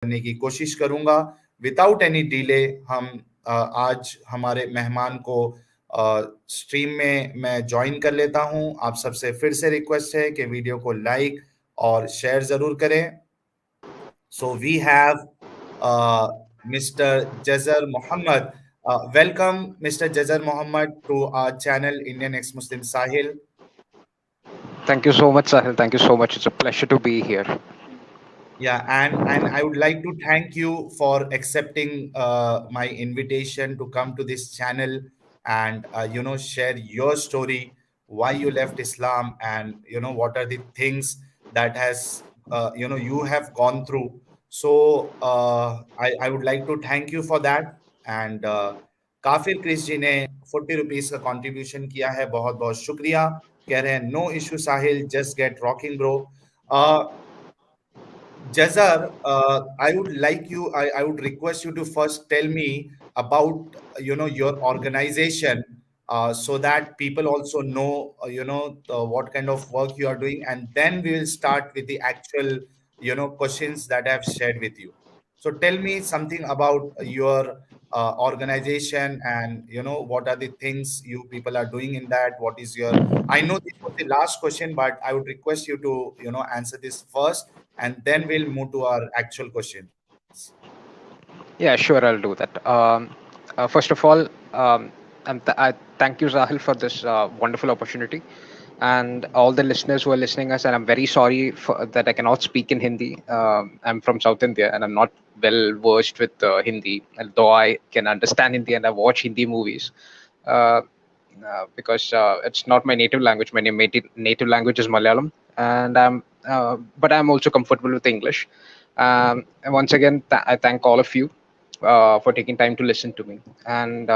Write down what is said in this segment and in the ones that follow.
करने की कोशिश करूंगा। विदाउट एनी डिले हम आज हमारे मेहमान को स्ट्रीम में मैं ज्वाइन कर लेता हूं। आप सबसे फिर से रिक्वेस्ट है कि वीडियो को लाइक और शेयर जरूर करें। So we have mister Jazar Mohammad. Welcome mister Jazar Mohammad to our channel Indian ex Muslim Sahil. Thank you so much, Sahil. Thank you so much. It's a pleasure to be here. Yeah, and I would like to thank you for accepting my invitation to come to this channel and share your story, why you left Islam, and what are the things that has you have gone through. So I would like to thank you for that. And काफिर Chris जी ने 40 rupees का contribution किया है, बहुत बहुत शुक्रिया। कह रहे हैं no issue Sahil, just get rocking bro. Jazar, I would request you to first tell me about, your organization, so that people also know, what kind of work you are doing, and then we will start with the actual, questions that I have shared with you. So tell me something about your organization, and what are the things you people are doing in that. What is your? I know this was the last question, but I would request you to, answer this first, and then we'll move to our actual questions. Yeah, sure, I'll do that. First of all, I thank you, Sahil, for this wonderful opportunity, and all the listeners who are listening us. And I'm very sorry that I cannot speak in Hindi. I'm from South India, and I'm not well versed with Hindi, although I can understand Hindi and I watch Hindi movies. Uh, because it's not my native language. My native language is Malayalam, and but I'm also comfortable with English. And once again, I thank all of you for taking time to listen to me. And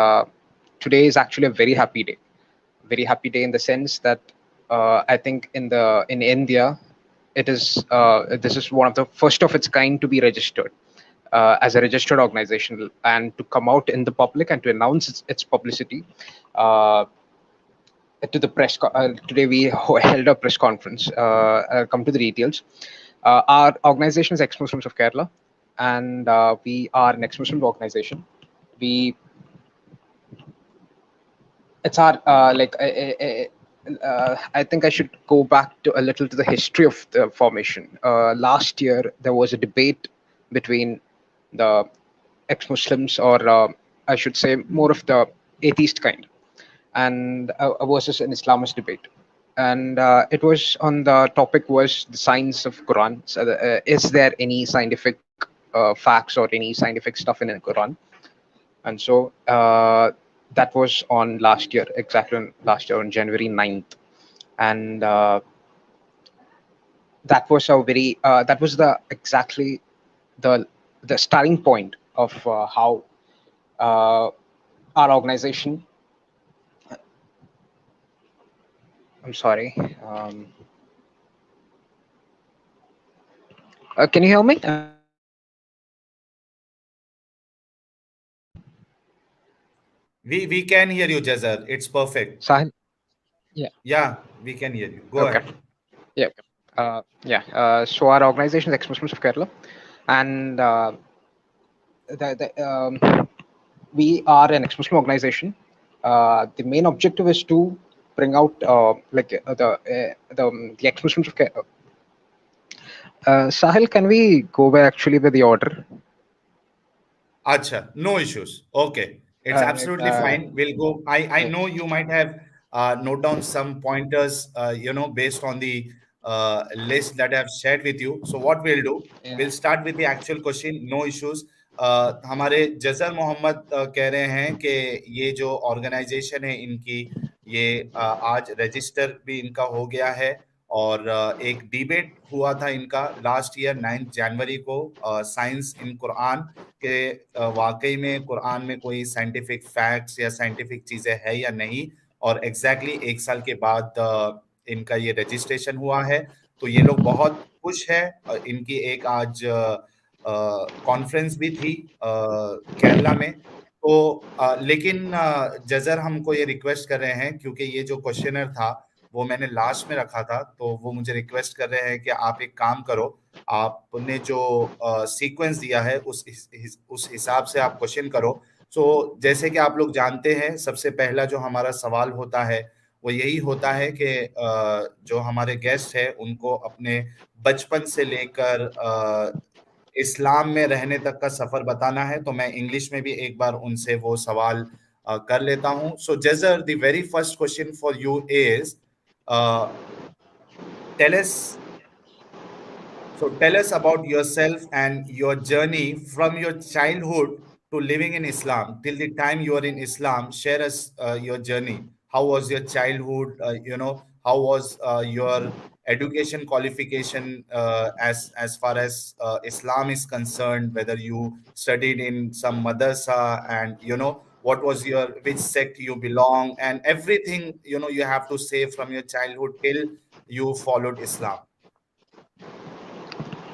today is actually a very happy day in the sense that I think in India, it is this is one of the first of its kind to be registered as a registered organization and to come out in the public and to announce its publicity uh, to the today we held a press conference. I'll come to the details. Our organization is Ex-Muslims of Kerala, and we are an ex-Muslim organization. We it's our I think I should go back to a little to the history of the formation. Last year there was a debate between the ex-Muslims, or I should say more of the atheist kind, and versus an Islamist debate. And it was on the topic was the science of Quran. So, is there any scientific facts or any scientific stuff in the Quran? And so that was on last year, exactly last year on January 9th. And that was a very that was the exactly the the starting point of how uh, our organization. I'm sorry. Can you hear me? We can hear you, Jazar. It's perfect. Sahil? Yeah. Yeah, we can hear you. Go Okay. ahead. Yeah. Yeah. So our organization is Exmuslims of Kerala, and we are an ex-Muslim organization. The main objective is to bring out the ex-Muslims of Kerala. Sahil, can we go by actually with the order? Acha, no issues. Okay, it's absolutely fine. We'll go. I Yeah. know you might have note down some pointers, based on the list that I've shared with you. So what we'll do, Yeah. we'll start with the actual question. No issues. हमारे जजर मोहम्मद कह रहे हैं कि ये जो organisation है इनकी, ये आज रजिस्टर भी इनका हो गया है। और एक डिबेट हुआ था इनका लास्ट ईयर 9 जनवरी को, साइंस इन कुरान के वाकई में कुरान में कोई साइंटिफिक फैक्ट्स या साइंटिफिक चीजें है या नहीं। और एग्जैक्टली 1 साल के बाद इनका ये रजिस्ट्रेशन हुआ है। तो ये लोग बहुत खुश है। इनकी एक आज कॉन्फ्रेंस भी थी केरला में। तो लेकिन जजर हमको ये रिक्वेस्ट कर रहे हैं, क्योंकि ये जो क्वेश्चनर था वो मैंने लास्ट में रखा था, तो वो मुझे रिक्वेस्ट कर रहे हैं कि आप एक काम करो, आपने जो सीक्वेंस दिया है उस हिसाब से आप क्वेश्चन करो। सो जैसे कि आप लोग जानते हैं, सबसे पहला जो हमारा सवाल होता है वो यही होता है कि जो हमारे गेस्ट है उनको अपने बचपन से लेकर इस्लाम में रहने तक का सफर बताना है। तो मैं इंग्लिश में भी एक बार उनसे वो सवाल कर लेता हूँ। सो जजर, the very first question for you is, tell us So tell us about yourself and your journey from your childhood to living in Islam till the time you are in Islam. Share us your journey. How was your childhood? How was your education qualification as far as Islam is concerned? Whether you studied in some madrasa, and what was your, which sect you belong, and everything you have to say from your childhood till you followed Islam.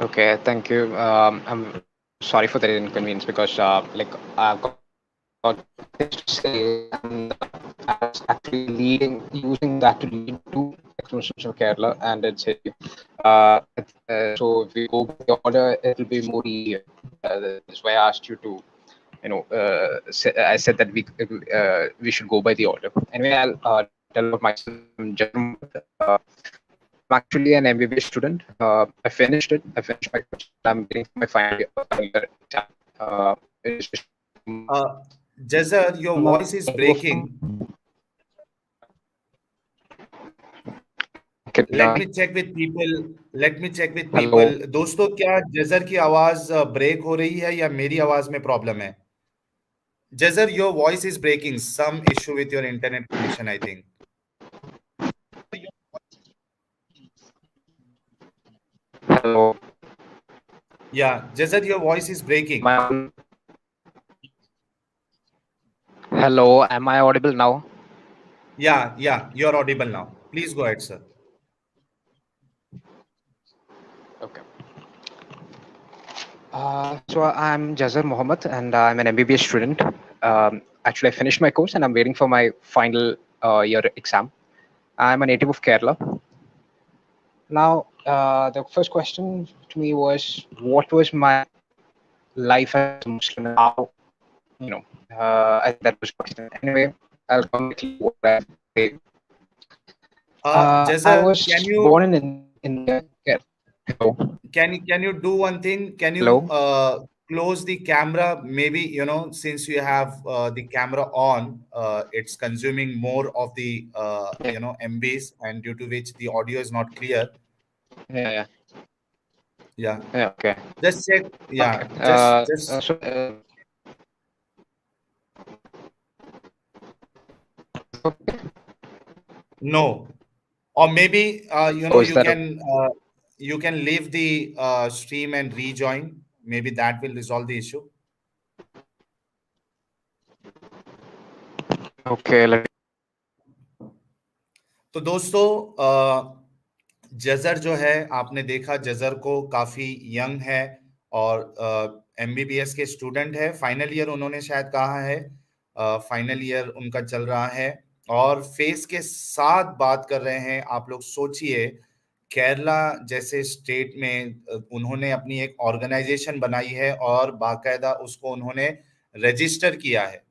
Okay, thank you. I'm sorry for the inconvenience because, I've got things to say, and I was actually using that to lead to Exmuslim of Kerala, and it's so if we go by the order, it'll be more easier. That's why I asked you to, I said that we should go by the order. Anyway, I'll tell about myself. I'm Jazar Mohammed. I'm actually an MBBS student. I finished it. I finished my course. I'm waiting for my final year exam. Registration Uh, Jazar, from your a voice is native of. breaking. Can you hear Let me? me check with people. Let me check with Hello. people. दोस्तों, क्या जजर की आवाज break हो रही है या मेरी आवाज में प्रॉब्लम है? Jhajjar, your voice is breaking. Some issue with your internet connection, I think. Hello. Yeah, Jazar, your voice is Am I breaking. on? Hello. Am I audible now? Yeah, you're audible now. Please go ahead, sir. Okay. So I'm Jazar Mohammed, and I'm an MBBS student. Actually, I finished my course, and I'm waiting for my final year exam. I'm a native of Kerala. Now, the first question to me was, what was my life as a Muslim, and how, I think that was the question. Anyway, I'll come quickly to what I have to say. I Jazar, was born in India. Hello. can you do one thing? Can you Hello. close the camera? Maybe, since you have the camera on, it's consuming more of the Yeah. MBs, and due to which the audio is not clear. Yeah. Yeah. Yeah, Yeah. Okay. just check. Okay. Yeah, just So. Okay. no, or maybe Oh, is you that can leave the stream and rejoin. Maybe that will resolve the issue. okay? Let तो दोस्तों, जजर जो है, आपने देखा जजर को, काफी young है और एमबीबीएस के स्टूडेंट है। फाइनल ईयर उन्होंने शायद कहा है, फाइनल ईयर उनका चल रहा है और फेस के साथ बात कर रहे हैं। आप लोग सोचिए, केरला जैसे स्टेट में उन्होंने अपनी एक ऑर्गेनाइजेशन बनाई है और बाकायदा उसको उन्होंने रजिस्टर किया है।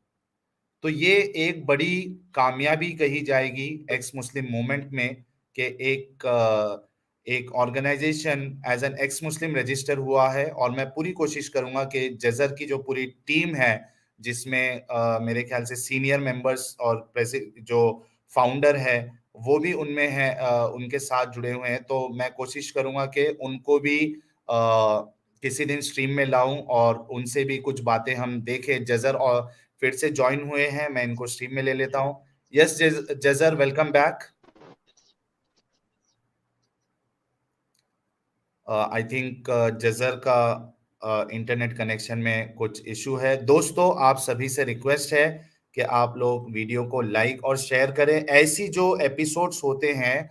तो ये एक बड़ी कामयाबी कही जाएगी एक्स मुस्लिम मूवमेंट में, कि एक organisation as an ex Muslim register हुआ है। और मैं पूरी कोशिश करूंगा कि जजर की जो पूरी टीम है, जिसमें मेरे ख्याल से सीनियर मेंबर्स और जो फाउंडर है वो भी उनमें है, उनके साथ जुड़े हुए हैं, तो मैं कोशिश करूंगा कि उनको भी किसी दिन स्ट्रीम में लाऊं और उनसे भी कुछ बातें हम देखें। जजर और फिर से ज्वाइन हुए हैं, मैं इनको स्ट्रीम में ले लेता हूँ। Yes Jhajjar, welcome back. I think Jhajjar का इंटरनेट कनेक्शन में कुछ इशू है। दोस्तों, आप सभी से रिक्वेस्ट है कि आप लोग वीडियो को लाइक और शेयर करें। ऐसी जो एपिसोड्स होते हैं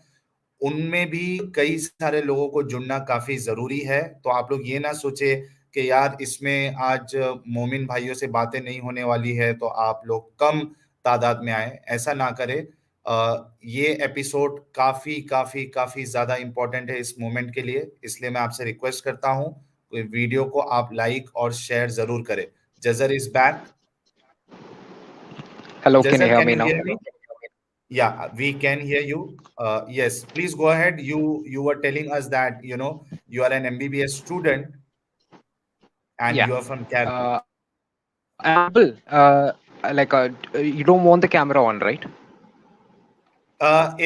उनमें भी कई सारे लोगों को जुड़ना काफी जरूरी है। तो आप लोग ये ना सोचे कि यार इसमें आज मोमिन भाइयों से बातें नहीं होने वाली है तो आप लोग कम तादाद में आए, ऐसा ना करें। ये एपिसोड काफी काफी काफी ज्यादा इम्पोर्टेंट है इस मोमेंट के लिए, इसलिए मैं आपसे रिक्वेस्ट करता हूँ वीडियो को आप लाइक और शेयर जरूर करें। Jhajjar is back. Hello, can you Jhajjar, hear can me you now? Hear me? Yeah, we can hear you. Yes, please go ahead. You were telling us that you are an MBBS student and Yeah. you are from Kerala. Am I audible? You don't want the camera on, right?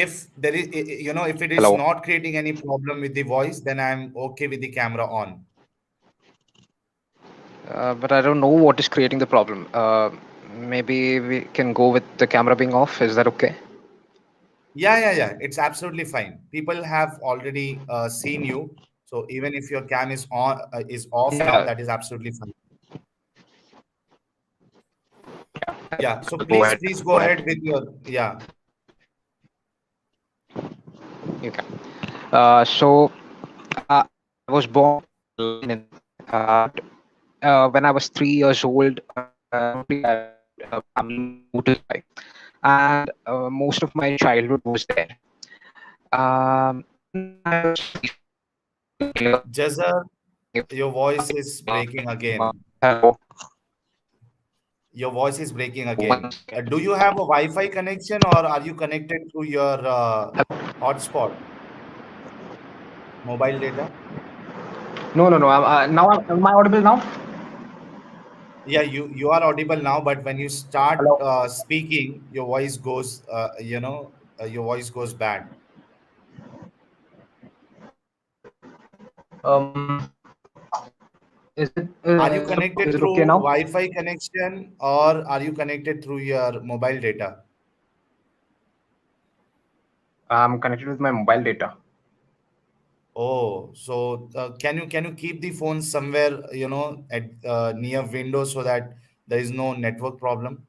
If there is, if it is Hello. not creating any problem with the voice, then I'm okay with the camera on. But I don't know what is creating the problem. Maybe we can go with the camera being off. Is that okay? Yeah. It's absolutely fine. People have already seen you, so even if your cam is on, is off now, Yeah. that is absolutely fine. Yeah. Go So ahead. please Go go ahead. ahead with your yeah. Okay. So I was born in when I was 3 years old. Totally, family moved to Dubai, and most of my childhood was there. When I was Jazar, your voice is breaking again. hello, Your voice is breaking one again. second. Do you have a Wi-Fi connection or are you connected through your hotspot, mobile data? No. Now am I audible now? Yeah, you are audible now, but when you start Hello. speaking, your voice goes, your voice goes bad. Is it Are you is connected it okay through now? Wi-Fi connection or are you connected through your mobile data? I'm connected with my mobile data. Oh, so can you keep the phone somewhere, at near window so that there is no network problem?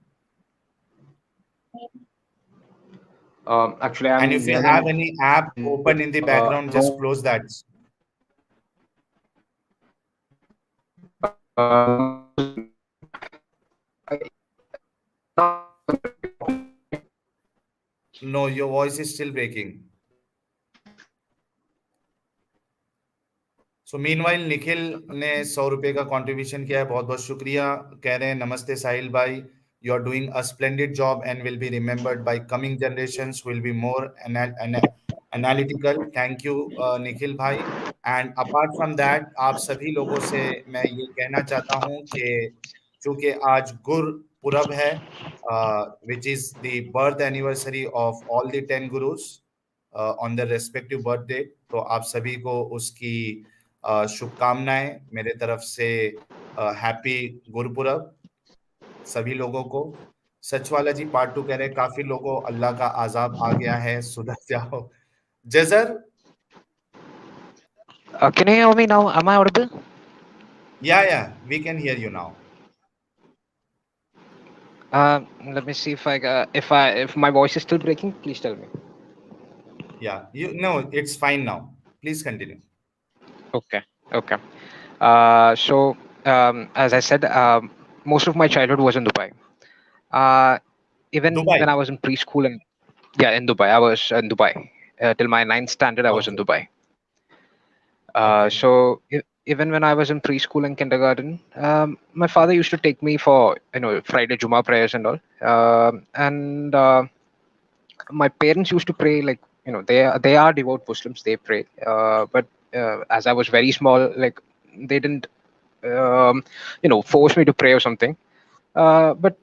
Actually, And I'm if you near have the any app open in the background, just no. close that. No, your voice is still breaking. So meanwhile Nikhil ने 100 रुपए का contribution किया है, बहुत बहुत शुक्रिया। कह रहे हैं नमस्ते साहिल भाई, you are doing a splendid job and will be remembered by coming generations, will be more analytical. Thank you Nikhil भाई। एंड अपार्ट फ्रॉम दैट, आप सभी लोगों से मैं ये कहना चाहता हूँ कि चूंकि आज गुरपुरब है, which is the birth anniversary of all the 10 gurus on their respective birthday, तो आप सभी को उसकी शुभकामनाएं मेरे तरफ से। हैप्पी गुरपुरब सभी लोगों को। सचवाला जी पार्ट 2 कह रहे हैं काफी लोगों अल्लाह का आजाब आ गया है, सुधर जाओ। Jazar, Can you hear me now? Am I audible? या we can hear you now. Let me see if my voice is still breaking. Please tell me. या you know, it's fine now, please continue. Okay. Okay. So as I said, most of my childhood was in Dubai. Uh, Even Dubai. when I was in preschool and yeah, in Dubai, I was in Dubai till my ninth standard. I was in okay. Dubai. Okay. Even when I was in preschool and kindergarten, my father used to take me for Friday Juma prayers and all. And My parents used to pray, like they are devout Muslims. They pray, but as I was very small, like they didn't force me to pray or something. But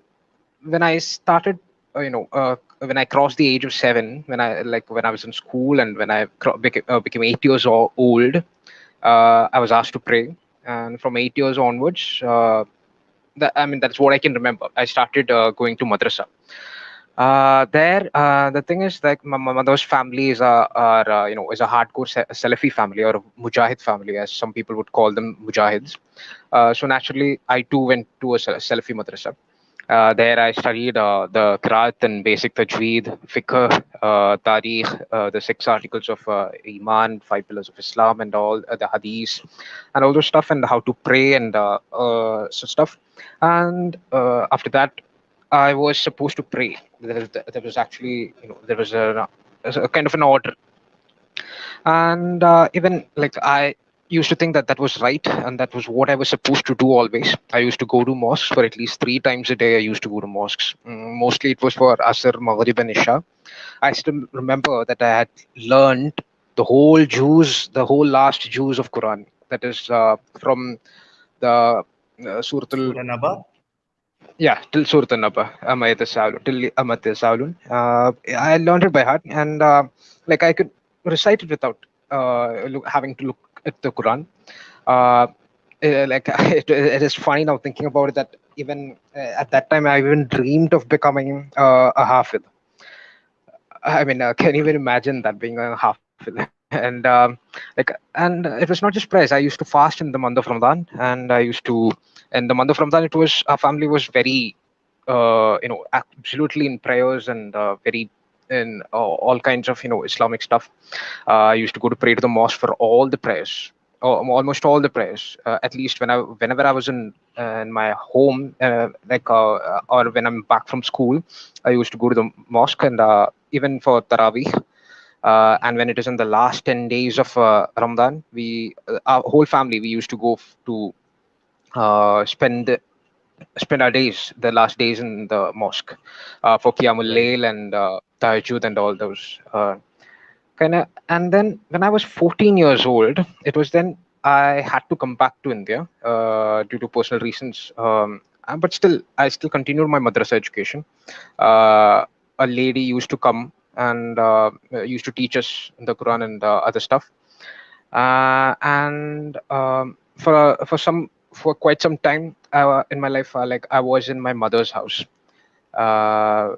when I started, when I crossed the age of 7, when I was in school and when I became 8 years old, I was asked to pray, and from 8 years onwards, that's what I can remember. I started going to madrasa. The thing is, like, my mother's family is a hardcore Salafi family, or a Mujahid family, as some people would call them, Mujahids. So naturally, I too went to a Salafi madrasa. There I studied the Qiraat and basic Tajweed, Fiqh, Tarikh, the 6 articles of Iman, 5 pillars of Islam, and all the Hadith, and all those stuff, and how to pray and so stuff. And after that, I was supposed to pray. there was actually, there was a kind of an order. And even like I used to think that that was right and that was what I was supposed to do always. I used to go to mosques for at least 3 times a day. I used to go to mosques. Mostly it was for Asr, Maghrib, and Isha. I still remember that I had learned the whole last juz of Quran. That is from the Suratul, Surah Naba. yeah, till Surat An-Naba, Amayat Salun, till Amat Salun. I learned it by heart, and like I could recite it without having to look at the Quran. Uh, like it is funny now thinking about it that even at that time I even dreamed of becoming a Hafid. I mean, can you even imagine that being a Hafid? And and it was not just prayers. I used to fast in the month of Ramadan, and I used to in the month of Ramadan. It was our family was very absolutely in prayers and very in all kinds of Islamic stuff. I used to go to pray to the mosque for all the prayers, almost all the prayers. At least whenever I was in my home, or when I'm back from school, I used to go to the mosque, and even for Taraweeh. And when it is in the last 10 days of Ramadan, our whole family, we used to go to spend our days, the last days in the mosque, for Qiyamul Right. Layl and Tahajjud and all those kind of. And then when I was 14 years old, it was then I had to come back to India due to personal reasons. But still, I still continued my madrasa education. A lady used to come and used to teach us the Quran and other stuff. And for quite some time in my life, like I was in my mother's house. Uh,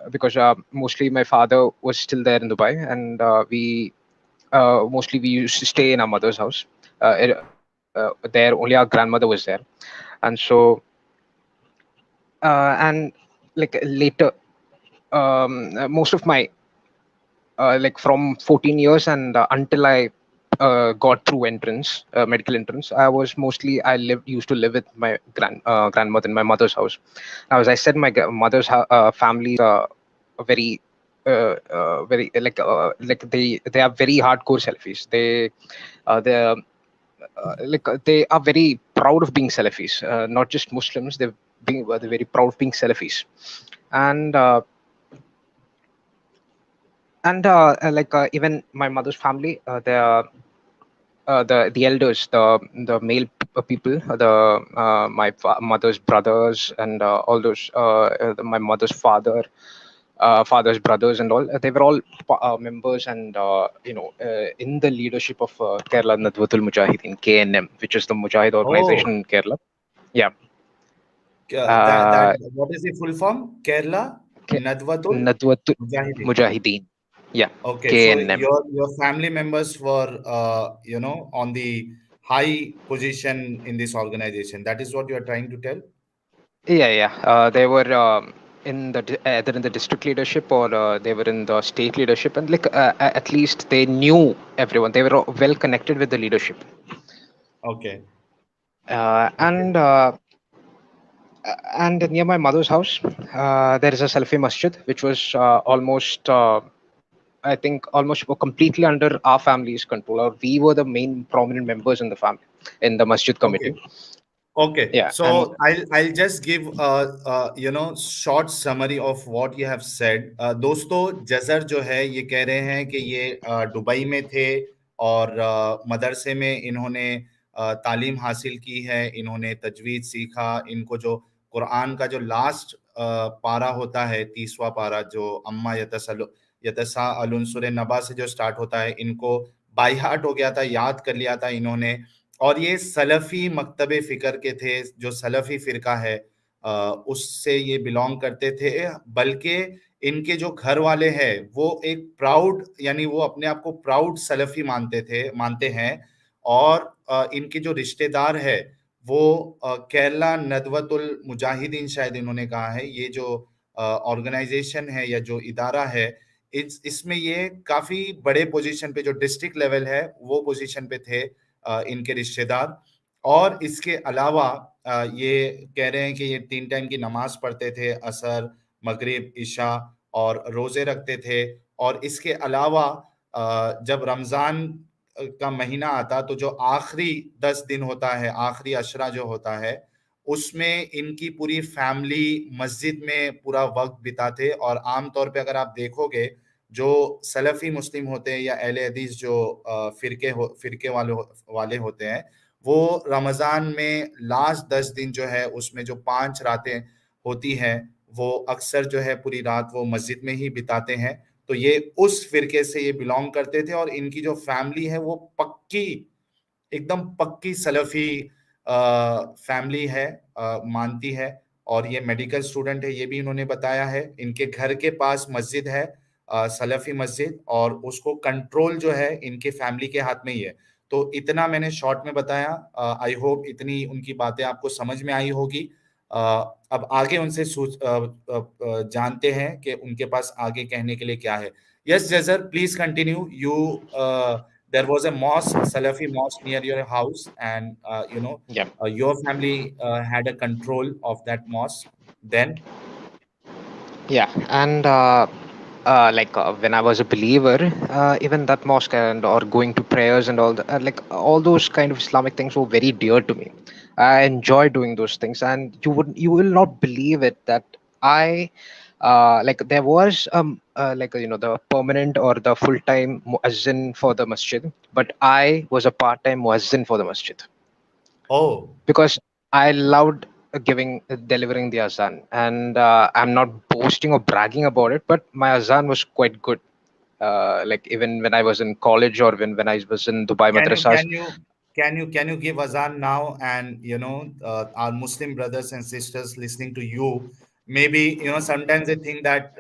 because mostly my father was still there in Dubai, and we used to stay in our mother's house. There, only our grandmother was there, and so and like later, most of my like from 14 years and until I got through entrance, medical entrance, I lived used to live with my grandmother in my mother's house. Now, as I said, my mother's family is a very they are very hardcore Salafis. They are very proud of being Salafis, not just Muslims. They're very proud of being Salafis, and even my mother's family, the elders, the male people, my mother's brothers, and all those my mother's father's brothers and all. They were all members and in the leadership of Kerala Nadwatul Mujahideen (KNM), which is the Mujahid organization Oh, in Kerala. Yeah, that uh, what is the full form? Kerala Ke- Nadwatul Nadwatul Mujahideen. Mujahideen. Yeah, Okay, so KNM. your family members were on the high position in this organization. That is what you are trying to tell? Yeah, yeah. They were in either in the district leadership or they were in the state leadership, and at least they knew everyone. They were well connected with the leadership. Okay. Okay. And near my mother's house, there is a Salafi masjid, which was I think, almost completely under our family's control, or we were the main prominent members in the family, in the masjid Okay. committee. Okay, Yeah, and so I'll just give short summary of what you have said. दोस्तों जजर जो है ये कह रहे हैं कि ये Dubai में थे और मदरसे में इन्होंने तालीम हासिल की है, इन्होंने तजवीद सीखा, इनको जो कुरान का जो लास्ट पारा होता है 30वां पारा जो अम्मा यतसा अलुन सूरह नबा से जो स्टार्ट होता है, इनको बाय हार्ट हो गया था, याद कर लिया था इन्होंने। और ये सलफ़ी मकतब फ़िक्र के थे, जो सलफ़ी फ़िरका है उससे ये बिलॉन्ग करते थे। बल्कि इनके जो घर वाले हैं, वो एक प्राउड यानी वो अपने आप को प्राउड सलफ़ी मानते हैं और इनके जो रिश्तेदार हैं, वो केरला नदवतुल मुजाहिदीन शायद इन्होंने कहा है, ये जो ऑर्गनाइज़ेशन है या जो इदारा है, इसमें ये काफ़ी बड़े पोज़ीशन पे जो डिस्ट्रिक्ट लेवल है, वो पोज़ीशन पे थे इनके रिश्तेदार। और इसके अलावा ये कह रहे हैं कि ये 3 टाइम की नमाज़ पढ़ते थे, असर, मगरिब, इशा और रोजे रखते थे। और इसके अलावा जब रमजान का महीना आता तो जो आखिरी 10 दिन होता है, आखिरी अशरा जो होता है, उसमें इनकी पूरी फैमिली मस्जिद में पूरा वक्त बिताते। और आम तौर पे अगर आप देखोगे, जो सलफी मुस्लिम होते हैं या अहले हदीस जो फिरके वाले होते हैं, वो रमजान में लास्ट 10 दिन जो है उसमें जो 5 रातें होती हैं, वो अक्सर जो है पूरी रात वो मस्जिद में ही बिताते हैं। तो ये उस फिरके से ये बिलोंग करते थे, और इनकी जो फैमिली है वो पक्की, एकदम पक्की सलफी फैमिली है, मानती है। और ये मेडिकल स्टूडेंट है, ये भी इन्होंने बताया है। इनके घर के पास मस्जिद है, सलफी मस्जिद, और उसको कंट्रोल जो है इनके फैमिली के हाथ में ही है। तो इतना मैंने शॉर्ट में बताया। आई होप इतनी उनकी बातें आपको समझ में आई होगी। अ, अब आगे उनसे जानते हैं कि उनके पास आगे कहने के लिए क्या है। Yes Jhajjar, please continue. You There was a mosque, Salafi mosque near your house, and Yeah. your family had a control of that mosque. Then, Yeah, and when I was a believer, even that mosque and or going to prayers and all all those kind of Islamic things were very dear to me. I enjoy doing those things, and you will not believe it that I there was the permanent or the full time muezzin for the masjid, but I was a part time muezzin for the masjid oh, because I loved delivering the azan, and I'm not boasting or bragging about it, but my azan was quite good. Like even when I was in college or when I was in Dubai can you madrasas. can you can you give azan now? And our Muslim brothers and sisters listening to you, maybe sometimes they think that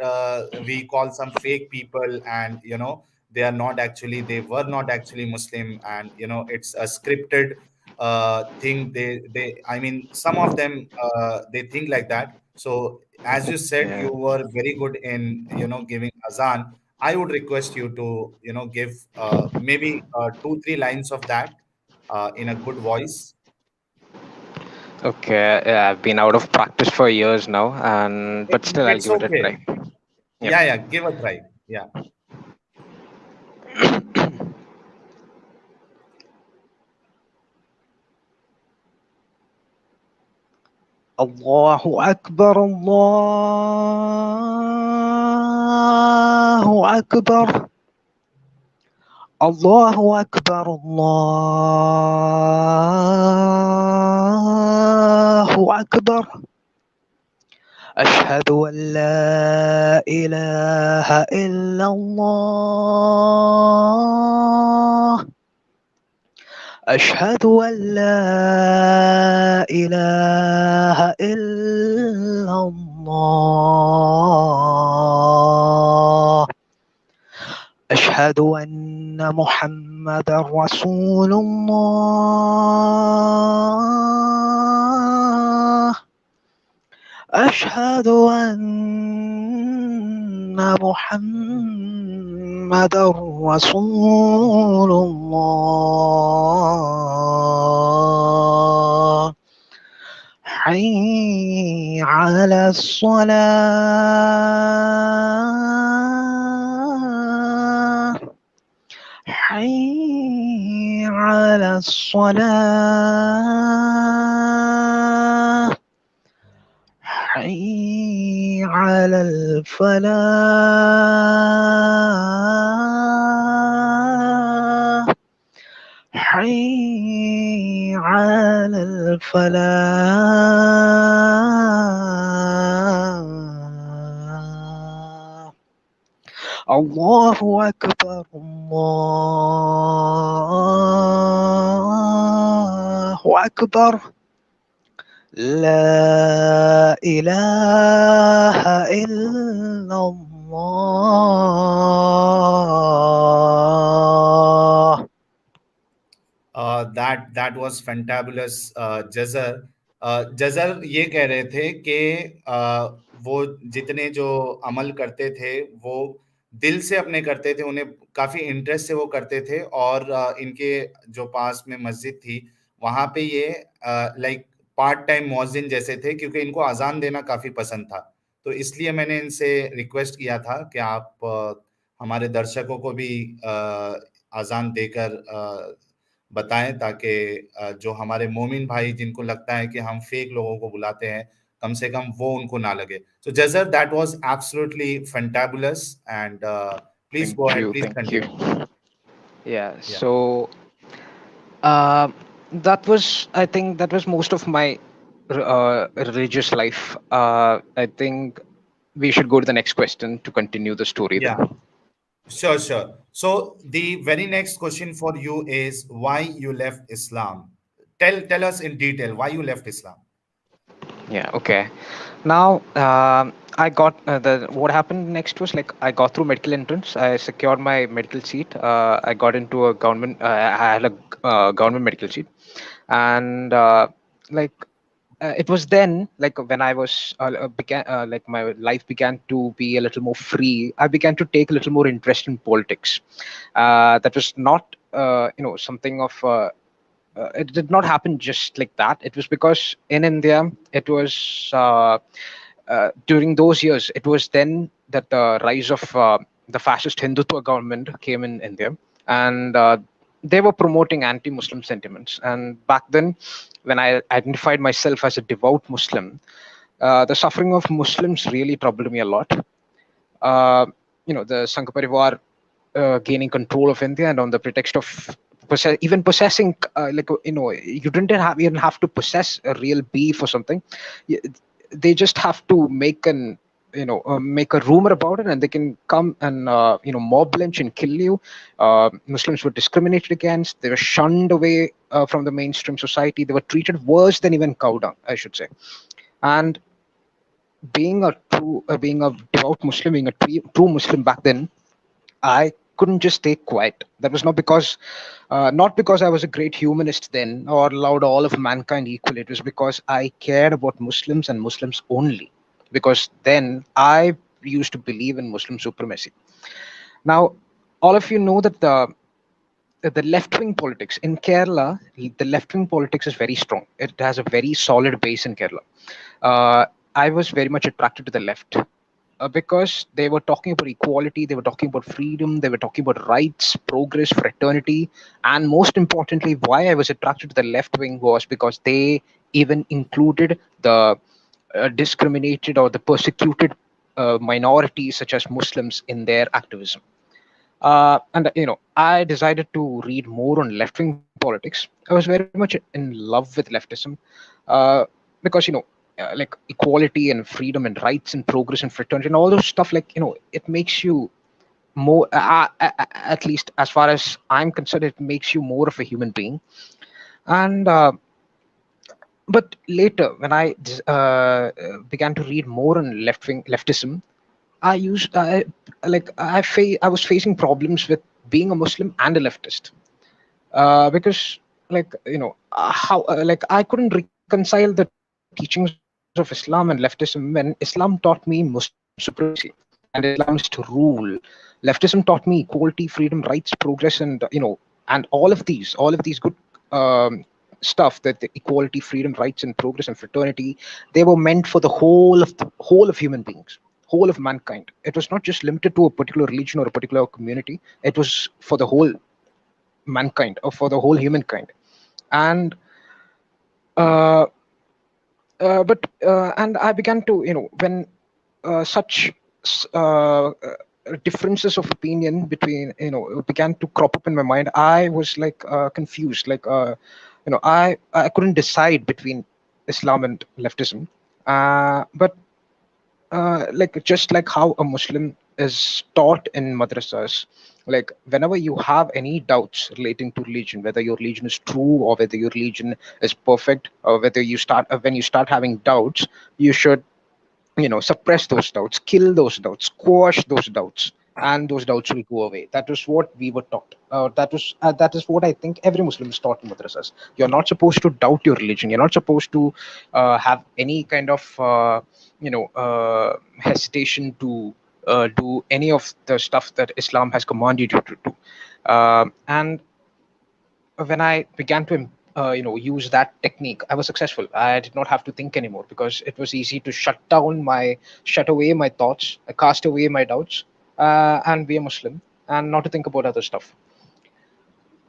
we call some fake people, and they were not actually Muslim, and it's a scripted thing. They I mean, some of them they think like that. So as you said, Yeah. you were very good in giving azan. I would request you to, give maybe 2, 3 lines of that in a good voice. Okay, yeah, I've been out of practice for years now, and but still I'll It's give it a okay. try. Yep. Yeah, yeah, give a try. Yeah. الله أكبر الله أكبر الله أكبر الله أكبر أشهد أن لا إله إلا الله أشهد أن لا إله إلا الله أشهد أن محمدا رسول الله أشهد أن محمدا رسول الله حي على الصلاة حي على الصلاة حي على الفلاح حي على الفلاح الله أكبر الله أكبر لا إله إلا الله. That was fantabulous, Jhajjar. Jhajjar ये कह रहे थे कि वो जितने जो अमल करते थे वो दिल से अपने करते थे, उन्हें काफी इंटरेस्ट से वो करते थे। और इनके जो पास में मस्जिद थी, वहां पे ये लाइक पार्ट टाइम मुअज्जिन जैसे थे, क्योंकि इनको अजान देना काफी पसंद था। तो इसलिए मैंने इनसे रिक्वेस्ट किया था कि आप हमारे दर्शकों को भी अजान देकर बताएं, ताकि जो हमारे मोमिन भाई जिनको लगता है कि हम फेक लोगों को बुलाते हैं, कम से कम वो उनको ना लगे. So Jazar, that was absolutely fantabulous, and please go Thank ahead, you. please Thank you. continue. Yeah. Yeah. So uh, that was, I think, that was most of my religious life. I think we should go to the next question to continue the story then. Yeah, sure, sure. So the very next question for you is why you left Islam. Tell us in detail why you left Islam. Yeah. Okay. Now, I got the what happened next was like I got through medical entrance. I secured my medical seat. I got into a government. I had a government medical seat, and like it was then like when I was began like my life began to be a little more free. I began to take a little more interest in politics. That was not something of. It did not happen just like that. It was because in India, it was during those years, it was then that the rise of the fascist Hindutva government came in India, and they were promoting anti-Muslim sentiments. And back then, when I identified myself as a devout Muslim, the suffering of Muslims really troubled me a lot. Uh, the Sangha Parivar gaining control of India, and on the pretext of even possessing, you didn't have to possess a real beef or something. Y- They just have to make a rumor about it, and they can come and mob lynch and kill you. Muslims were discriminated against. They were shunned away from the mainstream society. They were treated worse than even cow dung, I should say. And being a devout Muslim, being a true Muslim back then, I couldn't just stay quiet. That was not because I was a great humanist then or allowed all of mankind equally. It was because I cared about Muslims and Muslims only. Because then I used to believe in Muslim supremacy. Now, all of you know that the left wing politics in Kerala, the left wing politics is very strong. It has a very solid base in Kerala. Uh, I was very much attracted to the left because they were talking about equality, they were talking about freedom, they were talking about rights, progress, fraternity, and most importantly, why I was attracted to the left wing was because they even included the discriminated or the persecuted minorities such as Muslims in their activism. And I decided to read more on left wing politics. I was very much in love with leftism, because like equality and freedom and rights and progress and fraternity and all those stuff. Like it makes you more. At least as far as I'm concerned, it makes you more of a human being. And but later, when I began to read more on leftism, I was facing problems with being a Muslim and a leftist, because how like I couldn't reconcile the teachings of Islam and leftism when Islam taught me Muslim supremacy and Islamist rule. Leftism taught me equality, freedom, rights, progress, and and all of these good stuff, that the equality, freedom, rights, and progress and fraternity, they were meant for the whole of human beings, whole of mankind. It was not just limited to a particular religion or a particular community. It was for the whole mankind or for the whole humankind. And uh, and I began to when such differences of opinion between began to crop up in my mind, I was like confused, like I couldn't decide between Islam and leftism. But like just like how a Muslim is taught in madrasas, like whenever you have any doubts relating to religion, whether your religion is true or whether your religion is perfect, or whether you start when you start having doubts, you should suppress those doubts, kill those doubts, squash those doubts, and those doubts will go away. That was what we were taught. That is what I think every Muslim is taught in madrasas. You're not supposed to doubt your religion. You're not supposed to have any kind of hesitation to do any of the stuff that Islam has commanded you to do. And when I began to use that technique, I was successful. I did not have to think anymore because it was easy to shut away my thoughts, cast away my doubts, and be a Muslim and not to think about other stuff.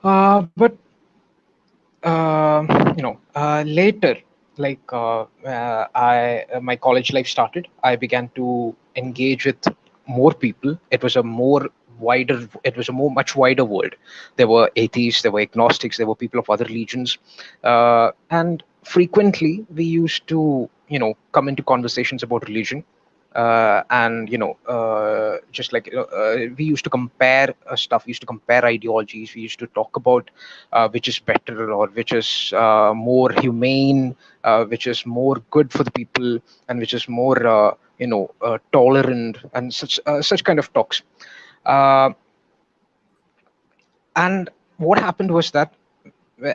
But later, my college life started. I began to engage with more people. It was a more much wider world. There were atheists, there were agnostics, there were people of other religions, and frequently we used to come into conversations about religion. And just like we used to compare stuff, we used to compare ideologies, we used to talk about which is better or which is more humane, which is more good for the people, and which is more tolerant, and such kind of talks. uh, and what happened was that when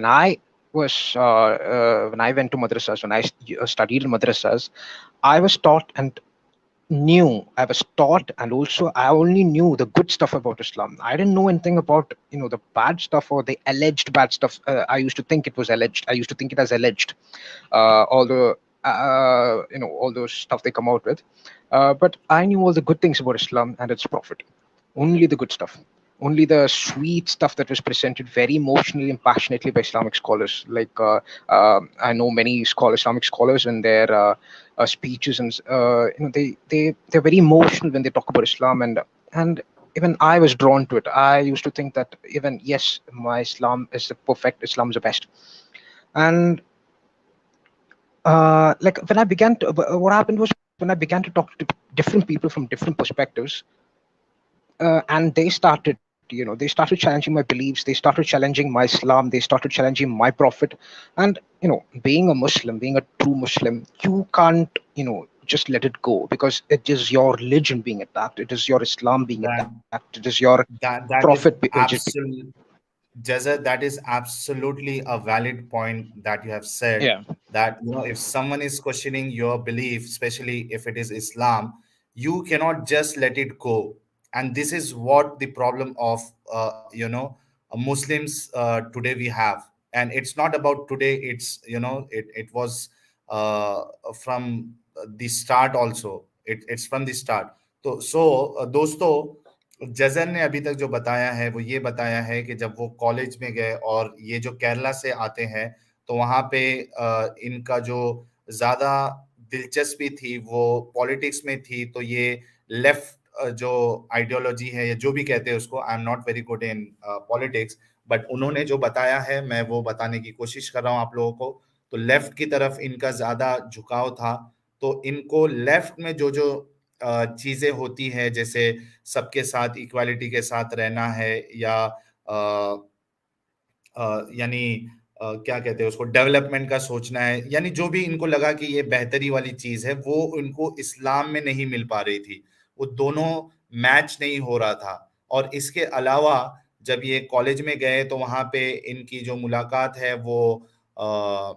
I when I went to madrasas, when I studied in madrasas, I was taught and I was taught, and also I only knew the good stuff about Islam. I didn't know anything about the bad stuff or the alleged bad stuff. I used to think it was alleged. I used to think it as alleged, although all those stuff they come out with. But I knew all the good things about Islam and its prophet. Only the good stuff. Only the sweet stuff that was presented very emotionally and passionately by Islamic scholars. I know many Islamic scholars in their speeches, and they're very emotional when they talk about Islam, and even I was drawn to it. I used to think that even yes, my Islam is the perfect. Islam is the best. And when I began to, what happened was when I began to talk to different people from different perspectives, and they started challenging my beliefs, they started challenging my Islam, they started challenging my prophet. And being a Muslim, being a true Muslim, you can't just let it go, because it is your religion being attacked, it is your Islam being That attacked, it is your that prophet is just being. absolutely, Jazar, that is absolutely a valid point that you have said. Yeah. That if someone is questioning your belief, especially if it is Islam, you cannot just let it go. And this is what the problem of Muslims today we have. And it's not about today. It's it was uh, from the start also. It's from the start. दोस्तों, जजन ने अभी तक जो बताया है वो ये बताया है कि जब वो कॉलेज में गए और ये जो केरला से आते हैं तो वहाँ पे इनका जो ज़्यादा दिलचस्पी थी वो पॉलिटिक्स में थी, तो ये लेफ्ट जो आइडियोलॉजी है या जो भी कहते हैं उसको, I am not very good in politics, but उन्होंने जो बताया है मैं वो बताने की कोशिश कर रहा हूँ आप लोगों को। तो लेफ्ट की तरफ इनका ज़्यादा झुकाव था, तो इनको लेफ्ट में जो जो चीज़ें होती हैं, जैसे सबके साथ इक्वालिटी के साथ रहना है, या यानी क्या कहते हैं उसको, डेवलपमेंट का सोचना है, यानी जो भी इनको लगा कि ये बेहतरी वाली चीज़ है, वो इनको इस्लाम में नहीं मिल पा रही थी। वो दोनों मैच नहीं हो रहा था। और इसके अलावा जब ये कॉलेज में गए तो वहाँ पे इनकी जो मुलाकात है वो अ,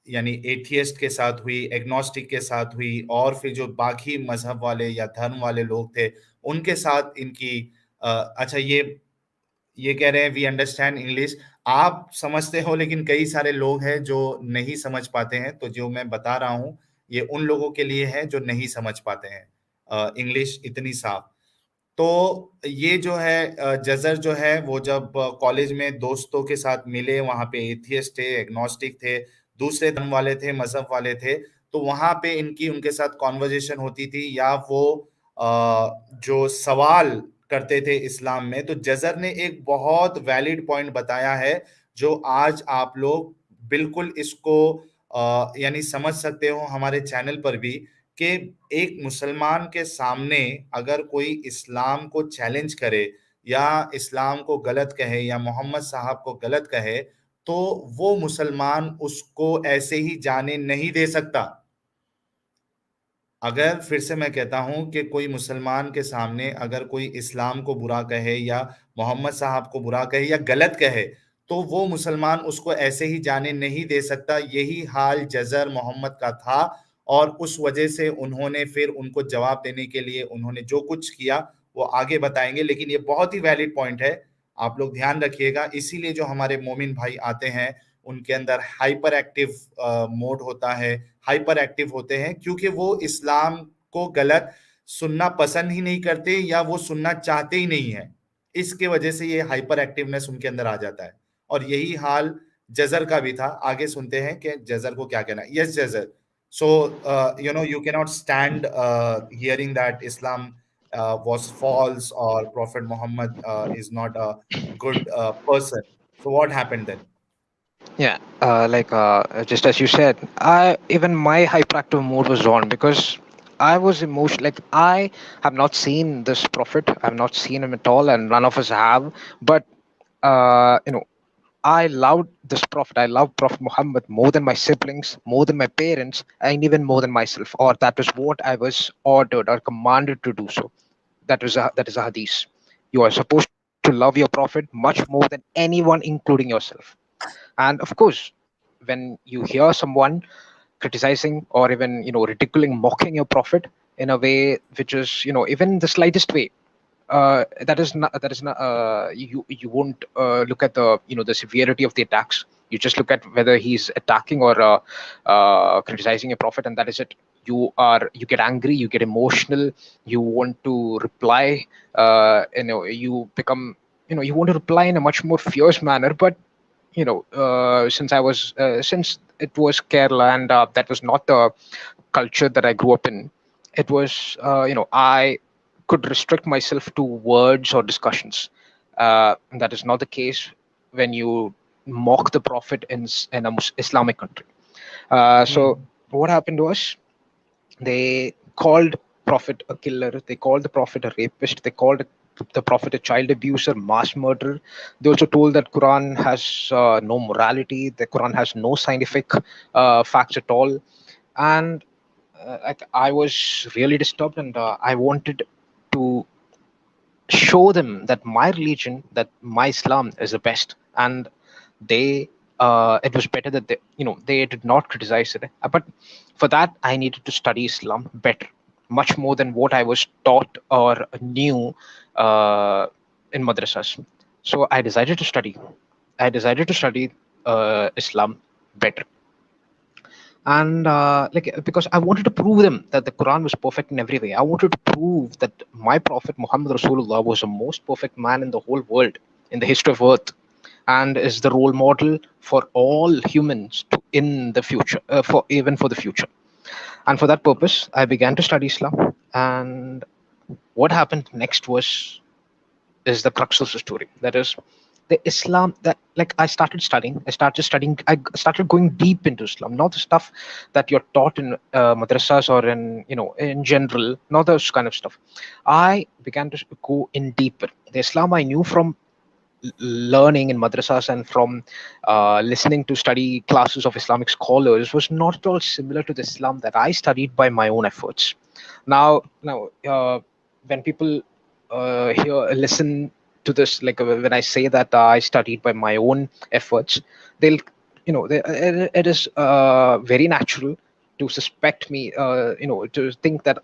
यानी एथियस्ट के साथ हुई, एग्नोस्टिक के साथ हुई, और फिर जो बाकी मज़हब वाले या धर्म वाले लोग थे, उनके साथ इनकी अच्छा, ये कह रहे हैं वी अंडरस्टैंड इंग्लिश। आप समझते हो, लेकिन कई सारे लोग हैं जो नहीं समझ पाते हैं, तो जो मैं बता रहा हूँ ये उन लोगों के लिए है जो नहीं समझ पाते हैं इंग्लिश इतनी साफ। तो ये जो है जज़र जो है वो जब कॉलेज में दोस्तों के साथ मिले, वहाँ पे एथियस्ट थे, एग्नोस्टिक थे, दूसरे धर्म वाले थे, मज़हब वाले थे, तो वहाँ पे इनकी उनके साथ कन्वर्सेशन होती थी, या वो जो सवाल करते थे इस्लाम में। तो जज़र ने एक बहुत वैलिड पॉइंट बताया है, जो आज आप लोग बिल्कुल इसको यानी समझ सकते हो हमारे चैनल पर भी, कि एक मुसलमान के सामने अगर कोई इस्लाम को चैलेंज करे, या इस्लाम को गलत कहे, या मोहम्मद साहब को गलत कहे, तो वो मुसलमान उसको ऐसे ही जाने नहीं दे सकता। अगर फिर से मैं कहता हूं कि कोई मुसलमान के सामने अगर कोई इस्लाम को बुरा कहे, या मोहम्मद साहब को बुरा कहे, या गलत कहे, तो वो मुसलमान उसको ऐसे ही जाने नहीं दे सकता। यही हाल जज़र मोहम्मद का था, और उस वजह से उन्होंने फिर उनको जवाब देने के लिए उन्होंने जो कुछ किया वो आगे बताएंगे, लेकिन ये बहुत ही वैलिड पॉइंट है। आप लोग ध्यान रखिएगा। इसीलिए जो हमारे मोमिन भाई आते हैं उनके अंदर हाइपर एक्टिव मोड होता है, हाइपर एक्टिव होते हैं, क्योंकि वो इस्लाम को गलत सुनना पसंद ही नहीं करते या वो सुनना चाहते ही नहीं है। इसके वजह से ये हाइपर एक्टिवनेस उनके अंदर आ जाता है। और यही हाल जजर का भी था। आगे सुनते हैं कि जजर को क्या कहना है। Yes Jhajjar, so you cannot stand hearing that Islam was false or Prophet Muhammad is not a good person. So what happened then? Yeah, just as you said, I even my hyperactive mode was on because I was emotional. Like I have not seen this prophet, I have not seen him at all, and none of us have. But you know, I loved this prophet. I loved Prophet Muhammad more than my siblings, more than my parents, and even more than myself. Or that was what I was ordered or commanded to do. So that is a hadith. You are supposed to love your prophet much more than anyone, including yourself. And of course, when you hear someone criticizing or even ridiculing, mocking your prophet in a way which is even the slightest way, that is not you won't look at the severity of the attacks. You just look at whether he's attacking or criticizing a prophet, and that is it. You get angry, you get emotional, you want to reply. You become, you want to reply in a much more fierce manner. But since it was Kerala, and that was not the culture that I grew up in. It was, I could restrict myself to words or discussions. And that is not the case when you mock the prophet in a Islamic country. So Hmm. what happened was, they called prophet a killer, they called the prophet a rapist, they called the prophet a child abuser, mass murderer. They also told that Quran has no morality, the Quran has no scientific facts at all. And like, I was really disturbed, and I wanted to show them that my religion, that my Islam is the best. And they, it was better that they did not criticize it. But for that, I needed to study Islam better, much more than what I was taught or knew in madrasas. So I decided to study. I decided to study Islam better. And because I wanted to prove them that the Quran was perfect in every way. I wanted to prove that my prophet Muhammad Rasulullah was the most perfect man in the whole world, in the history of earth, and is the role model for all humans in the future, for even for the future. And for that purpose, I began to study Islam. And what happened next is the crux of the story. That is, the Islam that, like, I started going deep into Islam, not the stuff that you're taught in madrasas or in in general, not those kind of stuff. I began to go in deeper. The Islam I knew from learning in madrasas and from listening to study classes of Islamic scholars was not at all similar to the Islam that I studied by my own efforts. Now, when people listen to this, like when I say that I studied by my own efforts, they'll, it is very natural to suspect me, to think that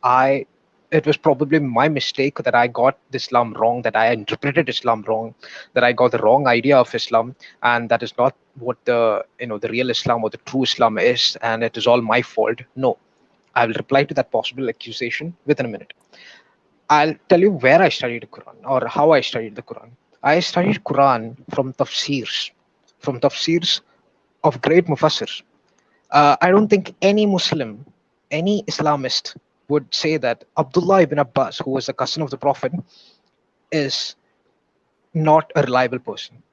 it was probably my mistake, that I got Islam wrong, that I interpreted Islam wrong, that I got the wrong idea of Islam, and that is not what the real Islam or the true Islam is, and it is all my fault. No, I will reply to that possible accusation within a minute. I'll tell you where I studied the Quran or how I studied the Quran. I studied Quran from tafsirs of great mufassirs. I don't think any Muslim, any Islamist would say that Abdullah ibn Abbas, who was a cousin of the Prophet, is not a reliable person.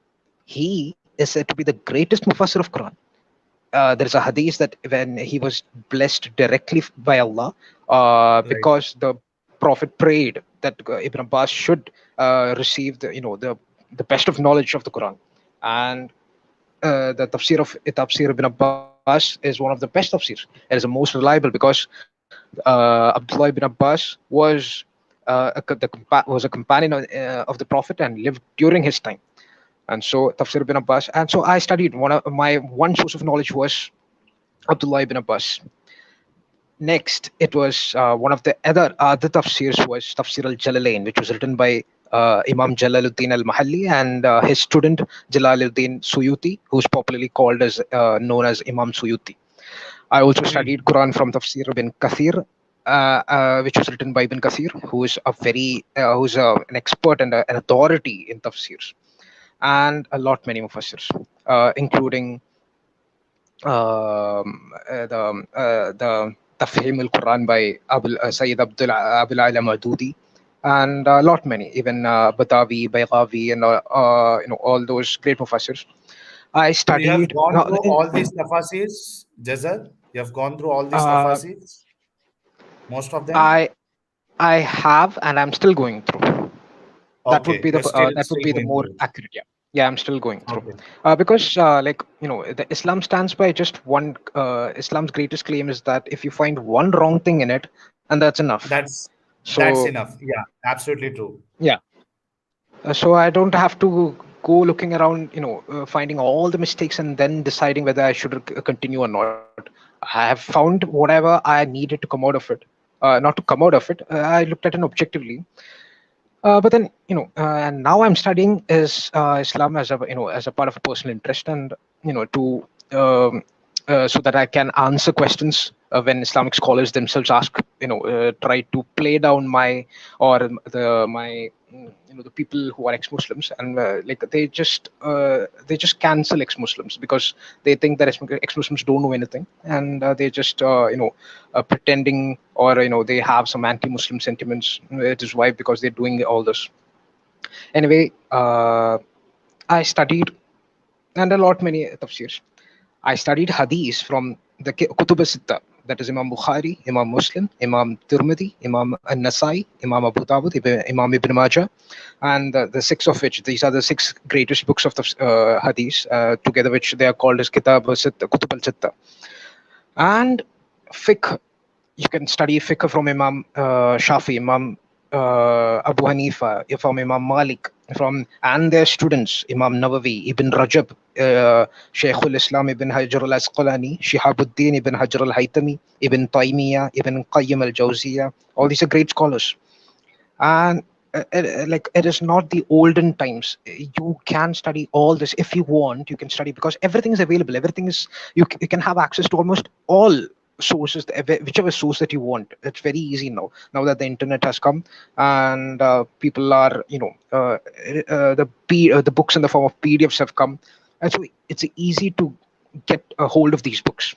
He is said to be the greatest mufassir of Quran. There is a hadith that when he was blessed directly by Allah, Right. because the Prophet prayed that Ibn Abbas should receive the best of knowledge of the Quran. And the tafsir ibn Abbas is one of the best tafsirs. It is the most reliable because Abdullah ibn Abbas was a companion of the Prophet and lived during his time. And so Tafsir ibn Abbas. And so I studied, my one source of knowledge was Abdullah ibn Abbas. Next, it was one of the other tafsirs was Tafsir al Jalalain, which was written by Imam Jalaluddin al-Mahalli, and his student Jalaluddin Suyuti, who's popularly called as known as Imam Suyuti. I also studied Hmm. Quran from Tafsir ibn Kathir, which was written by Ibn Kathir, who is a very who's an expert and an authority in tafsirs, and a lot many mufassirs, including the Tafhim al-Quran by Sayyid Abdul Ala Madudi, and a lot many, even Batavi, Baygavi, and all those great mufassirs. I So you have studied. gone through all these tafasirs, Jazar? You have gone through all these Uh, tafasirs, most of them? I I have, and I'm still going through. Okay, you're That would still be the going more through it. accurate. Yeah, yeah, I'm still going through, Okay. because like the Islam stands by just one. Islam's greatest claim is that if you find one wrong thing in it, and that's enough. That's So enough. Yeah, absolutely true. yeah, so I don't have to go looking around, finding all the mistakes and then deciding whether I should continue or not. I have found whatever I needed to come out of it. Not to come out of it. I looked at it objectively. But then, and now I'm studying is Islam as a as a part of a personal interest, and to so that I can answer questions when Islamic scholars themselves ask, try to play down my or the my the people who are ex-Muslims, and like they just cancel ex-Muslims because they think that ex-Muslims don't know anything, and they just pretending, or they have some anti-Muslim sentiments. It is why, because they're doing all this. Anyway, I studied, and a lot many tafsirs. I studied hadith from the Kutub Sitta, that is Imam Bukhari, Imam Muslim, Imam Tirmidhi, Imam An-Nasai, Imam Abu Dawud, Imam Ibn Majah, and the six of which, these are the six greatest books of the hadith, together which they are called as Kitab Sitta, Kutub al-Sitta. And fiqh, you can study fiqh from Imam Shafi, Imam Abu Hanifa, from Imam Malik, from and their students, Imam Nawawi, Ibn Rajab, Shaykhul Islam Ibn Hajar al Asqalani, Shihabuddin Ibn Hajar al Haytami, Ibn Taymiyyah, Ibn Qayyim al Jawziyah. All these are great scholars. And like, it is not the olden times. You can study all this if you want. You can study because everything is available. Everything is, you can have access to almost all sources, whichever source that you want. It's very easy now that the internet has come, and people are the books in the form of PDFs have come, and so it's easy to get a hold of these books.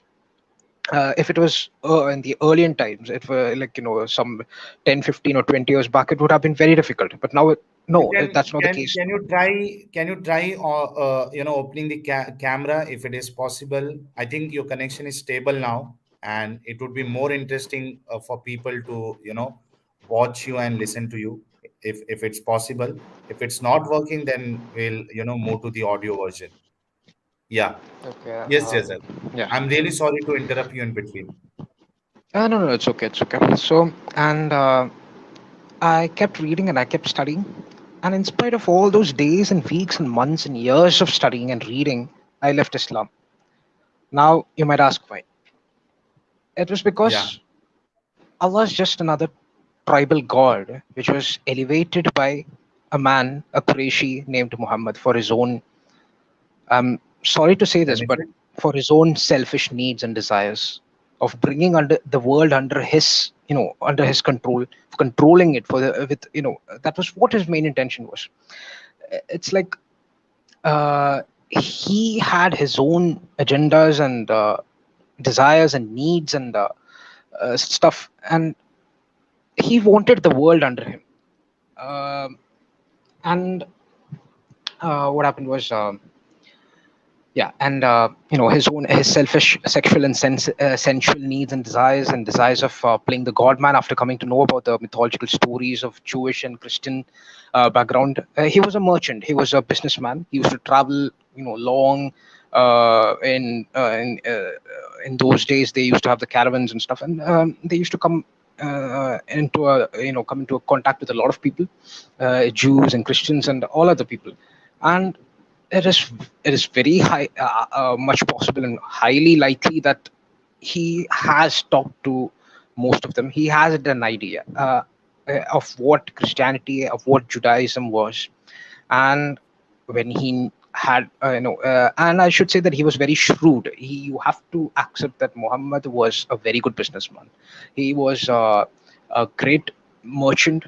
If it was in the earlier times, it were like some 10, 15, or 20 years back, it would have been very difficult. But now You no, can that's not the case. can you try opening the camera if it is possible? I think your connection is stable now, and it would be more interesting for people to watch you and listen to you if it's possible. If it's not working, then we'll move to the audio version. Yeah. Okay. Yes, Jazal. Yeah. I'm really sorry to interrupt you in between. No, no, it's okay. It's okay. So, and I kept reading and I kept studying. And in spite of all those days and weeks and months and years of studying and reading, I left Islam. Now, you might ask why. It was Yeah. because Allah is just another tribal god, which was elevated by a man, a Qurayshi named Muhammad, for his own, I'm sorry to say this, but Benefit. for his own selfish needs and desires of bringing under the world under his, under his control, controlling it with, that was what his main intention was. It's like he had his own agendas and desires and needs and stuff, and he wanted the world under him. Um and what happened was. Yeah, and his selfish sexual and sensual needs and desires of playing the god man, after coming to know about the mythological stories of Jewish and Christian background. He was a merchant, he was a businessman. He used to travel long, in those days they used to have the caravans and stuff, and they used to come come into a contact with a lot of people, Jews and Christians and all other people. And it is very high, much possible and highly likely that he has talked to most of them. He has an idea. of what Christianity, of what Judaism was. And when he had and I should say that he was very shrewd. You have to accept that Muhammad was a very good businessman. He was a great merchant,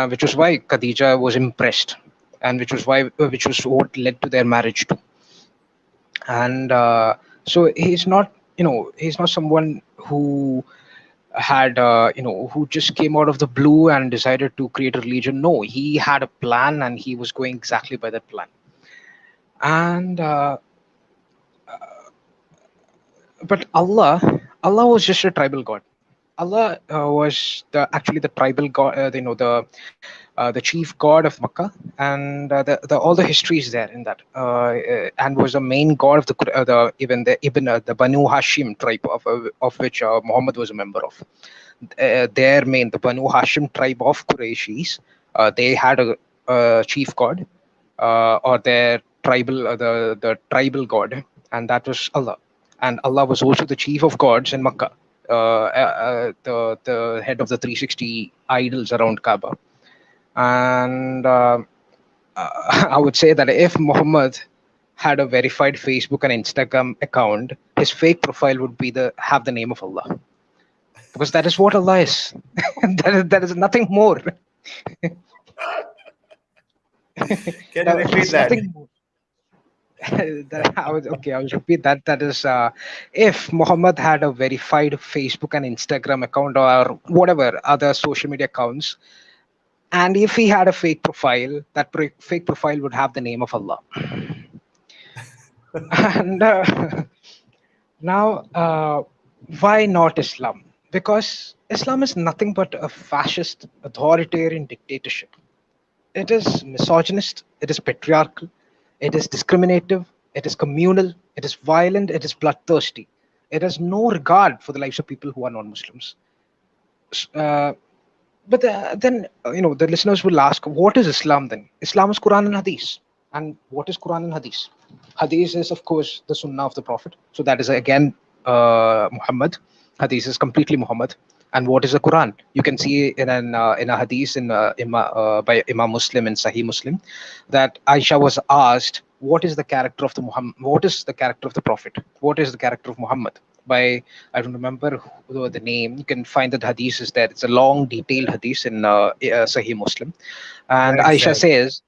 which was why Khadija was impressed, and which was what led to their marriage too. And so he's not someone who had who just came out of the blue and decided to create a religion. No, he had a plan, and he was going exactly by that plan. And but Allah was just a tribal god. Allah was actually the tribal god, the chief god of Makkah, and the all the history is there in that, and was the main god of the even the Ibn the Banu Hashim tribe of which Muhammad was a member of. Their main the Banu Hashim tribe of Qurayshis, they had a chief god, or their tribal the tribal god, and that was Allah. And Allah was also the chief of gods in Makkah, the head of the 360 idols around Kaaba. And I would say that if Muhammad had a verified Facebook and Instagram account, his fake profile would be have the name of Allah, because that is what Allah is. That is nothing more. Can you repeat that? Nothing more. I will repeat that. That is, if Muhammad had a verified Facebook and Instagram account or whatever other social media accounts, and if he had a fake profile, that fake profile would have the name of Allah. And now, why not Islam? Because Islam is nothing but a fascist, authoritarian dictatorship. It is misogynist, it is patriarchal, it is discriminative, it is communal, it is violent, it is bloodthirsty. It has no regard for the lives of people who are non-Muslims. But then, the listeners will ask, what is Islam then? Islam is Quran and Hadith. And what is Quran and Hadith? Hadith is, of course, the Sunnah of the Prophet. So that is, again, Muhammad. Hadith is completely Muhammad. And what is the Quran? You can see in a hadith by Imam Muslim in Sahih Muslim that Aisha was asked, what is the character of the Muhammad? What is the character of the Prophet? What is the character of Muhammad? By, I don't remember the name. You can find that hadith is there. It's a long, detailed hadith in Sahih Muslim. And Well Aisha said. says,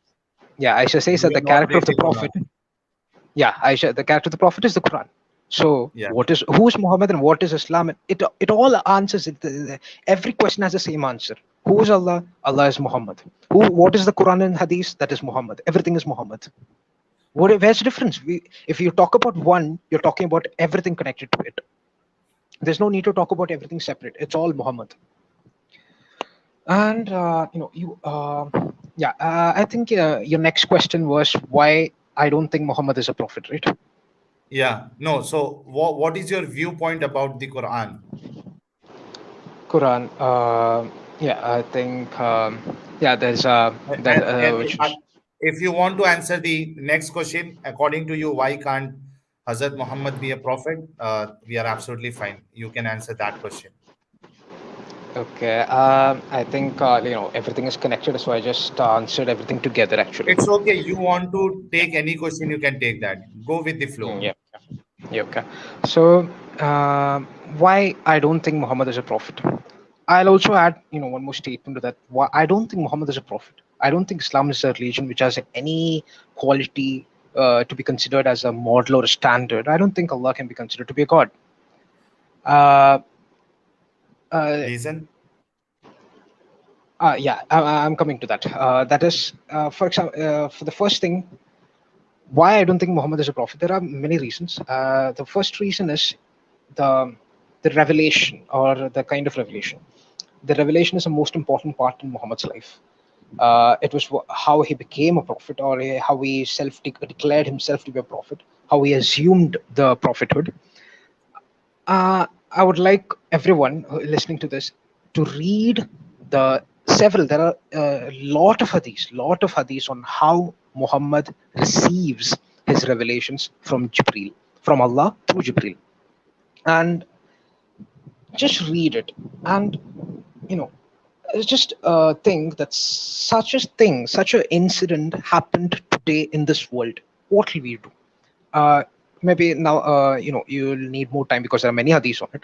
Aisha says that We are the not character of the breaking on Prophet, Aisha, the character of the Prophet is the Quran. So Yeah. who is Muhammad and what is Islam? It all answers it. Every question has the same answer. Who is Allah? Allah is Muhammad. What is the Quran and Hadith? That is Muhammad. Everything is Muhammad. Where's the difference? If you talk about one, you're talking about everything connected to it. There's no need to talk about everything separate. It's all Muhammad. And I think your next question was why I don't think Muhammad is a prophet, right? Yeah. No. So, what is your viewpoint about the Quran? Quran. I think there's that And which is if you want to answer the next question, according to you, why can't Hazrat Muhammad be a prophet? We are absolutely fine. You can answer that question. okay. I think everything is connected, so I just answered everything together actually. It's okay. You want to take any question, you can take that. Go with the flow. Yeah. Yeah. Okay. So why I don't think Muhammad is a prophet? I'll also add one more statement to that. Why I don't think Muhammad is a prophet. I don't think Islam is a religion which has any quality to be considered as a model or a standard. I don't think Allah can be considered to be a god. Uh, uh, Reason? I'm coming to that. That is, for example, for the first thing, why I don't think Muhammad is a prophet. There are many reasons. The first reason is the revelation or the kind of revelation. The revelation is the most important part in Muhammad's life. It was how he became a prophet, or how he declared himself to be a prophet, how he assumed the prophethood. I would like everyone listening to this to read there are a lot of hadiths on how Muhammad receives his revelations from Jibreel, from Allah through Jibreel. And just read it. And just think that such an incident happened today in this world. What will we do? Uh, Maybe now, you'll need more time because there are many hadiths on it.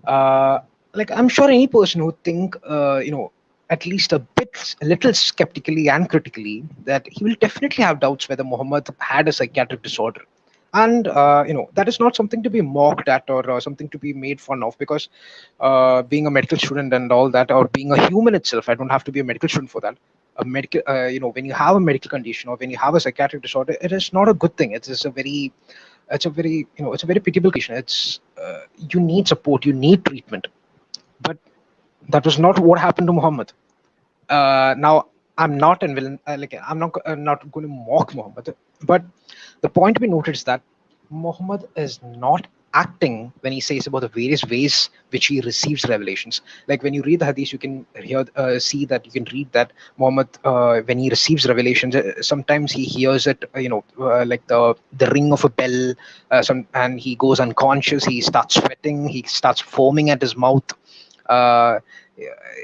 Uh, like I'm sure any person who think, at least a little skeptically and critically, that he will definitely have doubts whether Muhammad had a psychiatric disorder. And that is not something to be mocked at, or something to be made fun of, because being a medical student and all that, or being a human itself, I don't have to be a medical student for that. A medical, when you have a medical condition or when you have a psychiatric disorder, it is not a good thing. It's a very pitiable condition. You need support, you need treatment. But that was not what happened to Muhammad. Now, I'm not and will like I'm not going to mock Muhammad, but the point to be noted is that Muhammad is not acting when he says about the various ways which he receives revelations. Like when you read the hadith, you can see that, you can read that Muhammad, when he receives revelations, sometimes he hears it, like the ring of a bell, and he goes unconscious. He starts sweating. He starts foaming at his mouth. Uh,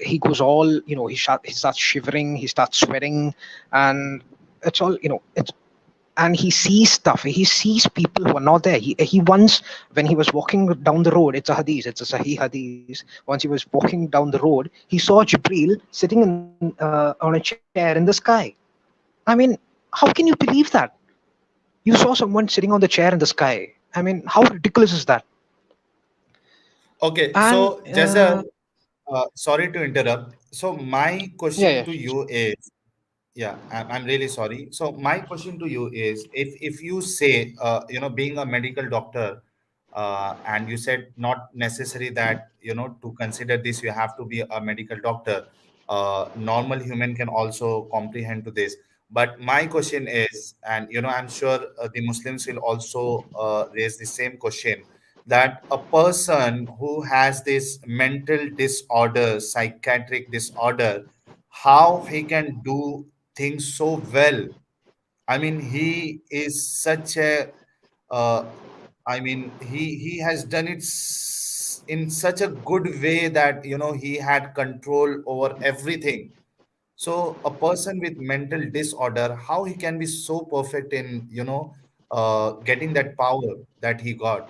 he goes all, he starts shivering. He starts sweating, and it's all, it's and he sees stuff. He sees people who are not there. He once, when he was walking down the road, it's a hadith, it's a Sahih hadith. Once he was walking down the road, he saw Jibril sitting on a chair in the sky. I mean, how can you believe that? You saw someone sitting on the chair in the sky. I mean, how ridiculous is that? Okay, And so Jazar, sorry to interrupt. So my yeah, question yeah, to you is, yeah, I'm really sorry. So my question to you is, if you say, being a medical doctor, and you said not necessary that, to consider this you have to be a medical doctor. Normal human can also comprehend to this. But my question is, and I'm sure the Muslims will also raise the same question, that a person who has this mental disorder, psychiatric disorder, how he can do things so well. I mean, he is such a, uh, I mean, he has done it in such a good way that he had control over everything. So a person with mental disorder, how he can be so perfect in getting that power that he got?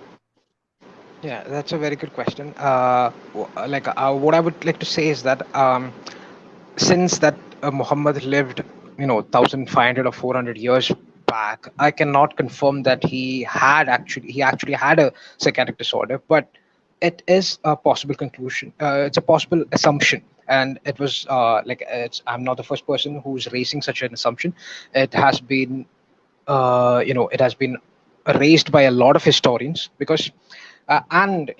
yeah. That's a very good question. What I would like to say is that, since that Muhammad lived, 1,500 or 400 years back, I cannot confirm that he actually had a psychiatric disorder, but it is a possible conclusion. It's a possible assumption, and it was I'm not the first person who's raising such an assumption. It has been, it has been raised by a lot of historians, because and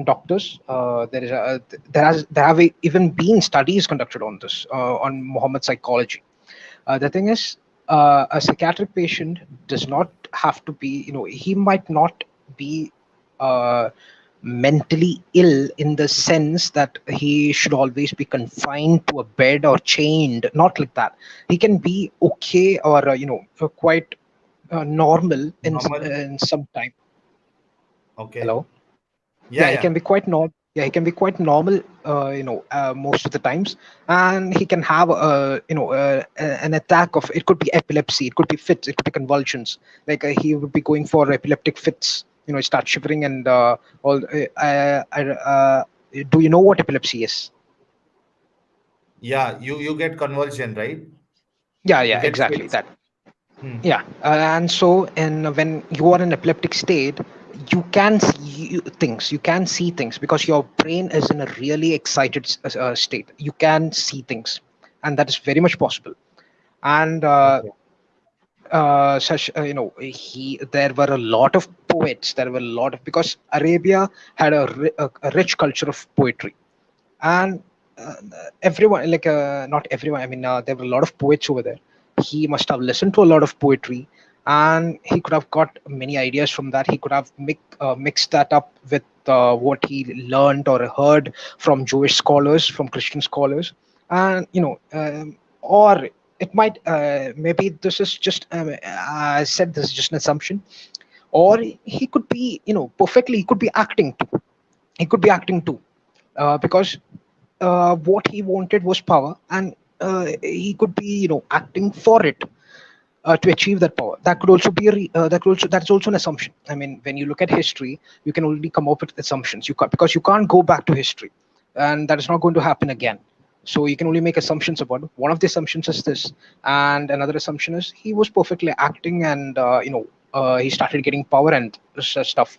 doctors. There have even been studies conducted on this, on Muhammad psychology. The thing is, a psychiatric patient does not have to be, he might not be uh, mentally ill in the sense that he should always be confined to a bed or chained. Not like that. He can be okay, or quite normal Normal. in some time. Okay. Hello. Yeah, Yeah, he yeah. can be quite normal. Yeah, he can be quite normal, most of the times, and he can have an attack of, it could be epilepsy, it could be fits, it could be convulsions. Like he would be going for epileptic fits. He start shivering and all. Do you know what epilepsy is? Yeah, you get convulsion, right? Yeah, You yeah, get exactly fits. that. Hmm. Yeah, and so, and when you are in epileptic state, you can see things. You can see things because your brain is in a really excited state. You can see things, and that is very much possible. And Okay. such he there were a lot of poets. There were a lot of, because Arabia had a rich culture of poetry, and uh, everyone, like not everyone, I mean, there were a lot of poets over there. He must have listened to a lot of poetry, and he could have got many ideas from that. He could have mixed that up with what he learned or heard from Jewish scholars, from Christian scholars, and or it might, maybe this is just, I said this is just an assumption, or he could be, perfectly, he could be acting too. He could be acting too, because what he wanted was power, and he could be, acting for it, to achieve that power. That could also be that's also an assumption. I mean, when you look at history, you can only come up with assumptions. You can't, because you can't go back to history, and that is not going to happen again. So you can only make assumptions about it. One of the assumptions is this, and another assumption is he was perfectly acting, and he started getting power and such stuff.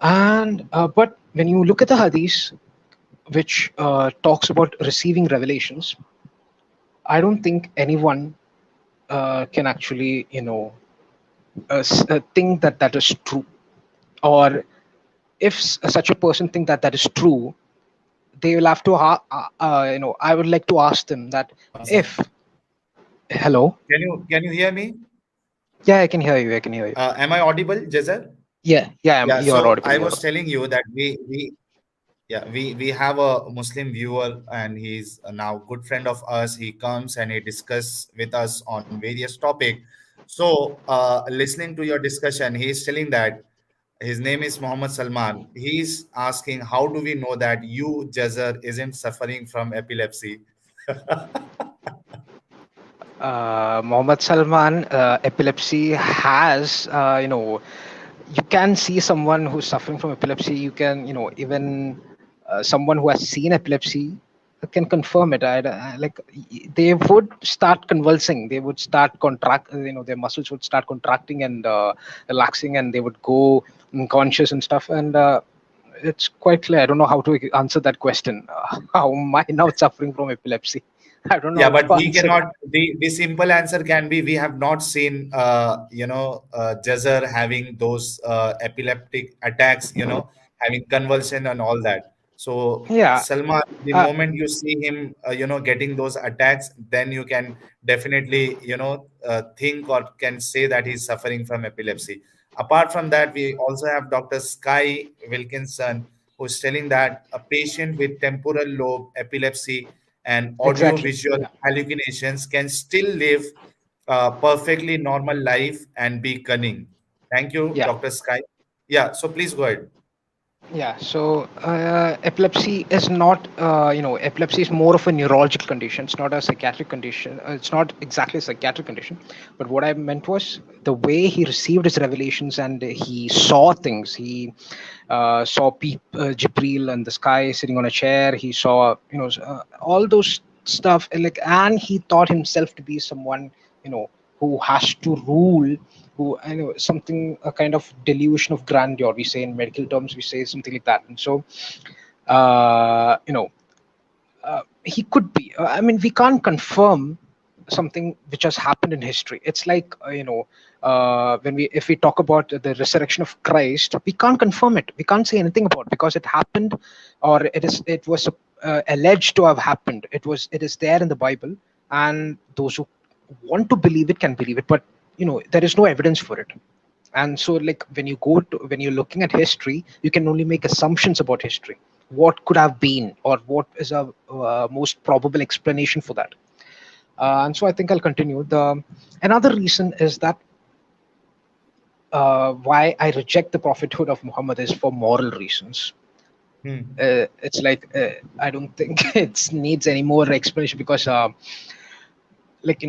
And but when you look at the hadith, which talks about receiving revelations, I don't think anyone can actually, think that that is true. Or if such a person think that that is true, they will have to, I would like to ask them that, if, hello, Can you hear me? yeah, I can hear you. I can hear you. Am I audible, Jazar? Yeah, yeah, Yeah. you're So audible. I You're was telling you that we have a Muslim viewer, and he's now good friend of us. He comes and he discuss with us on various topic. So listening to your discussion, he is telling that his name is Muhammad Salman. He's asking, how do we know that you, Jazar, isn't suffering from epilepsy? Mohammed Salman, epilepsy has, you can see someone who's suffering from epilepsy. You can, even someone who has seen epilepsy can confirm it. Like, they would start convulsing. They would start contract. Their muscles would start contracting and relaxing, and they would go unconscious and stuff. And it's quite clear. I don't know how to answer that question. How am I now suffering from epilepsy? I don't know Yeah, how but to we answer it. cannot. The simple answer can be, we have not seen Jazar having those epileptic attacks, having convulsion and all that. So Yeah. Salman, the Uh, moment you see him, getting those attacks, then you can definitely, think or can say that he's suffering from epilepsy. Apart from that, we also have Dr. Sky Wilkinson, who's telling that a patient with temporal lobe epilepsy and exactly. audio-visual Yeah. hallucinations can still live a perfectly normal life and be cunning. Thank you, Yeah. Dr. Sky. Yeah, so please go ahead. Yeah. So epilepsy is not, epilepsy is more of a neurological condition. It's not a psychiatric condition. It's not exactly a psychiatric condition. But what I meant was the way he received his revelations, and he saw things. He saw Jibril in the sky sitting on a chair. He saw, all those stuff. Like, and he thought himself to be someone, who has to rule, who, I know, something, a kind of delusion of grandeur, we say in medical terms, we say something like that. And so uh, you know he could be, I mean, we can't confirm something which has happened in history. It's like, when we if we talk about the resurrection of Christ, we can't confirm it. We can't say anything about it because it happened, or it was alleged to have happened. It is there in the Bible, and those who want to believe it can believe it, but there is no evidence for it. And so, like, when you're looking at history, you can only make assumptions about history, what could have been, or what is a most probable explanation for that. And so I think I'll continue. The Another reason is that, why I reject the prophethood of Muhammad is for moral reasons. Hmm. It's like, I don't think it needs any more explanation, because like,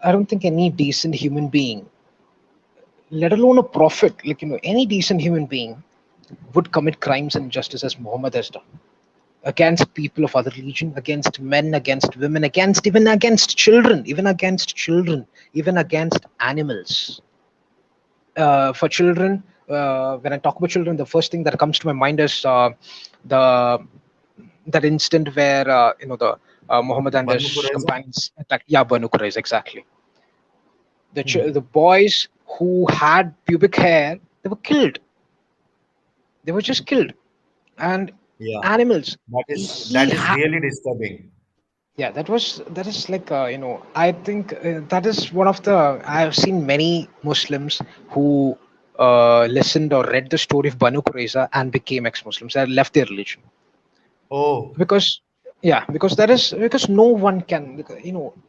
I don't think any decent human being, let alone a prophet, like, any decent human being would commit crimes and injustice as Muhammad has done, against people of other religion, against men, against women, even against children, even against animals. For children, when I talk about children, the first thing that comes to my mind is the that instant where, the Muhammad and Banu his Qurayza? companions attacked. Yeah, Banu Qurayza, exactly. Hmm. The boys who had pubic hair, they were killed. They were just killed. And Yeah, animals. that He is had. really disturbing. Yeah, that is like, I think that is one of the, I've seen many Muslims who listened or read the story of Banu Qurayza and became ex-Muslims and left their religion. Oh, Because, yeah, because that is because no one can,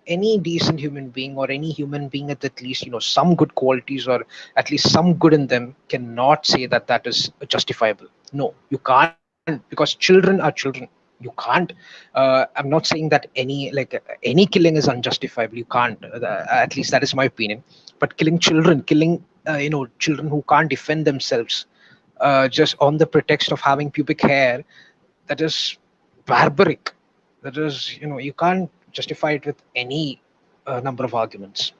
any decent human being, or any human being with at least, some good qualities, or at least some good in them, cannot say that that is justifiable. No, you can't can't, because children are children. You can't. I'm not saying that any killing is unjustifiable. You can't. At least that is my opinion. But killing children, killing children who can't defend themselves, just on the pretext of having pubic hair, that is barbaric. That is, you can't justify it with any number of arguments.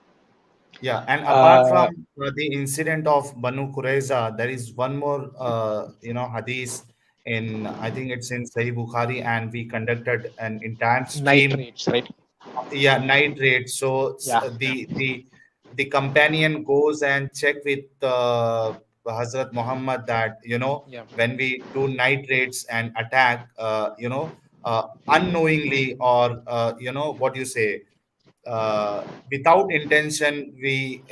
Yeah, and apart Uh, from the incident of Banu Qurayza, there is one more, hadith in, I think it's in Sahih Bukhari, and we conducted an entire stream, Nitrates, right? yeah, night raid. So Yeah, yeah. the companion goes and check with Hazrat Muhammad that, Yeah. when we do night raids and attack, unknowingly, or what you say, without intention, we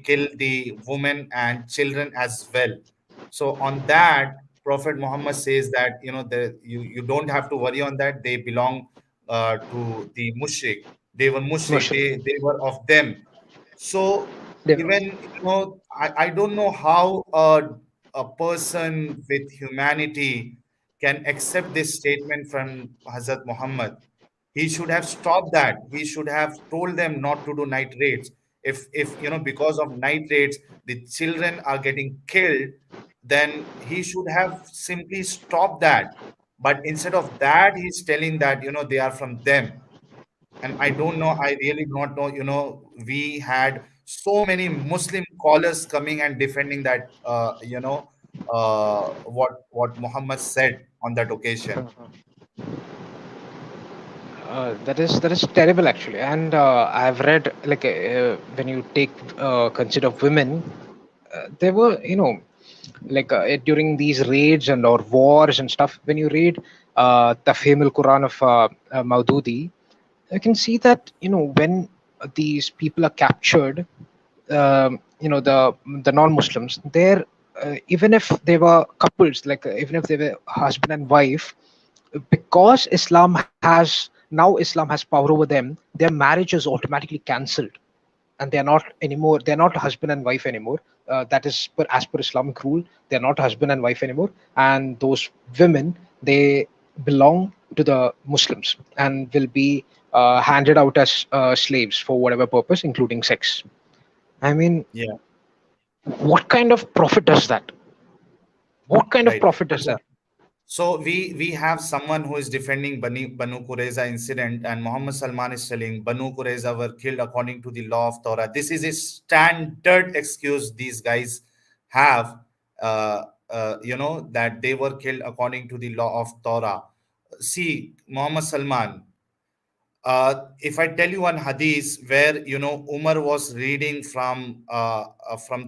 kill the women and children as well. So on that, Prophet Muhammad says that, you don't have to worry on that. They belong to the mushrik. They were mushrik. Mushrik. They were of them. So They were. even, I don't know how a person with humanity can accept this statement from Hazrat Muhammad. He should have stopped that. He should have told them not to do night raids. If because of night raids the children are getting killed, then he should have simply stopped that. But instead of that, he's telling that, they are from them. And I don't know, I really don't know, we had so many Muslim callers coming and defending that, what Muhammad said on that occasion. That is terrible, actually. And I've read, like, when you take consider women, there were, like, during these raids and or wars and stuff. When you read Tafhim al Quran of Maududi, you can see that, when these people are captured, the non-Muslims, they're, even if they were couples, like, even if they were husband and wife, because Islam has power over them, their marriage is automatically cancelled, and they're not husband and wife anymore. That is, as per Islamic rule, they're not husband and wife anymore, and those women, they belong to the Muslims and will be handed out as slaves for whatever purpose, including sex. I mean, Yeah, what kind of profit does that? What kind of right. profit does that? So we have someone who is defending Banu Qurayza incident, and Muhammad Salman is telling Banu Qurayza were killed according to the law of Torah. This is a standard excuse these guys have, that they were killed according to the law of Torah. See, Muhammad Salman, if I tell you one hadith where, Umar was reading from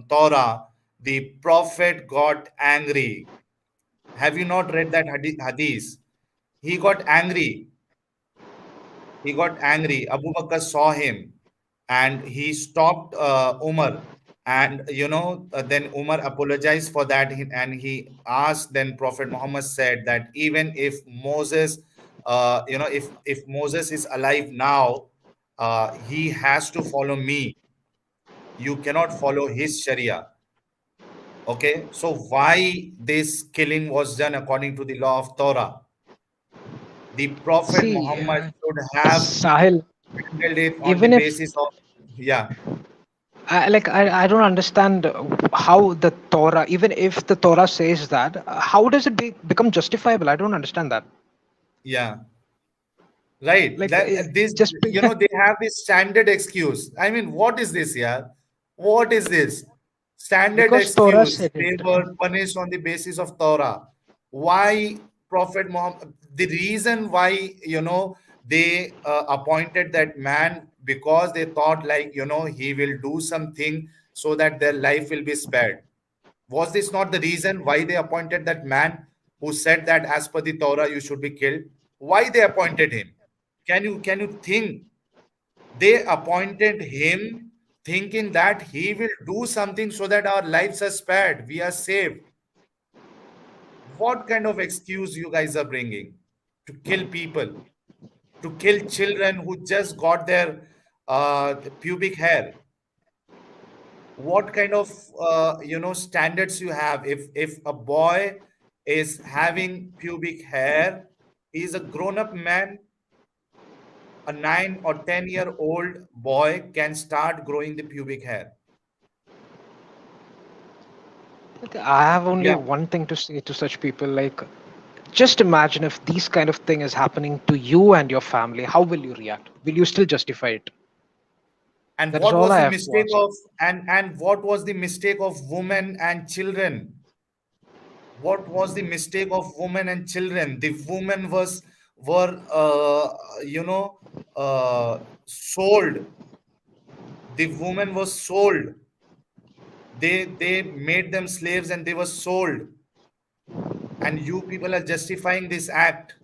Torah, the Prophet got angry. Have you not read that hadith? He got angry. He got angry. Abu Bakr saw him and he stopped Umar. And, then Umar apologized for that. And he asked, then Prophet Muhammad said that even if Moses, if Moses is alive now, he has to follow me. You cannot follow his Sharia. Okay. So why this killing was done according to the law of Torah? The Prophet See, Muhammad should have Sahil, handled it on the even if basis of, yeah, I don't understand how the Torah, even if the Torah says that, how does it become justifiable? I don't understand that. yeah, right. Like, This, just they have this standard excuse. I mean, what is this, yeah? What is this? Standard because Torah excuse. said They it. were punished on the basis of Torah. Why Prophet Muhammad? The reason why, they appointed that man, because they thought like, he will do something so that their life will be spared. Was this not the reason why they appointed that man who said that as per the Torah you should be killed? Why they appointed him? Can you think? They appointed him thinking that he will do something so that our lives are spared, we are saved. What kind of excuse you guys are bringing to kill people, to kill children who just got their pubic hair? What kind of standards you have? If a boy is having pubic hair. He is a grown-up man. A 9 or 10-year-old boy can start growing the pubic hair. I have only Yeah. one thing to say to such people, like, just imagine if these kind of thing is happening to you and your family, how will you react? Will you still justify it? And That is what all was I the have to mistake ask. of and what was the mistake of women and children? What was the mistake of women and children? The women were sold. The woman was sold. They made them slaves and they were sold. And you people are justifying this act.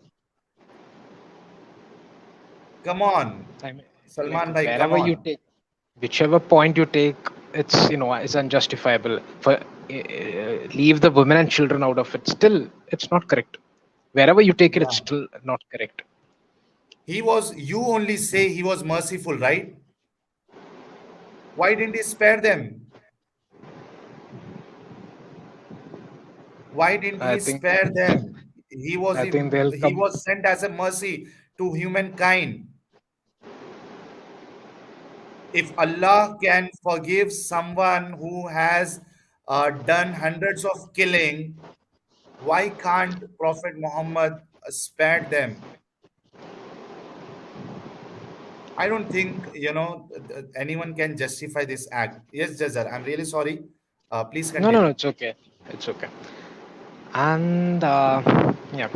Come on, I mean, like, Salman bhai, come wherever you on. take, whichever point you take, it's, it's unjustifiable. For leave the women and children out of it. Still, it's not correct. Wherever you take it, it's Yeah. still not correct. You only say he was merciful, right? Why didn't he spare them? Why didn't I he think, spare them? He was I think they'll he come. was sent as a mercy to humankind. If Allah can forgive someone who has done hundreds of killing, why can't Prophet Muhammad spare them? I don't think anyone can justify this act. Yes, Jazar, I'm really sorry. Please No, no, no, continue. it's okay. It's okay. And yeah,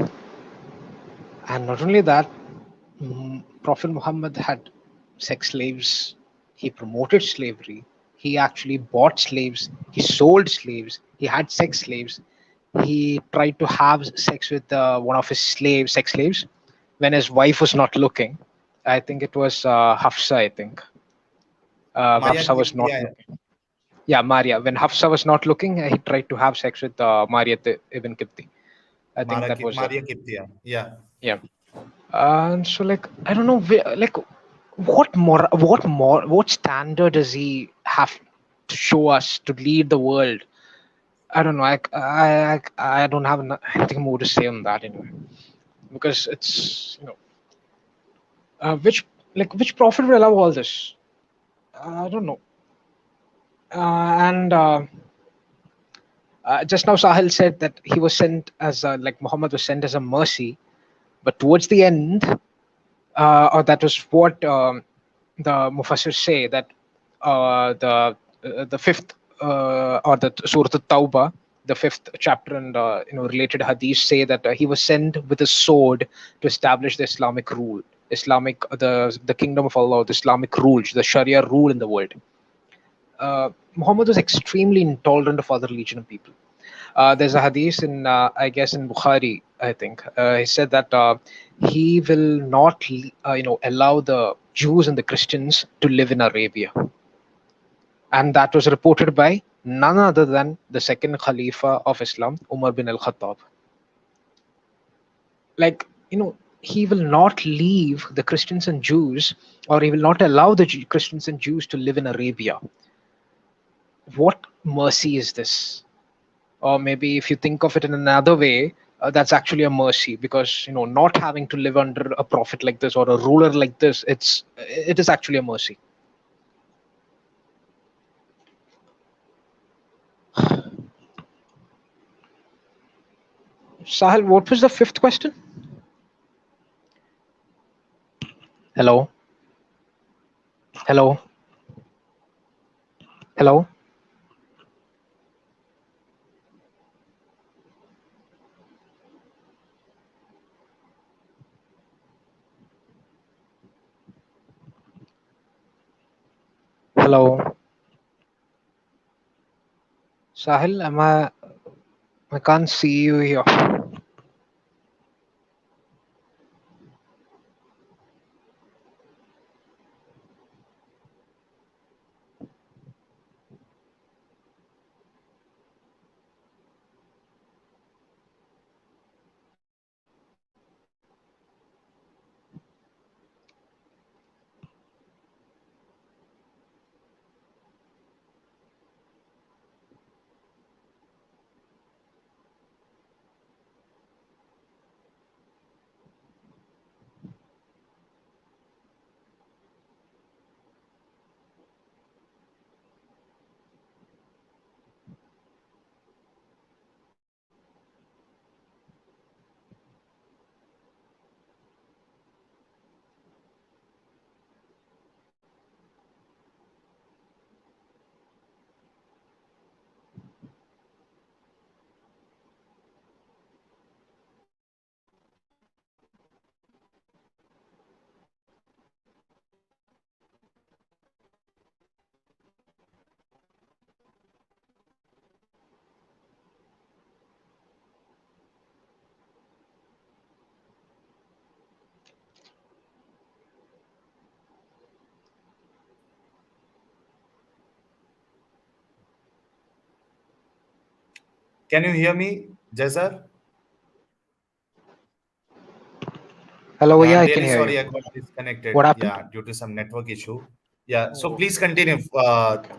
and not only that, Prophet Muhammad had sex slaves. He promoted slavery. He actually bought slaves. He sold slaves. He had sex slaves. He tried to have sex with one of his sex slaves, when his wife was not looking. I think it was Hafsa. I think when Maria, Hafsa was not yeah, looking. Yeah, Maria. When Hafsa was not looking, he tried to have sex with Maria ibn Kipti. I think that was it. Maria Kiptia, yeah. Yeah. And so, like, I don't know, like, what standard does he have to show us to lead the world? I don't know. I don't have anything more to say on that anyway, because it's, which prophet will allow all this? I don't know. And just now Sahil said that he was sent as like Muhammad was sent as a mercy, but towards the end, or that was what the Mufassirs say, that the fifth or the Surah At-Tawbah, the fifth chapter, and related hadiths say that he was sent with a sword to establish the Islamic rule, the kingdom of Allah, the Islamic rules, the Sharia rule in the world. Muhammad was extremely intolerant of other religion and people. There's a hadith in, I guess, in Bukhari. I think he said that he will not, allow the Jews and the Christians to live in Arabia, and that was reported by none other than the second Khalifa of Islam, Umar bin al-Khattab. Like, he will not leave the Christians and Jews, or he will not allow the Christians and Jews to live in Arabia. What mercy is this? Or maybe if you think of it in another way, that's actually a mercy, because not having to live under a prophet like this or a ruler like this, it is actually a mercy. Sahil, what was the fifth question? Hello, hello, hello. Hello, Sahil, I can't see you here. Can you hear me, Jazar? Hello, Yeah, yeah, I'm I can really hear you. sorry I got disconnected. What happened? Yeah, due to some network issue. Yeah, so Oh, please continue. okay.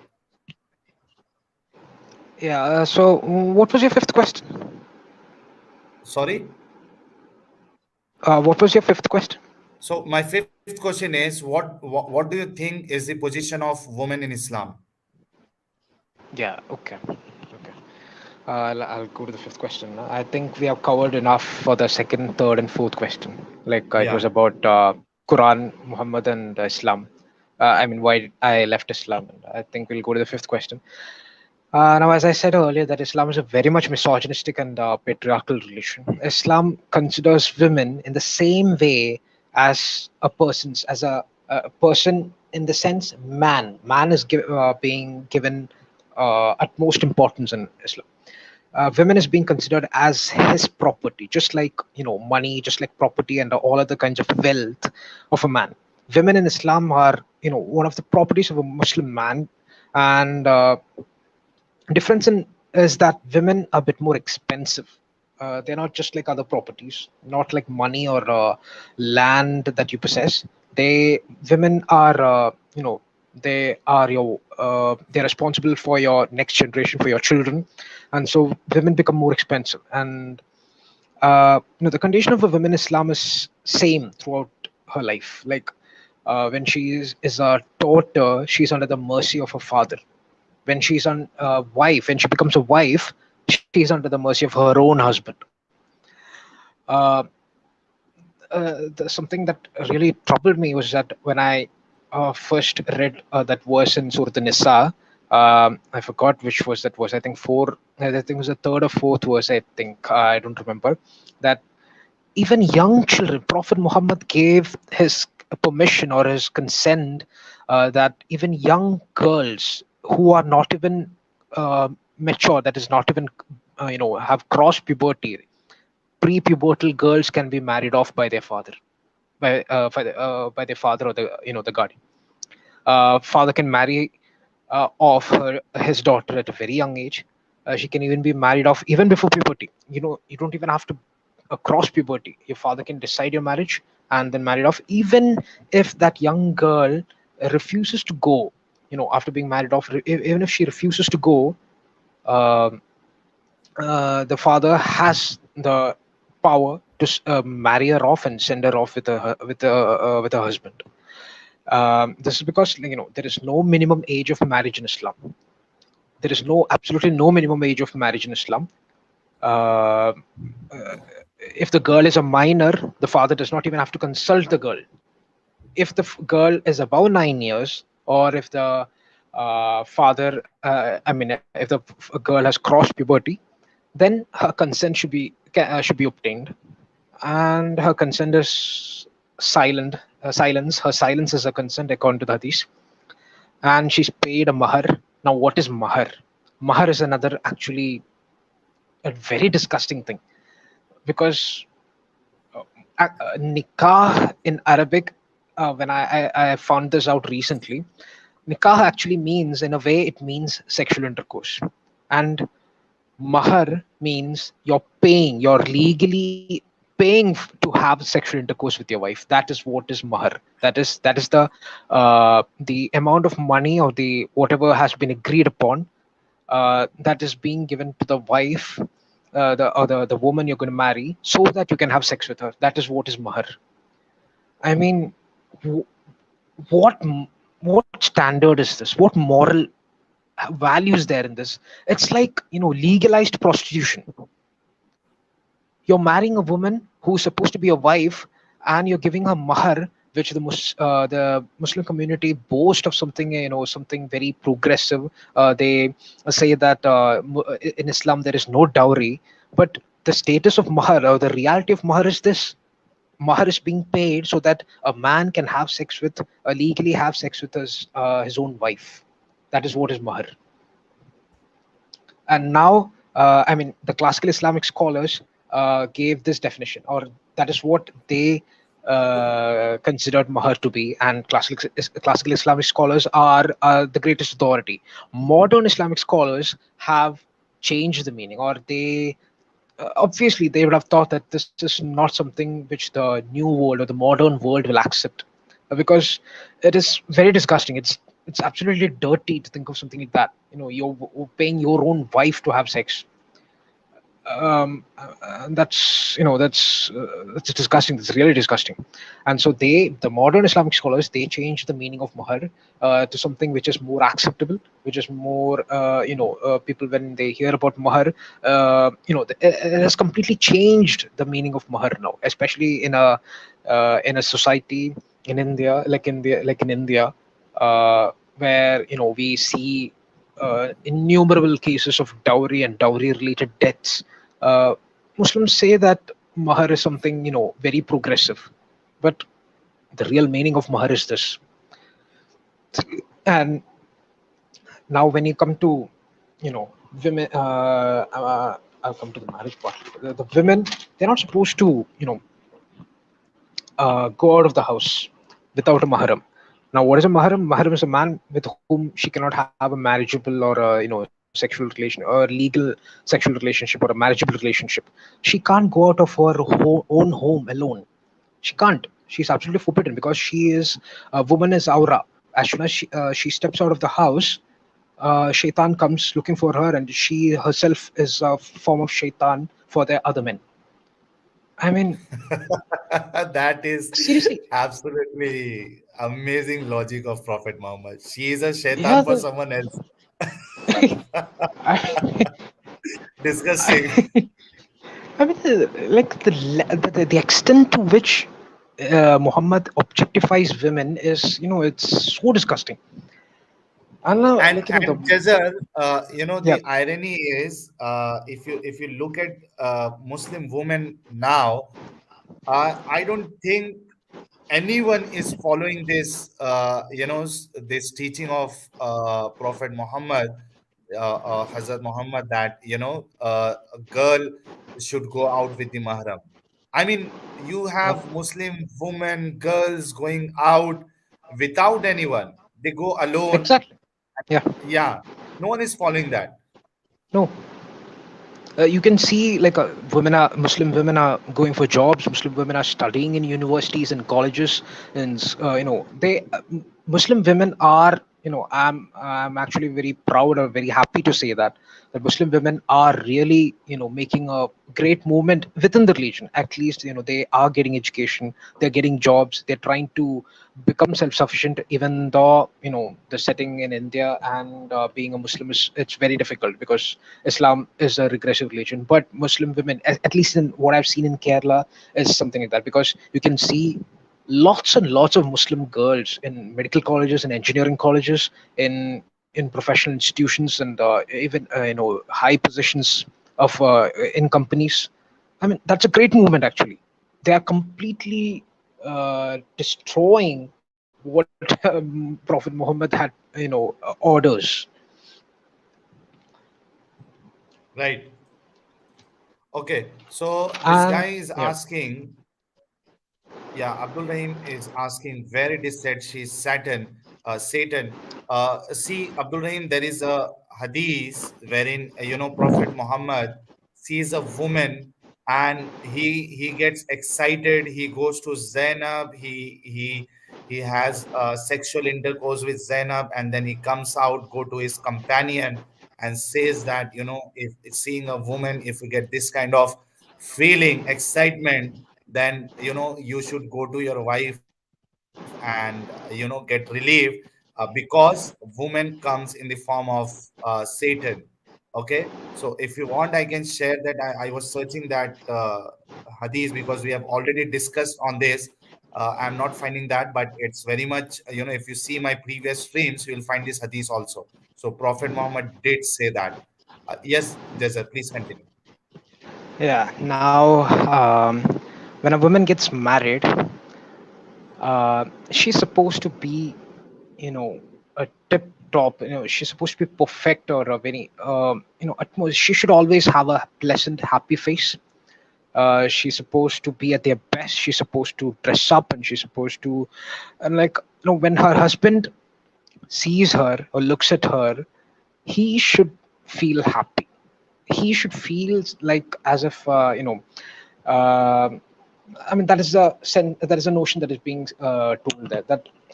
Yeah, so what was your fifth question? Sorry. What was your fifth question? So my fifth question is, what do you think is the position of women in Islam? Yeah, okay. Okay. I'll go to the fifth question. I think we have covered enough for the second, third, and fourth question. Like it was Yeah. about Quran, Muhammad, and Islam. I mean, why I left Islam. And I think we'll go to the fifth question. Now, as I said earlier, that Islam is a very much misogynistic and patriarchal religion. Islam considers women in the same way as a person in the sense man. Man is being given utmost importance in Islam. Women is being considered as his property, just like money, just like property and all other kinds of wealth of a man. Women in Islam are one of the properties of a Muslim man, and difference in is that women are a bit more expensive. They're not just like other properties, not like money or land that you possess. They Women are they are they're responsible for your next generation, for your children, and so women become more expensive. And the condition of a woman in Islam is same throughout her life. Like when she is a daughter, she's under the mercy of her father. When she's on wife, when she becomes a wife, she's under the mercy of her own husband. uh, Something that really troubled me was that when I first read that verse in Surah Nisa, I forgot which was that verse. I think four. I think it was the third or fourth verse. I think I don't remember. That even young children, Prophet Muhammad gave his permission or his consent that even young girls who are not even mature, that is not even have crossed puberty, pre-pubertal girls can be married off by their father, by their father or the the guardian. Father can marry off his daughter at a very young age. She can even be married off even before puberty. You don't even have to cross puberty. Your father can decide your marriage and then marry it off, even if that young girl refuses to go. After being married off, even if she refuses to go, um the father has the power to marry her off and send her off with her husband. This is because there is no minimum age of marriage in Islam. There is absolutely no minimum age of marriage in Islam. Uh, uh, if the girl is a minor, the father does not even have to consult the girl. If the girl is above 9 years, or if the father, I mean, if the girl has crossed puberty, then her consent should be obtained, and her consent is silent. Silence. Her silence is a consent according to the hadith, and she's paid a mahar. Now, what is mahar? Mahar is another actually a very disgusting thing, because nikah in Arabic, when I found this out recently, nikah actually means, in a way, it means sexual intercourse. And mahar means you're legally paying to have sexual intercourse with your wife. That is what is mahar. That is the amount of money, or the whatever has been agreed upon, that is being given to the wife, the woman you're going to marry, so that you can have sex with her. That is what is mahar. I mean, w- what what standard is this? What moral values there in this? It's like legalized prostitution. You're marrying a woman who's supposed to be a wife, and you're giving her mahar, which the Muslim community boast of something, something very progressive. They say that in Islam there is no dowry, but the status of mahar, or the reality of mahar, is this: mahar is being paid so that a man can have sex with, legally have sex with his own wife. That is what is mahar. And now, I mean, the classical Islamic scholars gave this definition, or that is what they considered mahar to be. And classical Islamic scholars are the greatest authority. Modern Islamic scholars have changed the meaning, or they obviously they would have thought that this is not something which the new world or the modern world will accept, because it is very disgusting. It's absolutely dirty to think of something like that. You're paying your own wife to have sex. That's disgusting. That's really disgusting. And so the modern Islamic scholars, they changed the meaning of mahar to something which is more acceptable, which is more people, when they hear about mahar, it has completely changed the meaning of mahar now, especially in a society in India, like in India, where we see innumerable cases of dowry and dowry related deaths. uh, Muslims say that mahar is something very progressive, but the real meaning of mahar is this. And now, when you come to women, I'll come to the marriage part. The women, they're not supposed to go out of the house without a mahram. Now, what is a mahram? Mahram is a man with whom she cannot have a marriageable or sexual relation, or legal sexual relationship, or a marriageable relationship. She can't go out of her own home alone. She can't. She's absolutely forbidden, because she is a woman is aura. As soon as she steps out of the house, shaitan comes looking for her, and she herself is a form of shaitan for the other men. I mean, That is seriously. absolutely amazing logic of Prophet Muhammad. She is a shaitan Yeah, for someone else. I, Disgusting. I, I mean, like the extent to which Muhammad objectifies women is, it's so disgusting. And And Jazar, yeah, the irony is, if you look at Muslim women now, I don't think anyone is following this, this teaching of Prophet Muhammad, Hazrat Muhammad, that a girl should go out with the mahram. I mean, you yeah, have Muslim women, girls going out without anyone. They go alone. exactly. Yeah, Yeah, no one is following that. no. You can see, like, Muslim women are going for jobs. Muslim women are studying in universities and colleges, and Muslim women are, I'm actually very proud or very happy to say that Muslim women are really, making a great movement within the religion. At least, they are getting education, they're getting jobs, they're trying to become self-sufficient, even though the setting in India, and being a Muslim, is it's very difficult, because Islam is a regressive religion. But Muslim women, at least in what I've seen in Kerala, is something like that, because you can see lots and lots of Muslim girls in medical colleges and engineering colleges, in professional institutions, and even high positions of in companies. I mean, that's a great movement, actually. They are completely destroying what Prophet Muhammad had, orders. Right. Okay. So this And guy is yeah, asking, yeah, Abdul Rahim is asking, where it is said she's Satan, Satan. See, Abdul Rahim, there is a hadith wherein Prophet Muhammad sees a woman and he gets excited. He goes to Zainab. He has sexual intercourse with Zainab, and then he comes out, go to his companion, and says that if seeing a woman, if we get this kind of feeling, excitement, then you should go to your wife and get relief, because woman comes in the form of Satan. Okay, so if you want, I can share that. I was searching that hadith, because we have already discussed on this. I'm not finding that, but it's very much, if you see my previous streams, you'll find this hadith also. So Prophet Muhammad did say that. Yes, Jazar, please continue. yeah. Now, when a woman gets married, she's supposed to be, a tip top. She's supposed to be perfect, or a very, she should always have a pleasant, happy face. She's supposed to be at their best. She's supposed to dress up, and she's supposed to, and, like, when her husband sees her or looks at her, he should feel happy. he should feel like as if uh, I mean, that is a notion that is being told there,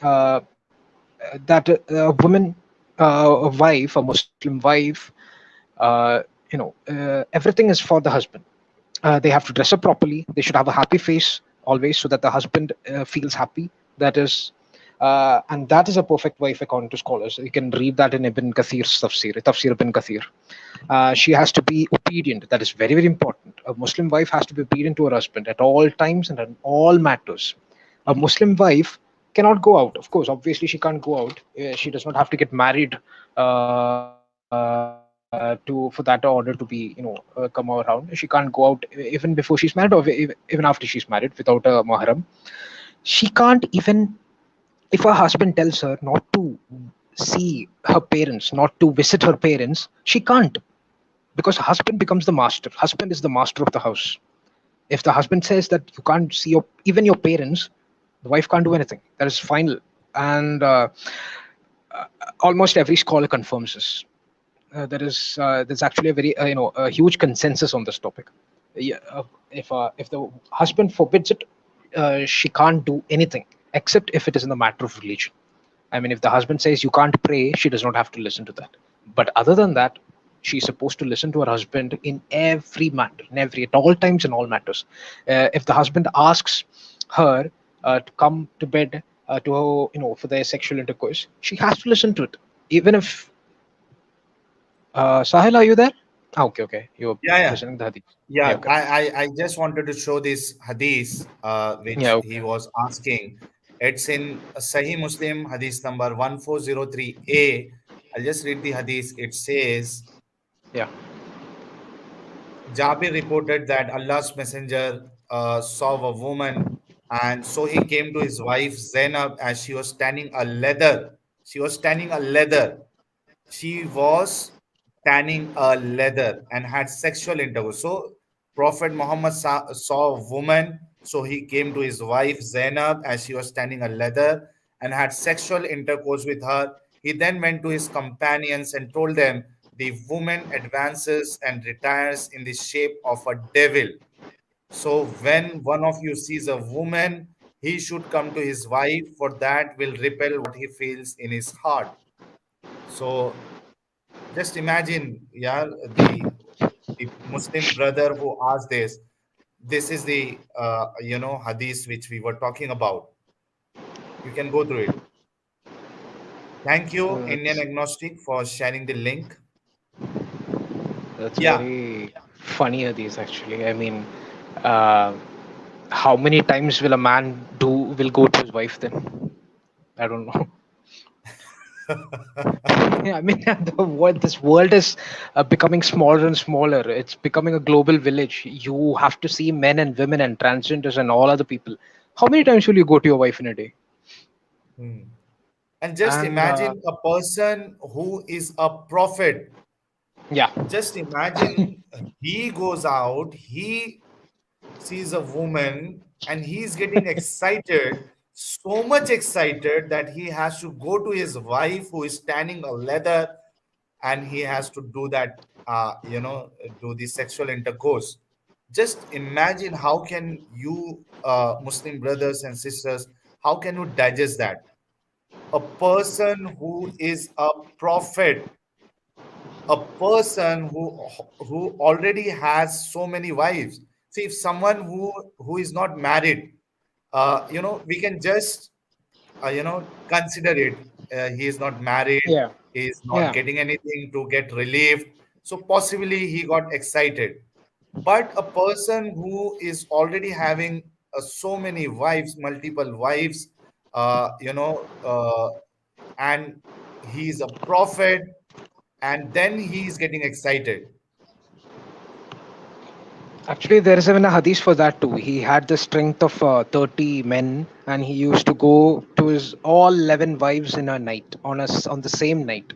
uh, that a woman, a wife, a Muslim wife, uh, everything is for the husband. They have to dress up properly. They should have a happy face always, so that the husband feels happy. That is, and that is a perfect wife according to scholars. You can read that in Ibn Kathir's Tafsir Ibn Kathir. She has to be obedient. That is very, very important. A Muslim wife has to be obedient to her husband at all times and in all matters. A Muslim wife cannot go out. Of course, obviously, she can't go out. She does not have to get married to for that order to be, come around. She can't go out even before she's married, or even after she's married without a mahram. She can't even, if her husband tells her not to see her parents, not to visit her parents, she can't, because husband becomes the master. Husband is the master of the house. If the husband says that you can't see even your parents, the wife can't do anything. That is final. And almost every scholar confirms this. There's actually a very a huge consensus on this topic. Yeah, if the husband forbids it, she can't do anything except if it is in the matter of religion. I mean, if the husband says you can't pray, she does not have to listen to that. But other than that, she's supposed to listen to her husband in every matter, at all times, in all matters. If the husband asks her to come to bed for their sexual intercourse, she has to listen to it, even if. Sahil, are you there? Ah, okay, okay. You're Yeah, yeah. listening to the hadith. Yeah, Yeah, okay. I just wanted to show this hadith Yeah, which he okay. was asking. It's in Sahih Muslim, hadith number 1403a. I'll just read the hadith. It says, Yeah, Jabir reported that Allah's messenger saw a woman, and so he came to his wife Zainab as she was standing a leather. She was standing a leather. She was tanning a leather and had sexual intercourse. So Prophet Muhammad saw a woman, so he came to his wife Zainab as she was tanning a leather and had sexual intercourse with her. He then went to his companions and told them, the woman advances and retires in the shape of a devil. So when one of you sees a woman, he should come to his wife, for that will repel what he feels in his heart. So just imagine, yeah, the Muslim brother who asked this. This is the hadith which we were talking about. You can go through it. Thank you, Indian that's Agnostic, for sharing the link. that's Yeah. very funny hadith actually. I mean, uh, how many times will a man will go to his wife then? I don't know. Yeah, I mean, this world is becoming smaller and smaller. It's becoming a global village. You have to see men and women and transgenders and all other people. How many times will you go to your wife in a day? Hmm. And just And imagine a person who is a prophet. yeah, Just imagine he goes out, he sees a woman, and he's getting excited, so much excited that he has to go to his wife who is standing a leather, and he has to do that, do the sexual intercourse. Just imagine, how can you, Muslim brothers and sisters, how can you digest that? A person who is a prophet, a person who already has so many wives. See, if someone who is not married, we can just consider it. He is not married, yeah, he is not yeah. getting anything to get relieved, so possibly he got excited. But a person who is already having so many wives, multiple wives, uh, you know uh, and he is a prophet, and then he is getting excited. Actually, there is even a hadith for that too. He had the strength of 30 men, and he used to go to his all 11 wives in a night, on the same night.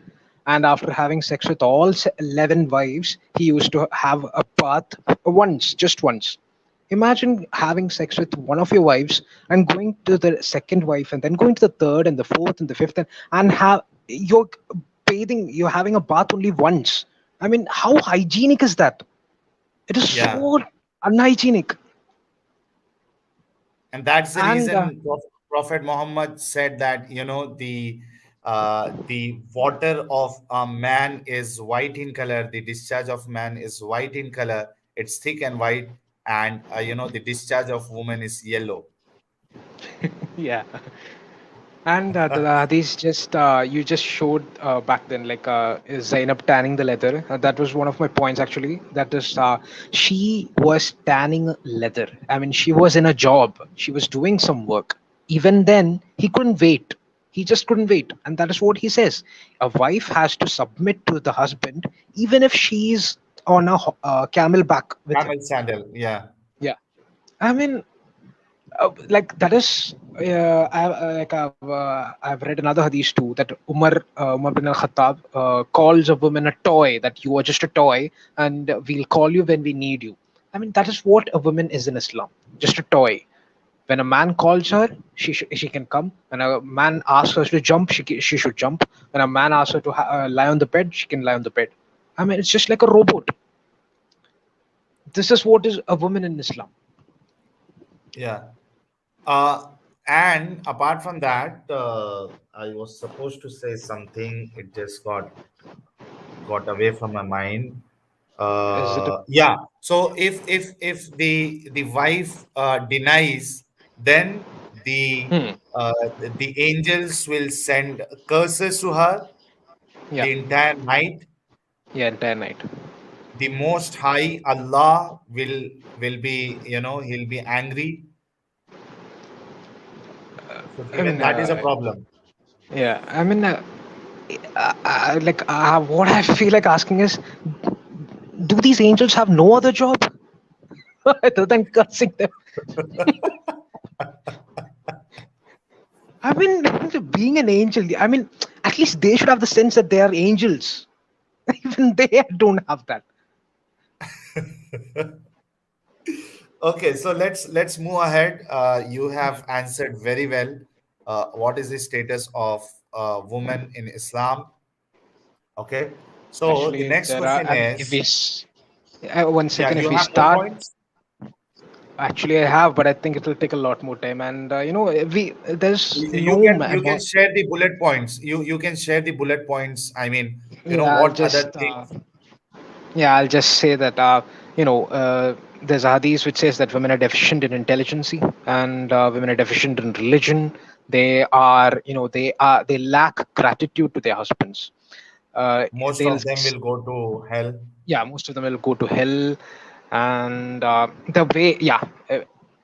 And after having sex with all 11 wives, he used to have a bath once, just once. Imagine having sex with one of your wives and going to the second wife, and then going to the third and the fourth and the fifth, and have you're bathing, you're having a bath only once. I mean, how hygienic is that? It is Yeah. so unhygienic. And that's the And reason Prophet Muhammad said that, the water of a man is white in color, the discharge of man is white in color, it's thick and white, and the discharge of woman is yellow. yeah. And these just you just showed back then, like Zainab tanning the leather. That was one of my points actually. That is, she was tanning leather. I mean, she was in a job. She was doing some work. Even then, he couldn't wait. He just couldn't wait, and that is what he says. A wife has to submit to the husband, even if she's on a camel back with him. Camel sandal, yeah. Yeah. I mean, like that is I've read another hadith too, that Umar bin al Khattab calls a woman a toy, that you are just a toy and we'll call you when we need you. I mean, that is what a woman is in Islam, just a toy. When a man calls her, she can come. When a man asks her to jump, she should jump. When a man asks her to lie on the bed, she can lie on the bed. I mean, it's just like a robot. This is what is a woman in Islam. Yeah. Uh, and apart from that, I was supposed to say something. It just got away from my mind. Is it a Yeah. So if the wife denies, then hmm. the angels will send curses to her Yeah, the entire night. yeah, entire night. The Most High Allah will be, he'll be angry. So I even mean, that is a problem. yeah, I mean, like what I feel like asking is, do these angels have no other job other than cursing them? I mean, being an angel, I mean, at least they should have the sense that they are angels. Even they don't have that. Okay, so let's move ahead. You have answered very well. What is the status of women in Islam? Okay, so the Actually, next there are. question I mean, if we is, one yeah, second, if you we have more start. points. Actually, I have, but I think it will take a lot more time. And we there's You no can you can share the bullet points. You can share the bullet points. I mean, yeah. I'll what other just things. Yeah, I'll just say that there's a hadith which says that women are deficient in intelligence, and women are deficient in religion. They lack gratitude to their husbands. Most They'll of them will go to hell. Yeah, most of them will go to hell, and the way uh,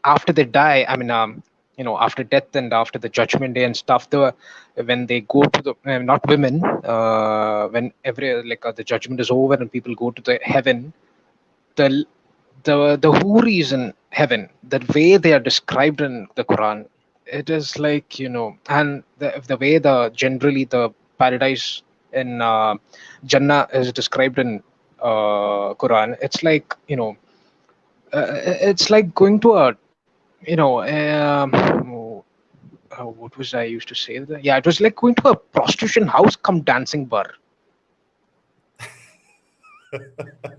after they die, I mean, after death and after the judgment day and stuff, when they go to the not women, when the judgment is over and people go to the heaven, the the houris in heaven, the way they are described in the Quran, it is like, and the way generally the paradise in Jannah is described in Quran. It's like, it's like going to a, what was I used to say? Yeah, it was like going to a prostitution house come dancing bar.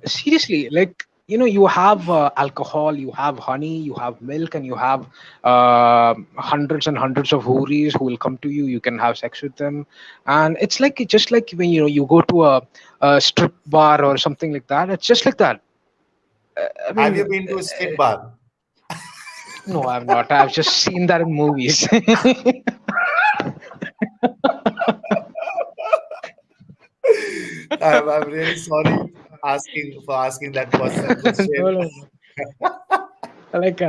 Seriously, like, you have alcohol, you have honey, you have milk, and you have hundreds and hundreds of houris who will come to you. You can have sex with them, and it's like, just like when you go to a strip bar or something like that. It's just like that. I Have mean, you been to a strip bar? no, I've not. I've just seen that in movies. I'm really sorry asking that personal No, question. no, no. Like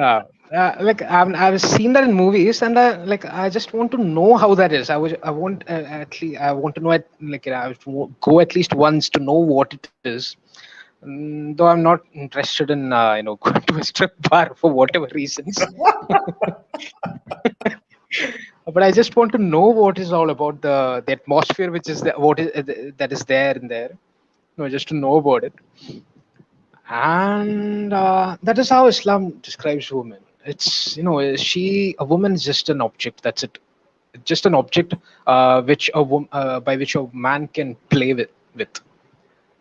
I've seen that in movies, and I just want to know how that is. I want at least I want to know it, I would go at least once to know what it is. Though I'm not interested in going to a strip bar for whatever reasons. But I just want to know what is all about, the atmosphere which is what is that is there in there. No, just to know about it. And that is how Islam describes women. It's, a woman is just an object. That's it. Just an object, by which a man can play with.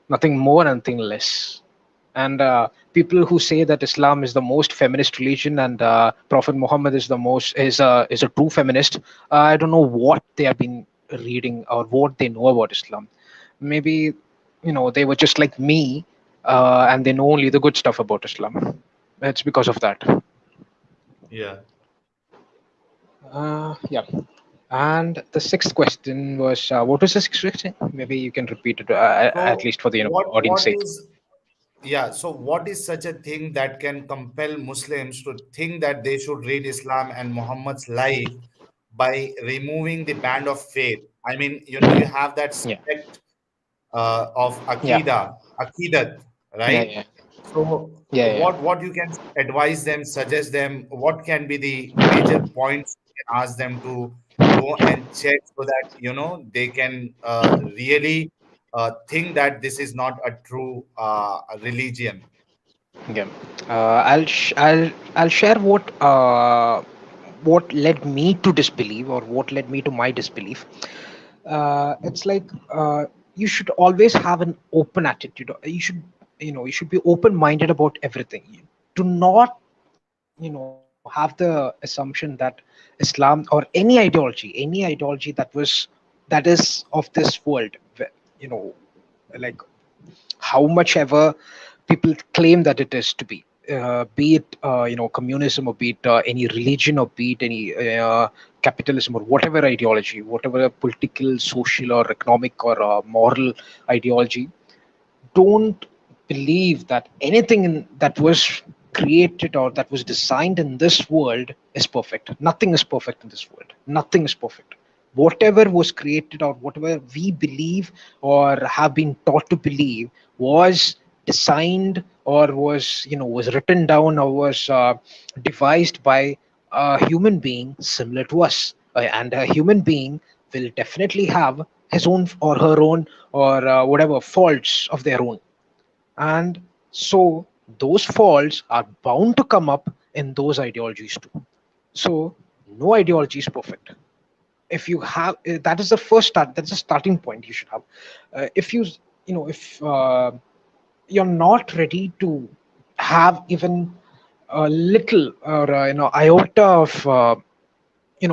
nothing more, nothing less. And people who say that Islam is the most feminist religion and Prophet Muhammad is the most is a true feminist, I don't know what they have been reading or what they know about Islam. Maybe they were just like me, and they know only the good stuff about Islam. It's because of that. Yeah. Yeah. And the sixth question was, what was the sixth question? Maybe you can repeat it, at So least for the audience what sake. is, yeah, so what is such a thing that can compel Muslims to think that they should read Islam and Muhammad's life by removing the band of faith? I mean, you have that Yeah. sect of Yeah. Aqidat, Yeah. right? Yeah. So Yeah. Yeah. what you can advise them, suggest them, what can be the major points you can ask them to go and check so that they can really think that this is not a true religion. Yeah. I'll share what led me to disbelieve or what led me to my disbelief. It's like, you should always have an open attitude. You should be open minded about everything. Do not have the assumption that Islam or any ideology that is of this world, you know like how much ever people claim that it is to be it communism, or be it any religion, or be it any capitalism, or whatever ideology, whatever political, social, or economic, or moral ideology. Don't believe that that was created or that was designed in this world is perfect. Nothing is perfect in this world. Nothing is perfect. Whatever was created or whatever we believe or have been taught to believe was designed or was written down or was devised by a human being similar to us. And a human being will definitely have his own or her own or whatever faults of their own. And so those faults are bound to come up in those ideologies too. So no ideology is perfect. If you have that is the first start, that's the starting point you should have. If if you're not ready to have even a little or iota of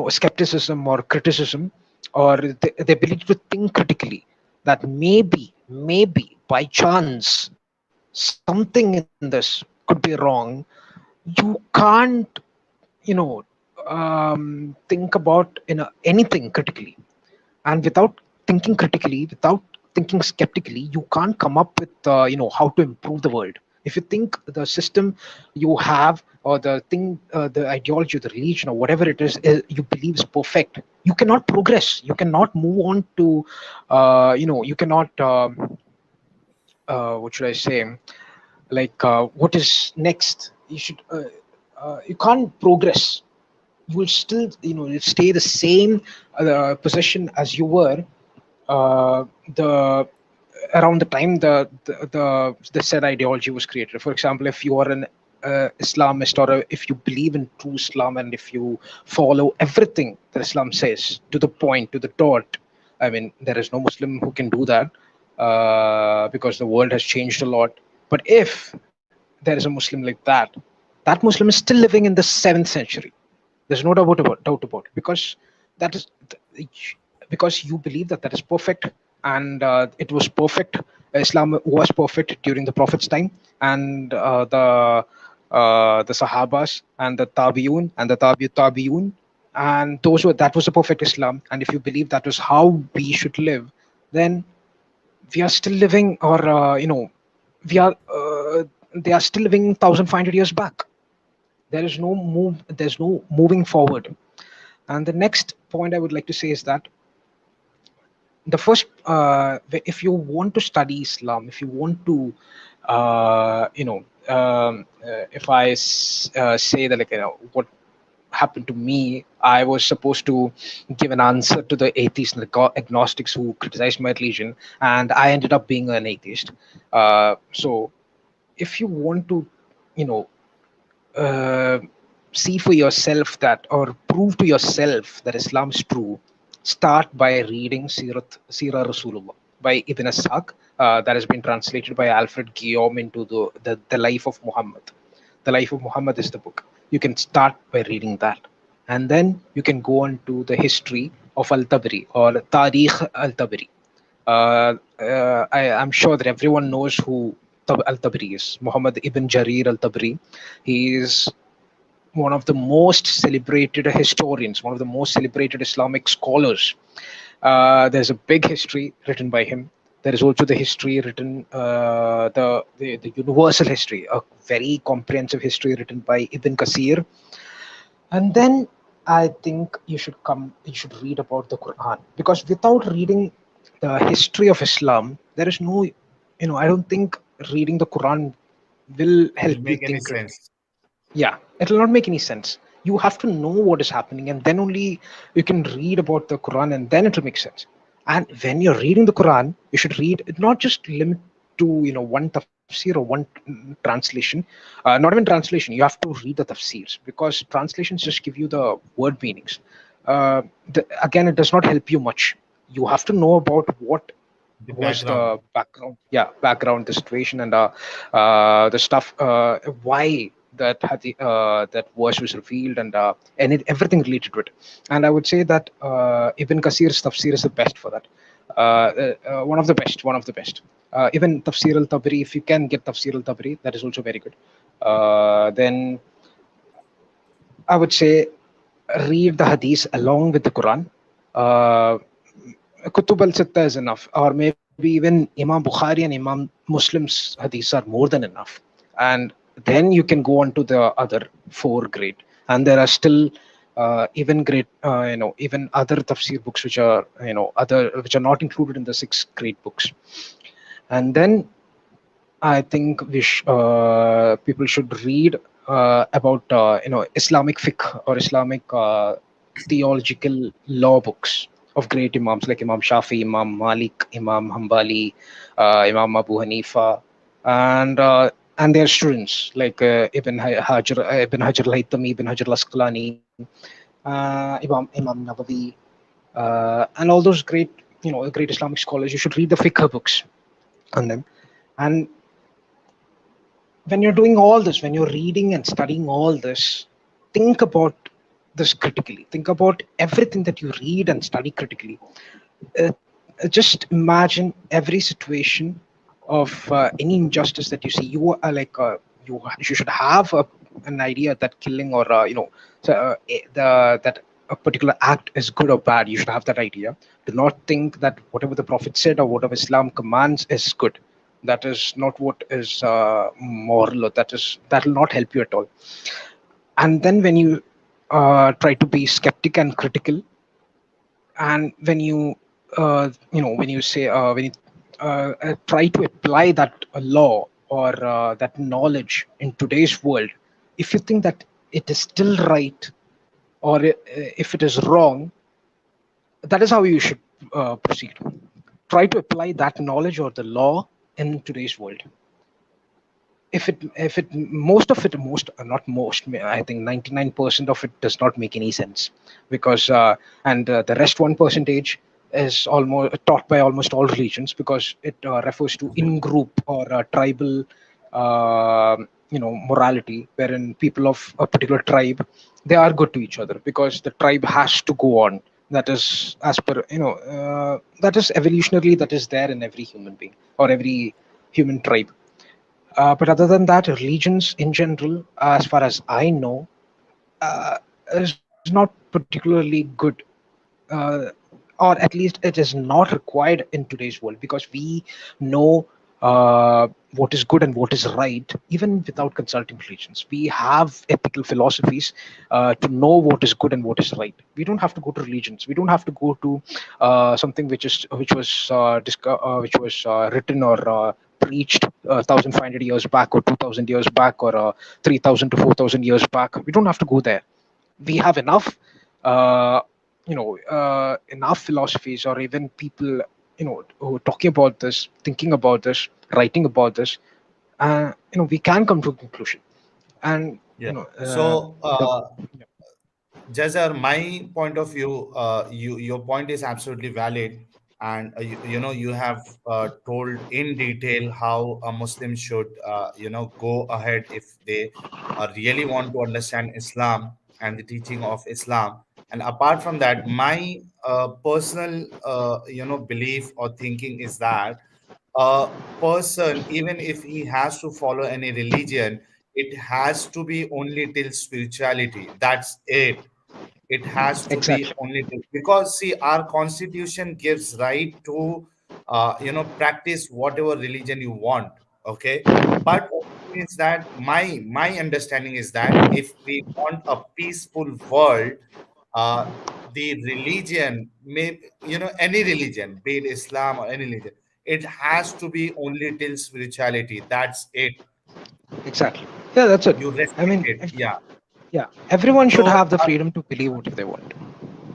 skepticism or criticism, or the ability to think critically, that maybe by chance something in this could be wrong, you can't think about anything critically. And without thinking critically, without thinking skeptically, you can't come up with how to improve the world. If you think the system you have, or the thing, the ideology, or the religion, or whatever it is you believe is perfect, you cannot progress, you cannot move on to you cannot what should I say, like what is next. You can't progress. You will still you'll stay the same position as you were the around the time the said ideology was created. For example, if you are an Islamist, or if you believe in true Islam, and if you follow everything that Islam says to the point, to the dot. I mean, there is no Muslim who can do that, because the world has changed a lot. But if there is a Muslim like that, that Muslim is still living in the 7th century. There's no doubt about it, because that is because you believe that that is perfect, and it was perfect. Islam was perfect during the Prophet's time, and the Sahabas, and the Tabi'un, and the Tabi'un, and that was the perfect Islam. And if you believe that was how we should live, then we are still living, or we are they are still living 1,500 years back. There's no moving forward. And the next point I would like to say is that the first if you want to study Islam, if you want to if say that, like, what happened to me, I was supposed to give an answer to the atheists and the agnostics who criticized my religion, and I ended up being an atheist. So if you want to you know uh, see for yourself that, or prove to yourself that Islam is true, start by reading Sirat Rasulullah by Ibn Ashaq. that has been translated by Alfred Guillaume into the life of Muhammad. The Life of Muhammad is the book. You can start by reading that, and then you can go on to the history of Al Tabari or Tarikh Al Tabari. I'm sure that everyone knows who Al Tabari is. Muhammad ibn Jarir Al Tabari. He is one of the most celebrated historians, one of the most celebrated Islamic scholars. There's a big history written by him. There is also the history written, the universal history, a very comprehensive history written by Ibn Kasir. And then I think you should read about the Quran, because without reading the history of Islam, there is no, I don't think reading the Quran will help Will you make any think critically. sense. Yeah, it will not make any sense. You have to know what is happening, and then only you can read about the Quran, and then it will make sense. And when you're reading the Quran, you should read it, not just limit to one tafsir or one translation. Not even translation. You have to read the tafsirs, because translations just give you the word meanings. Again, it does not help you much. You have to know about what The was background. the background, background, the situation, and the stuff, why that verse was revealed, and everything related to it. And I would say that Ibn Kasir's tafsir is the best for that. One of the best. Even Tafsir al-Tabari, if you can get Tafsir al-Tabari, that is also very good. Then I would say read the hadith along with the Quran. Uh, Kutub al Sitta is enough, or maybe even Imam Bukhari and Imam Muslim's hadiths are more than enough. And then you can go on to the other four great, and there are still even great, even other tafsir books which are, which are not included in the six great books. And then I think people should read about Islamic fiqh or Islamic theological law books of great imams like Imam Shafi, Imam Malik, Imam Hanbali, Imam Abu Hanifa, and their students like Ibn Hajar al-Haytami, Ibn Hajar al-Asqalani, Imam Nawawi, and all those great, great Islamic scholars. You should read the fiqh books on them. And when you're doing all this, when you're reading and studying all this, think about this critically. Think about everything that you read and study critically. Uh, just imagine every situation of any injustice that you see. You are like you should have an idea that killing or that a particular act is good or bad. You should have that idea. Do not think that whatever the Prophet said or whatever Islam commands is good. That is not what is moral, or that will not help you at all. And then when you try to be skeptic and critical, and when you when you say when you try to apply that law or that knowledge in today's world, if you think that it is still right, or if it is wrong, that is how you should proceed. Try to apply that knowledge or the law in today's world. If it most of it most not most I think 99% of it does not make any sense, because and the rest 1% is almost taught by almost all religions, because it refers to in group or tribal morality, wherein people of a particular tribe, they are good to each other because the tribe has to go on. That is as per that is evolutionarily, that is there in every human being or every human tribe. But other than that, religions in general, as far as I know, is not particularly good, uh, or at least it is not required in today's world, because we know what is good and what is right even without consulting religions. We have ethical philosophies to know what is good and what is right. We don't have to go to religions. We don't have to go to something which was written or preached 1,500 years back, or 2,000 years back, or 3,000 to 4,000 years back. We don't have to go there. We have enough enough philosophies, or even people who are talking about this, thinking about this, writing about this. We can come to a conclusion. And Yeah. So, the Jazar, my point of view, your point is absolutely valid, and you have told in detail how a Muslim should go ahead if they really want to understand Islam and the teaching of Islam. And apart from that, my personal belief or thinking is that a person, even if he has to follow any religion, it has to be only till spirituality. That's it. It has to be Exactly. only till, because see, our constitution gives right to practice whatever religion you want. Okay, but what it means that my understanding is that if we want a peaceful world, uh, the religion may, any religion, be it Islam or any religion, it has to be only till spirituality. That's it. Exactly. Yeah, that's it. You I respect mean, it. Yeah. yeah, everyone should So have the freedom to believe whatever they want.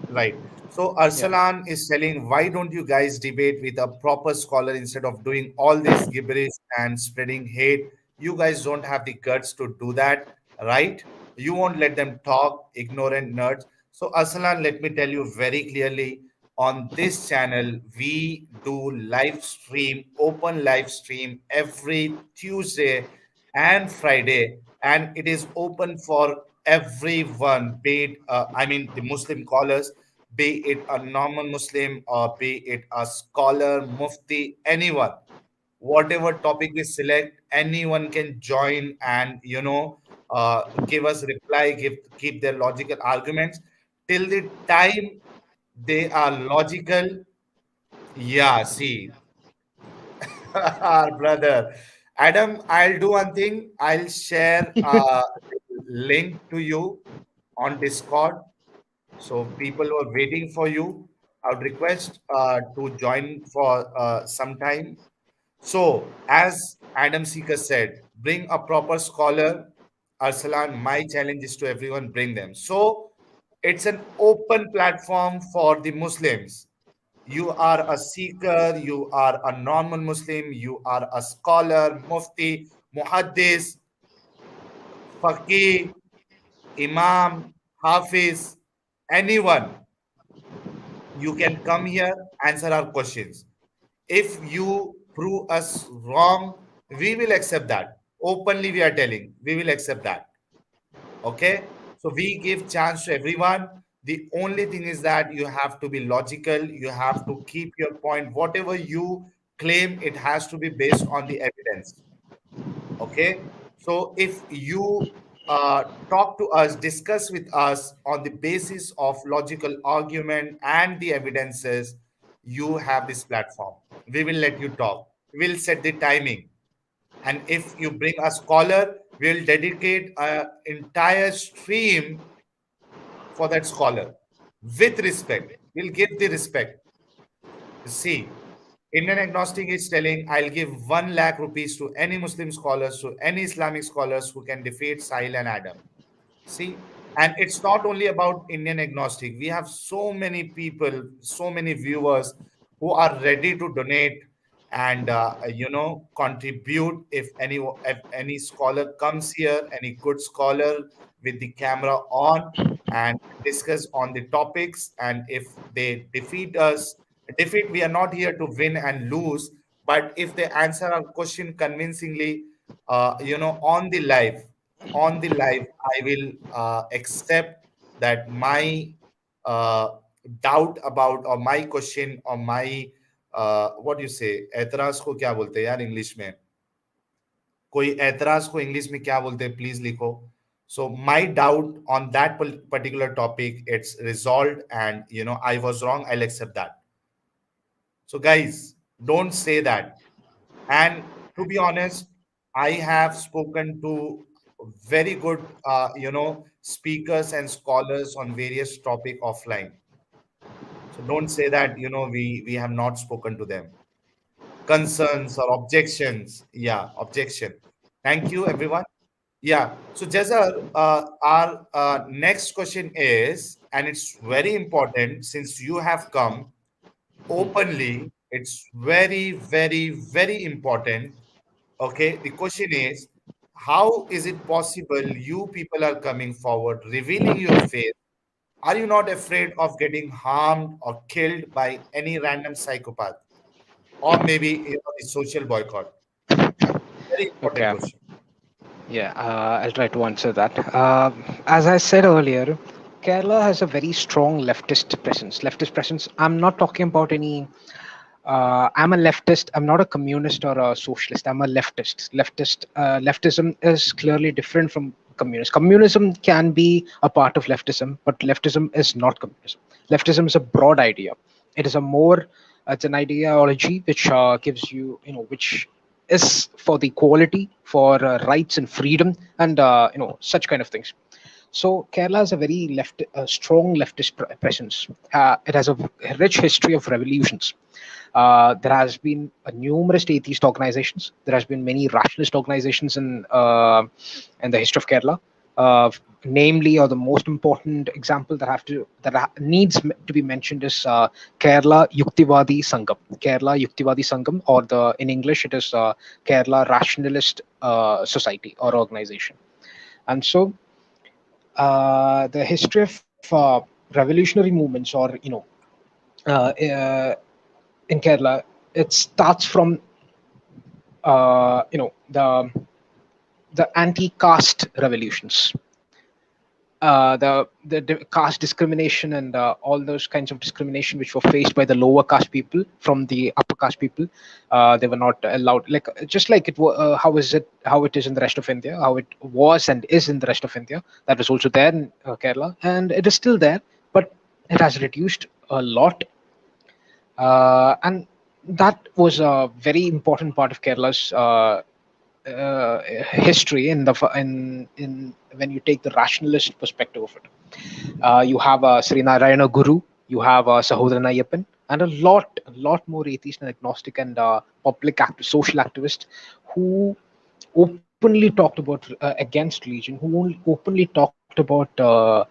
right. So Yeah. Arsalan is telling, why don't you guys debate with a proper scholar instead of doing all this gibberish and spreading hate? You guys don't have the guts to do that, right? You won't let them talk, ignorant nerds. So Arsalan, let me tell you very clearly, on this channel, we do live stream, open live stream every Tuesday and Friday, and it is open for everyone, be it, I mean, the Muslim callers, be it a normal Muslim or be it a scholar, mufti, anyone. Whatever topic we select, anyone can join and give us reply, keep their logical arguments till the time they are logical. Yeah, see, our brother Adam, I'll do one thing. I'll share a link to you on Discord. So people who are waiting for you, I would request to join for some time. So, as Adam Seeker said, bring a proper scholar. Arsalan, my challenge is to everyone, bring them. So, it's an open platform for the Muslims. You are a seeker, you are a normal Muslim, you are a scholar, mufti, muhaddis, faqih, imam, hafiz, anyone. You can come here, answer our questions. If you prove us wrong, we will accept that. Openly, we are telling, we will accept that. Okay? So we give chance to everyone. The only thing is that you have to be logical. You have to keep your point. Whatever you claim, it has to be based on the evidence. Okay, so if you talk to us, discuss with us on the basis of logical argument and the evidences, you have this platform. We will let you talk. We'll set the timing. And if you bring a scholar, we'll dedicate an entire stream for that scholar with respect. We'll give the respect. See, Indian agnostic is telling, I'll give 1 lakh rupees to any Muslim scholars, to any Islamic scholars who can defeat Sahil and Adam. See, and it's not only about Indian agnostic. We have so many people, so many viewers who are ready to donate and contribute. If any scholar comes here, any good scholar with the camera on and discuss on the topics, and if they defeat us, defeat. We are not here to win and lose, but if they answer our question convincingly, on the live, I will accept that my uh, doubt about or my question or my what you say, एतराज को क्या बोलते हैं यार English में? कोई एतराज को इंग्लिश में क्या बोलते हैं? प्लीज लिखो. So my doubt on that particular topic, it's resolved, and I was wrong. I'll accept that. So guys, don't say that. And to be honest, I have spoken to very good, speakers and scholars on various topic offline. So don't say that we have not spoken to them. Concerns or objections, yeah, objection. Thank you, everyone. Yeah. So Jazar, our next question is, and it's very important since you have come openly. It's very, very, very important. Okay, the question is, how is it possible you people are coming forward, revealing your faith, Are you not afraid of getting harmed or killed by any random psychopath? Or maybe the social boycott? Very important Okay. question. Yeah, I'll try to answer that. As I said earlier, Kerala has a very strong leftist presence. Leftist presence. I'm not talking about any. I'm a leftist. I'm not a communist or a socialist. I'm a leftist. Leftism is clearly different from communism. Communism can be a part of leftism, but leftism is not communism. Leftism is a broad idea. It is a more. It's an ideology which gives you, which is for the equality, for rights and freedom, and such kind of things. So Kerala has a very strong leftist presence. It has a rich history of revolutions. There has been numerous atheist organizations. There has been many rationalist organizations in the history of Kerala. Uh, Namely, or the most important example needs to be mentioned is Kerala Yuktivadi Sangam. Kerala Yuktivadi Sangam, or the in English it is Kerala Rationalist Society or organization. And so the history of revolutionary movements, or in Kerala, it starts from the anti-caste revolutions, the caste discrimination, and all those kinds of discrimination which were faced by the lower caste people from the upper caste people. They were not allowed, like just like how it is in the rest of India, how it was and is in the rest of India. That was also there in Kerala, and it is still there, but it has reduced a lot. And that was a very important part of Kerala's history in when you take the rationalist perspective of it. You have Sri Narayana Guru, you have Sahodran Ayyappan, and a lot more atheist and agnostic and social activists who openly talked about against religion, who openly talked about the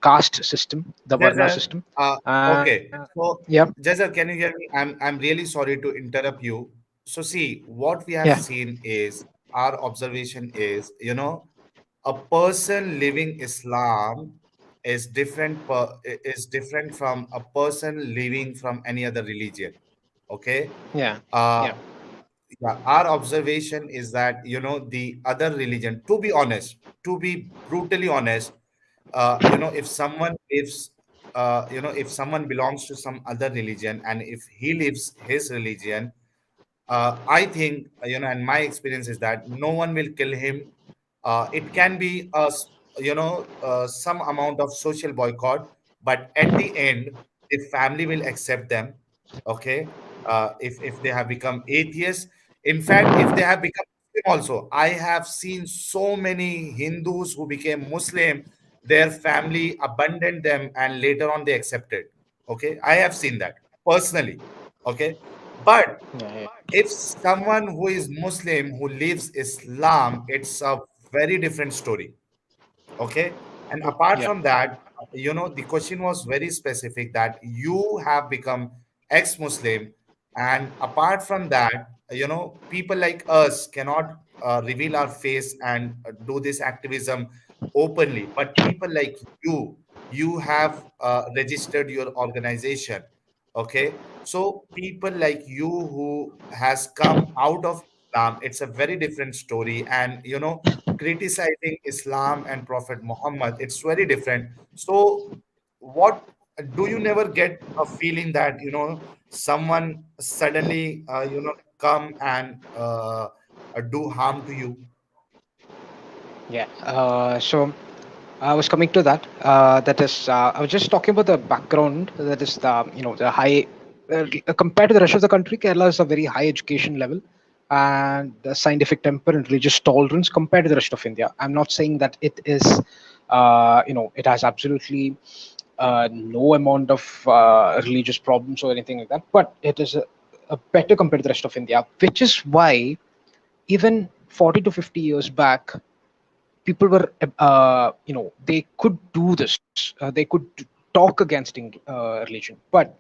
caste system, the Varna Jazar, system, uh, and okay. So, yeah, Jazar, can you hear me? I'm really sorry to interrupt you. So, see, what we have yeah, seen is our observation is, a person living Islam is different from a person living from any other religion. Okay. yeah, Uh, yeah, yeah, our observation is that the other religion, to be brutally honest, if someone lives if someone belongs to some other religion, and if he lives his religion, I think, and my experience is that no one will kill him. It can be some amount of social boycott, but at the end, the family will accept them. Okay, if they have become atheists, in fact, if they have become Muslim also, I have seen so many Hindus who became Muslim. Their family abandoned them, and later on they accepted. Okay, I have seen that personally. Okay, but yeah, if someone who is Muslim who lives Islam, it's a very different story. Okay. And apart yeah, from that, the question was very specific that you have become ex-Muslim. And apart from that, people like us cannot reveal our face and do this activism openly. But people like you have registered your organization. Okay. So people like you who has come out of Islam, it's a very different story. And, criticizing Islam and Prophet Muhammad, it's very different. So, what do you never get a feeling that someone suddenly come and do harm to you? yeah. So I was coming to that. That is, I was just talking about the background. That is the high compared to the rest of the country. Kerala is a very high education level and the scientific temper and religious tolerance compared to the rest of India. I'm not saying that it is, it has absolutely no amount of religious problems or anything like that, but it is a better compared to the rest of India, which is why even 40 to 50 years back people were they could do this, they could talk against religion. But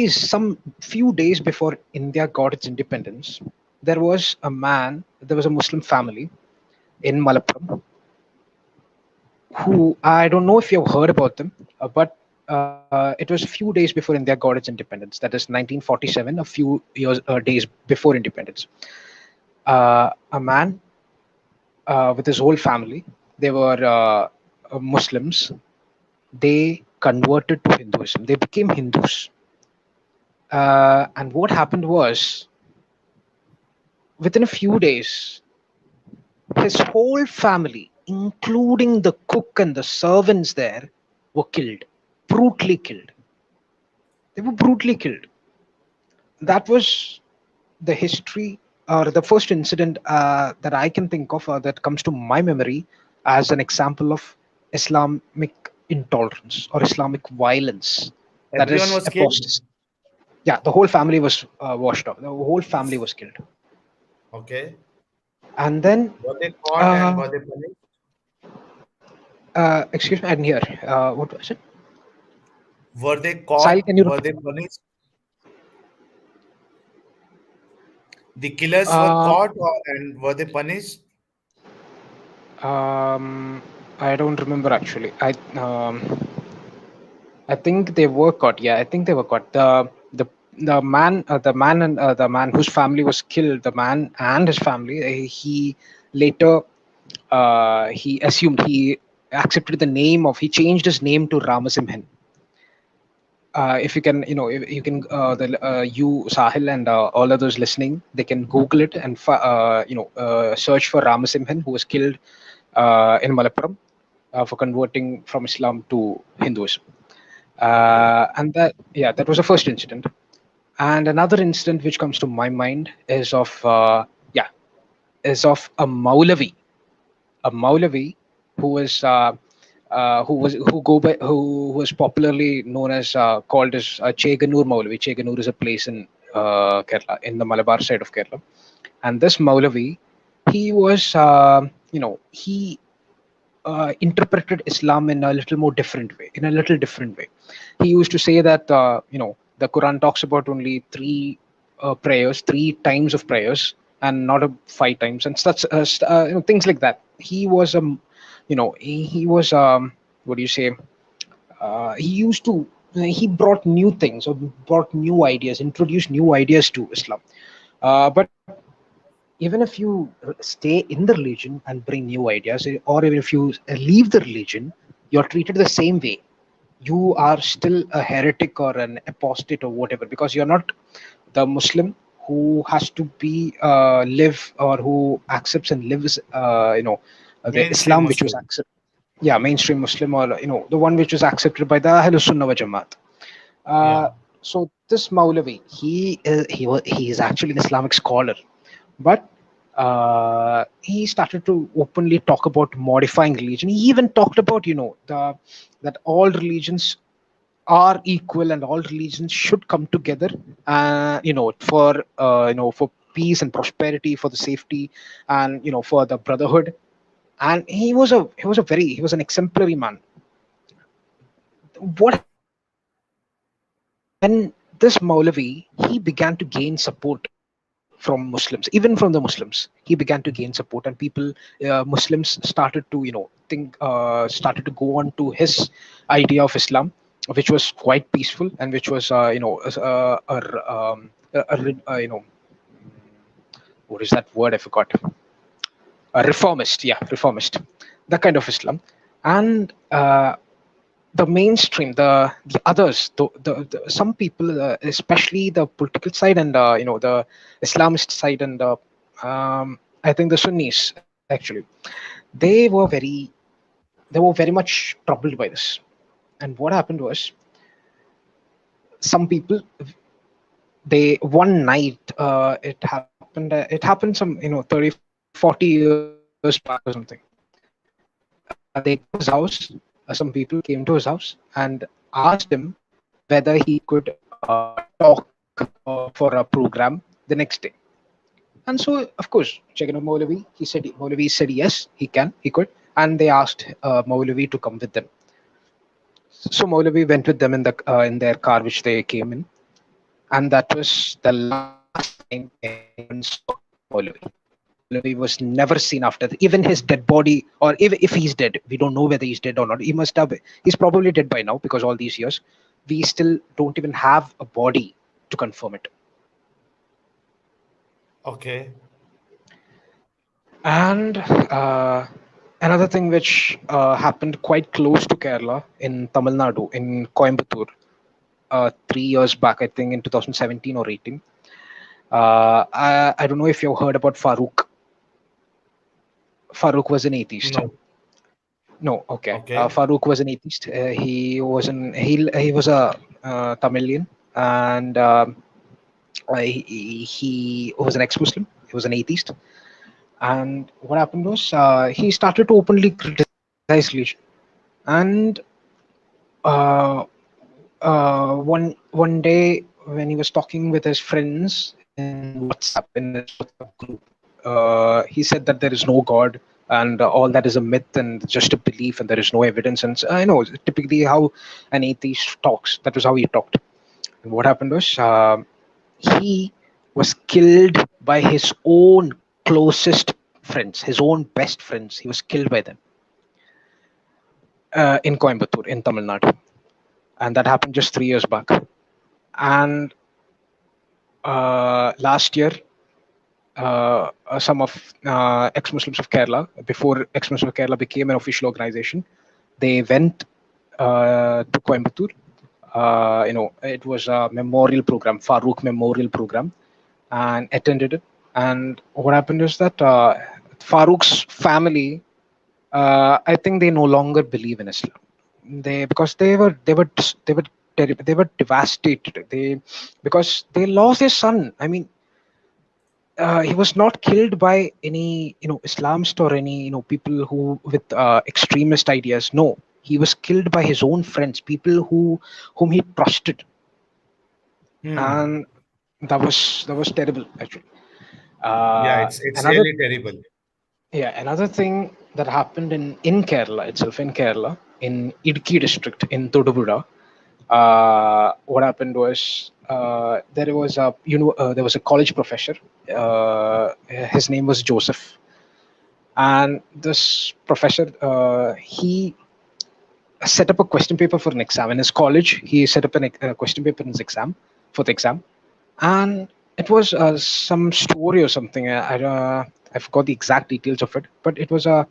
some few days before India got its independence, there was a Muslim family in Malappuram who I don't know if you've heard about them, but it was a few days before India got its independence. That is 1947, a few days before independence. A man with his whole family, they were Muslims. They converted to Hinduism. They became Hindus. And what happened was, within a few days, his whole family, including the cook and the servants there, were killed, brutally killed. They were brutally killed. That was the history or the first incident that I can think of that comes to my memory as an example of Islamic intolerance or Islamic violence. That Everyone is was killed. apostasy. Yeah, the whole family was washed off. The whole family was killed. Okay. And then, Were they caught and uh, were they punished? excuse me, I didn't hear. What was it? Were they Sahil, caught? can you Were repeat? they punished? The killers were Uh, caught and were they punished? um, I don't remember actually. I think they were caught. Yeah, I think they were caught. The man whose family was killed, the man and his family. He later he assumed he accepted the name of. He changed his name to Ramasimhan. If you can, if you can, you Sahil and all others listening, they can Google it and search for Ramasimhan, who was killed in Malappuram for converting from Islam to Hinduism. Okay. And that, yeah, that was the first incident. And another incident which comes to my mind is of a Maulavi who was who was popularly known as called as Cheganur Maulavi. Cheganur is a place in Kerala, in the Malabar side of Kerala. And this Maulavi, he was he interpreted Islam in a little more different way, in a little different way. He used to say that the Quran talks about only three prayers, three times of prayers, and not five times, and such things like that. He was he was what do you say? He used to he brought new things or brought new ideas, introduced new ideas to Islam. But even if you stay in the religion and bring new ideas, or even if you leave the religion, you're treated the same way. You are still a heretic or an apostate or whatever, because you're not the Muslim who has to be live or who accepts and lives the Mainstream Islam which was Muslim. accepted. Yeah, mainstream Muslim, or the one which was accepted by the Ahlus Sunnah wal Jamaat. Uh, Yeah. so this Maulavi, he is actually an Islamic scholar, but he started to openly talk about modifying religion. He even talked about that all religions are equal and all religions should come together, for peace and prosperity, for the safety, and for the brotherhood. And he was an exemplary man. What happened was, when this Maulavi, he began to gain support from Muslims, even from the Muslims, he began to gain support, and people, Muslims, started to started to go on to his idea of Islam, which was quite peaceful and which was what is that word? I forgot. A reformist, yeah, reformist, that kind of Islam. And the mainstream, the others, the some people, especially the political side and the Islamist side, and I think the Sunnis actually, they were very they were very much troubled by this. And what happened was, some people, they one night, it happened some 30 40 years back or something. They came to his house. Some people came to his house and asked him whether he could talk for a program the next day. And so, of course, checking out Maulavi, Maulavi said yes, he could. And they asked Maulavi to come with them. So Maulavi went with them in their car, which they came in, and that was the last time anyone saw Maulavi. He was never seen after that. Even his dead body, or even if he's dead, we don't know whether he's dead or not. He must have. He's probably dead by now because all these years, we still don't even have a body to confirm it. Okay. And another thing which happened quite close to Kerala in Tamil Nadu, in Coimbatore, 3 years back, I think in 2017 or 18. I don't know if you've heard about Farooq. Farooq was an atheist. No. No, okay. Okay. Farooq was an atheist. He was a Tamilian, and he was an ex-Muslim. He was an atheist. And what happened was he started to openly criticize religion. And uh, one day when he was talking with his friends in his WhatsApp group, he said that there is no God and all that is a myth and just a belief and there is no evidence. And I know typically how an atheist talks. That was how he talked. And what happened was he was killed by his own closest friends, his own best friends. He was killed by them in Coimbatore, in Tamil Nadu. And that happened just 3 years back. And last year, some of ex-Muslims of Kerala, before ex-Muslims of Kerala became an official organization, they went to Coimbatore. It was a memorial program, Farooq Memorial Program, and attended it. And what happened is that Farooq's family, I think they no longer believe in Islam. Because they were devastated. Because they lost their son. I mean, he was not killed by any Islamist or any people who with extremist ideas. No, he was killed by his own friends, people whom he trusted, Hmm. and that was terrible actually. Yeah, Uh, it's another really terrible. another thing that happened in Kerala itself, in Kerala, in Idki district in Todupuzha, what happened was there was a college professor. His name was Joseph, and this professor he set up a question paper for an exam in his college. He set up a question paper in his exam for the exam, and it was some story or something. I forgot the exact details of it, but it was a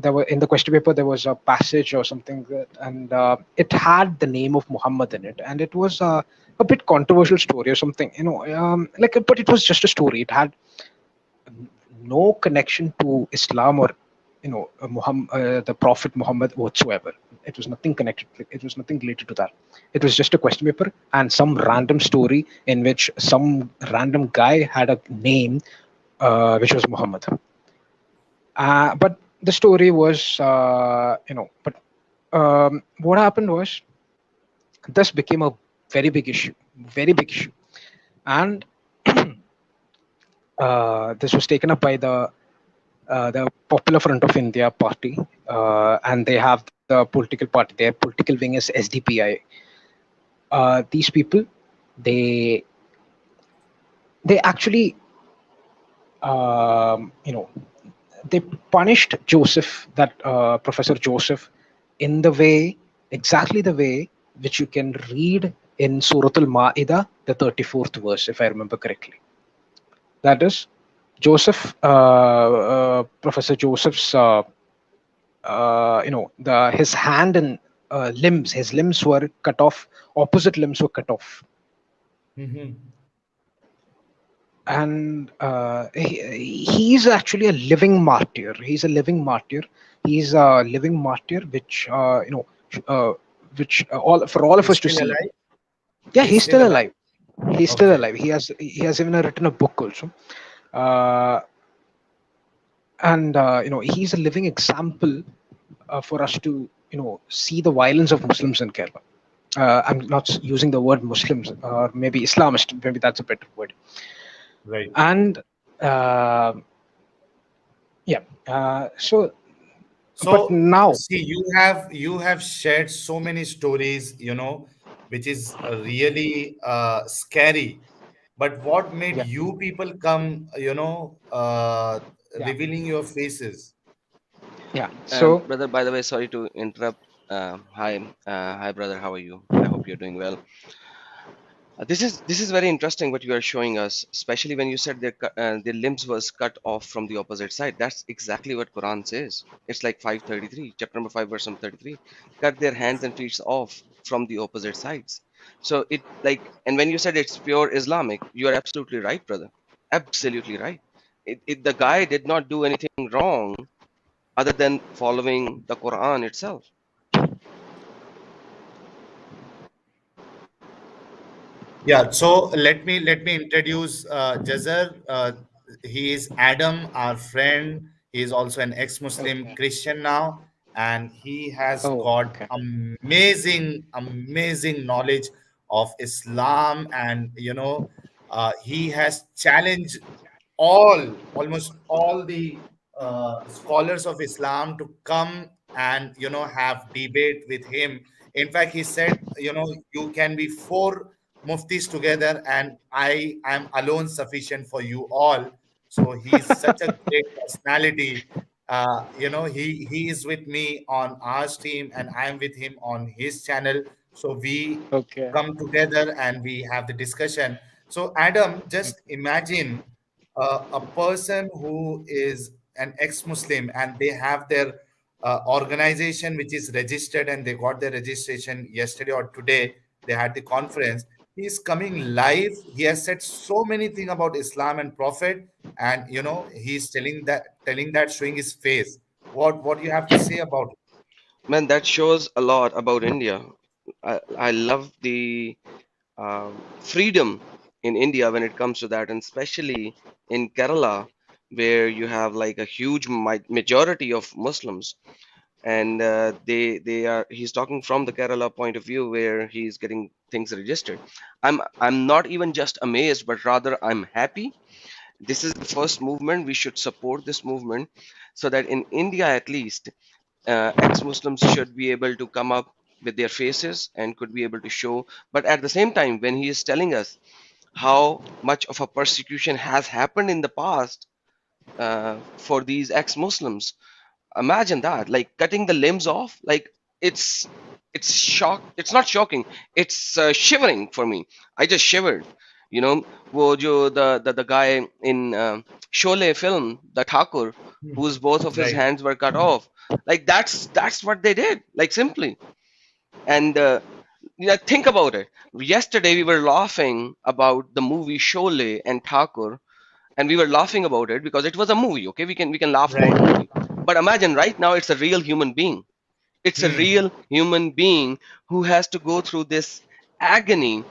there were in the question paper there was a passage or something and it had the name of Muhammad in it, and it was a bit controversial story or something, but it was just a story. It had no connection to Islam or Muhammad, the Prophet Muhammad whatsoever. It was nothing connected. It was nothing related to that. It was just a question paper and some random story in which some random guy had a name which was Muhammad. But the story was, but what happened was this became a very big issue, and this was taken up by the Popular Front of India party, and they have the political party. Their political wing is SDPI. These people, they they actually, um, you know, they punished Joseph, that Professor Joseph, in the way, exactly the way which you can read in Surah Al-Ma'idah, the 34th verse, if I remember correctly. That is, Professor Joseph's, his hand and his limbs were cut off, opposite limbs were cut off. Hmm. And he's actually a living martyr. He's a living martyr. He's a living martyr, which all for all of He's us to still see. alive? Yeah, He's he's still still alive? alive. He's still Okay. alive. He has even written a book also, uh, and he's a living example for us to see the violence of Muslims in Kerala. I'm not using the word Muslims, or maybe Islamist. Maybe that's a better word. Right. And uh, yeah, so but So, now, see, you have shared so many stories, which is really scary. but what made Yeah. you people come, Yeah. revealing your faces? Yeah. So, Brother, by the way, sorry to interrupt. Hi, brother. How are you? I hope you're doing well. This is very interesting what you are showing us, especially when you said their limbs was cut off from the opposite side. That's exactly what Quran says. It's like 533, chapter number 5, verse number 33. Cut their hands and feet off from the opposite sides. So it like, and when you said it's pure Islamic, you are absolutely right, brother. Absolutely right. The guy did not do anything wrong other than following the Quran itself. Yeah, so let me introduce Jazar. He is Adam, our friend. He is also an ex-Muslim okay. Christian now, and he has Oh, got okay. amazing knowledge of Islam, and he has challenged almost all the scholars of Islam to come and have debate with him. In fact, he said, you can be four muftis together, and I am alone sufficient for you all. So he's such a great personality. He is with me on our stream, and I am with him on his channel. So we Okay. come together and we have the discussion. So Adam, just Okay. imagine a person who is an ex-Muslim and they have their organization which is registered, and they got their registration yesterday or today. They had the conference. He is coming live. He has said so many things about Islam and Prophet, and he's telling that showing his face. What you have to say about it? Man, that shows a lot about India. I love the freedom in India when it comes to that, and especially in Kerala, where you have like a huge majority of Muslims, and they are. He's talking from the Kerala point of view, where he's getting things registered. I'm not even just amazed, but rather I'm happy. This is the first movement. We should support this movement, so that in India at least, ex-Muslims should be able to come up with their faces and could be able to show. But at the same time, when he is telling us how much of a persecution has happened in the past for these ex-Muslims, imagine that, like cutting the limbs off, like it's it's not shocking, it's shivering for me. I just shivered. You know, the guy in Sholay film, the Thakur, whose both of his Right. hands were cut off, like that's what they did, like simply. And yeah, think about it. Yesterday we were laughing about the movie Sholay and Thakur, and we were laughing about it because it was a movie. Okay, we can laugh about Right. a movie, but imagine right now it's a real human being. It's a Hmm. real human being who has to go through this agony.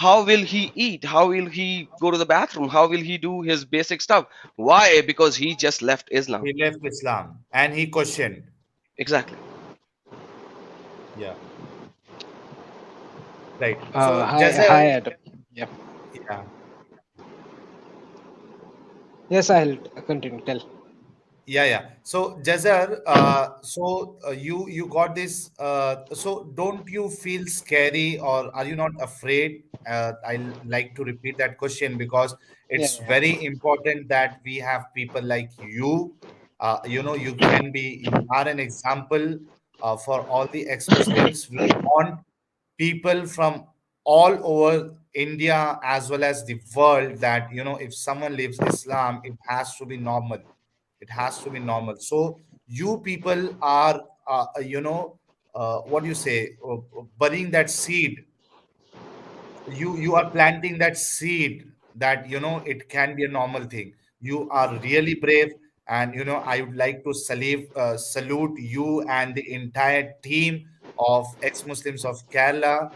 How will he eat? How will he go to the bathroom? How will he do his basic stuff? Why? Because he just left Islam. He left Islam and he questioned. Exactly. Yeah. Right. So Hi, Jazar, Adam. Yeah. yeah. Yes, I'll continue. Tell. Yeah. So Jazar, you got this. So don't you feel scary, or are you not afraid? I like to repeat that question because Yeah. it's Yeah. very important that we have people like you. You can be, you are an example for all the ex-Muslims. We want people from all over India as well as the world that if someone lives Islam, it has to be normal. It has to be normal. So you people are, what do you say, burying that seed. You are planting that seed that it can be a normal thing. You are really brave, and I would like to salute you and the entire team of ex-Muslims of Kerala,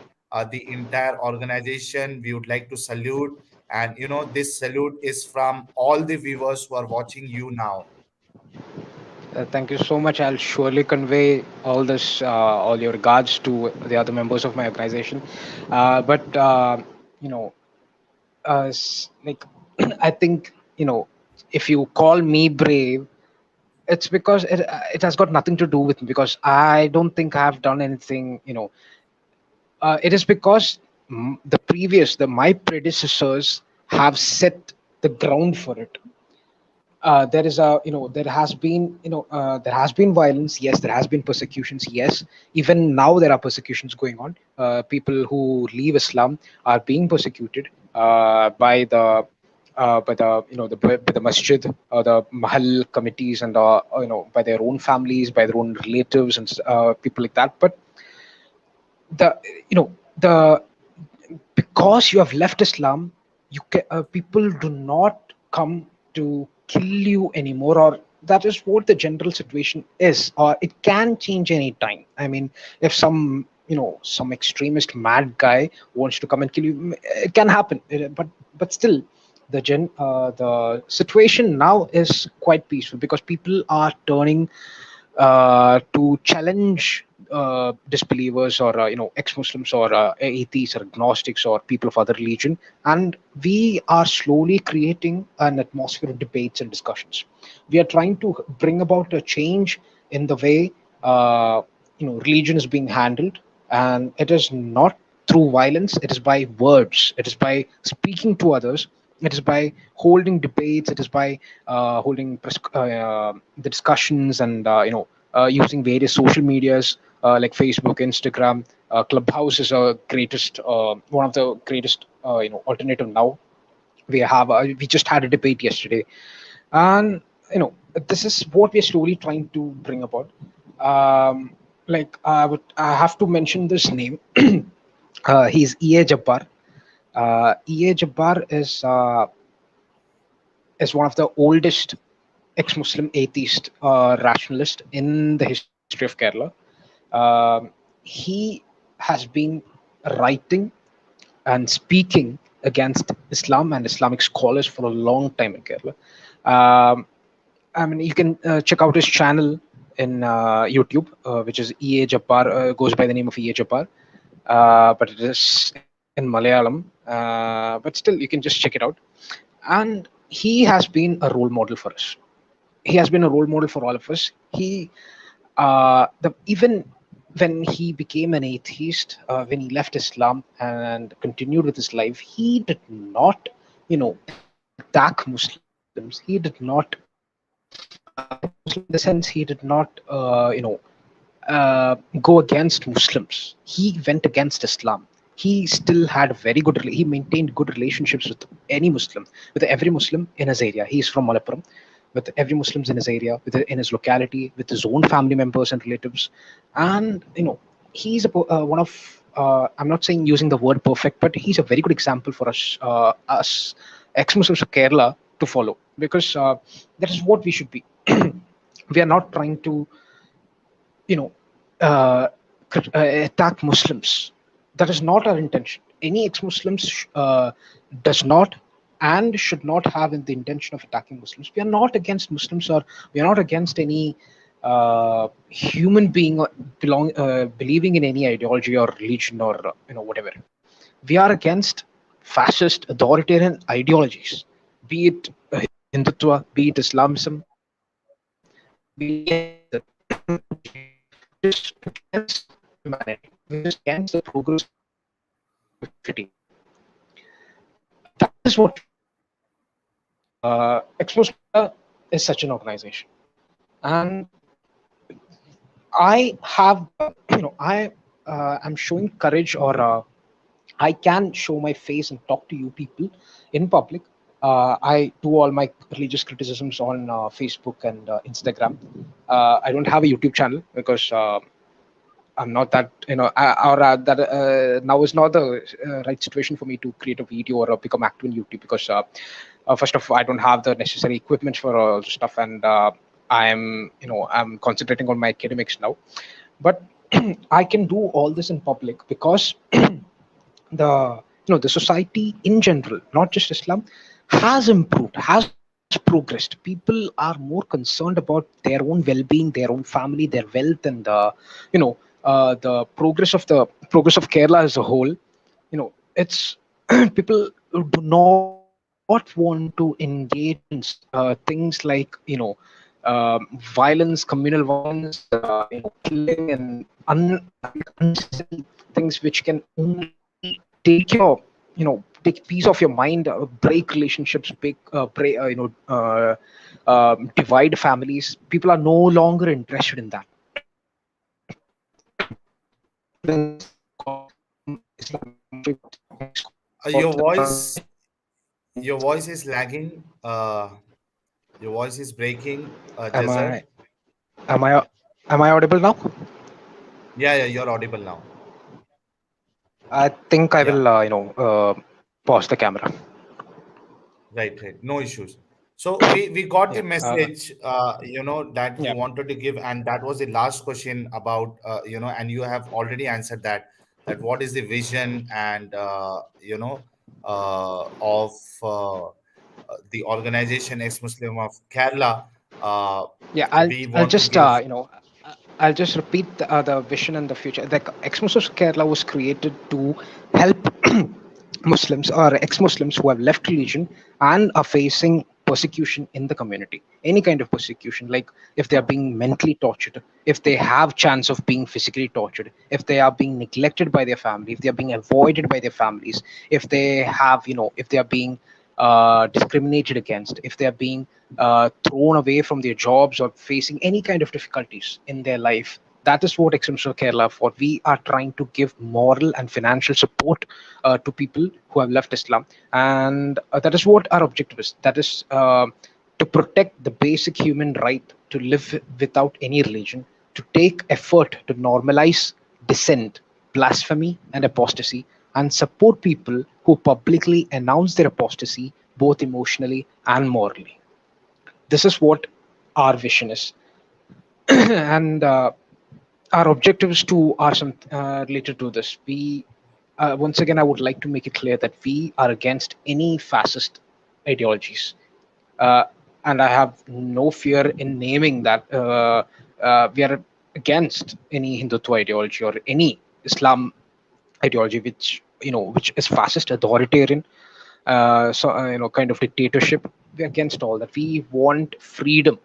the entire organization. We would like to salute, and this salute is from all the viewers who are watching you now. Thank you so much. I'll surely convey all this, all your regards to the other members of my organization. But you know, like I think if you call me brave, it's because it has got nothing to do with me, because I don't think I have done anything. It is because my predecessors have set the ground for it. There is a there has been violence. Yes, there has been persecutions. Yes, even now there are persecutions going on. People who leave Islam are being persecuted by the by the masjid, the mahal committees, and by their own families, by their own relatives, and people like that. But the the because you have left Islam, people do not come to kill you anymore, or that is what the general situation is, or it can change any time. I mean, if some extremist mad guy wants to come and kill you, it can happen. But still, the situation now is quite peaceful because people are turning to challenge disbelievers, or ex-Muslims, or atheists, or agnostics, or people of other religion, and we are slowly creating an atmosphere of debates and discussions. We are trying to bring about a change in the way religion is being handled, and it is not through violence. It is by words. It is by speaking to others. It is by holding debates. It is by holding the discussions, and using various social medias like Facebook, Instagram. Clubhouse is a greatest one of the greatest alternative now. We just had a debate yesterday, and this is what we're slowly trying to bring about. I have to mention this name. He's EA Jabbar. EA Jabbar is one of the oldest ex-Muslim atheist rationalist in the history of Kerala. He has been writing and speaking against Islam and Islamic scholars for a long time in Kerala. I mean, you can check out his channel in YouTube, which is EA Jabbar, goes by the name of EA Jabbar, but it is in Malayalam. But still, you can just check it out. And he has been a role model for us. He has been a role model for all of us. Even when he became an atheist, when he left Islam and continued with his life, he did not, attack Muslims. He did not in the sense he did not, go against Muslims. He went against Islam. He still had he maintained good relationships with any Muslim, with every Muslim in his area. He's from Malappuram. With every Muslims in his area, in his locality, with his own family members and relatives, and he's one of. I'm not saying using the word perfect, but he's a very good example for us ex-Muslims of Kerala to follow, because that is what we should be. We are not trying to, attack Muslims. That is not our intention. Any ex-Muslims does not and should not have in the intention of attacking Muslims. We are not against Muslims, or we are not against any human being believing in any ideology or religion, or whatever. We are against fascist authoritarian ideologies, be it Hindutva, be it Islamism, be it just against humanity, just against the progress of humanity. That is what Exmuslim is such an organization, and I have, I am showing courage, or I can show my face and talk to you people in public. I do all my religious criticisms on Facebook and Instagram. I don't have a YouTube channel because I'm not that, that now is not the right situation for me to create a video or become active in YouTube, because first of all, I don't have the necessary equipment for all stuff, and I'm concentrating on my academics now. But I can do all this in public because the society in general, not just Islam, has improved, has progressed. People are more concerned about their own well-being, their own family, their wealth, and the progress of Kerala as a whole. It's people do not want to engage in things like violence, communal violence, killing, and unnecessary things which can only take your take peace of your mind, break relationships, divide families. People are no longer interested in that. Your voice is lagging. Your voice is breaking, Am Jazar. I am I am I audible now? Yeah, yeah, you're audible now. I think I Yeah. will pause the camera. Right, right. No issues. So we got the Yeah. message, that you Yeah. wanted to give, and that was the last question about, and you have already answered that. That what is the vision and of the organization Ex-Muslim of Kerala? Uh, Yeah, I'll we I'll want to just give. I'll just repeat the vision and the future. The Exmuslim Kerala was created to help Muslims or ex-Muslims who have left religion and are facing persecution in the community. Any kind of persecution, like if they are being mentally tortured, if they have chance of being physically tortured, if they are being neglected by their family, if they are being avoided by their families, if they have, if they are being discriminated against, if they are being thrown away from their jobs or facing any kind of difficulties in their life. That is what Exmuslim Kerala for. We are trying to give moral and financial support to people who have left Islam, and that is what our objective is. That is to protect the basic human right to live without any religion, to take effort to normalize dissent, blasphemy, and apostasy, and support people who publicly announce their apostasy both emotionally and morally. This is what our vision is. And our objectives too are some related to this. We once again, I would like to make it clear that we are against any fascist ideologies, uh, and I have no fear in naming that we are against any Hindutva ideology or any Islam ideology which is fascist, authoritarian, kind of dictatorship. We're against all that. We want freedom.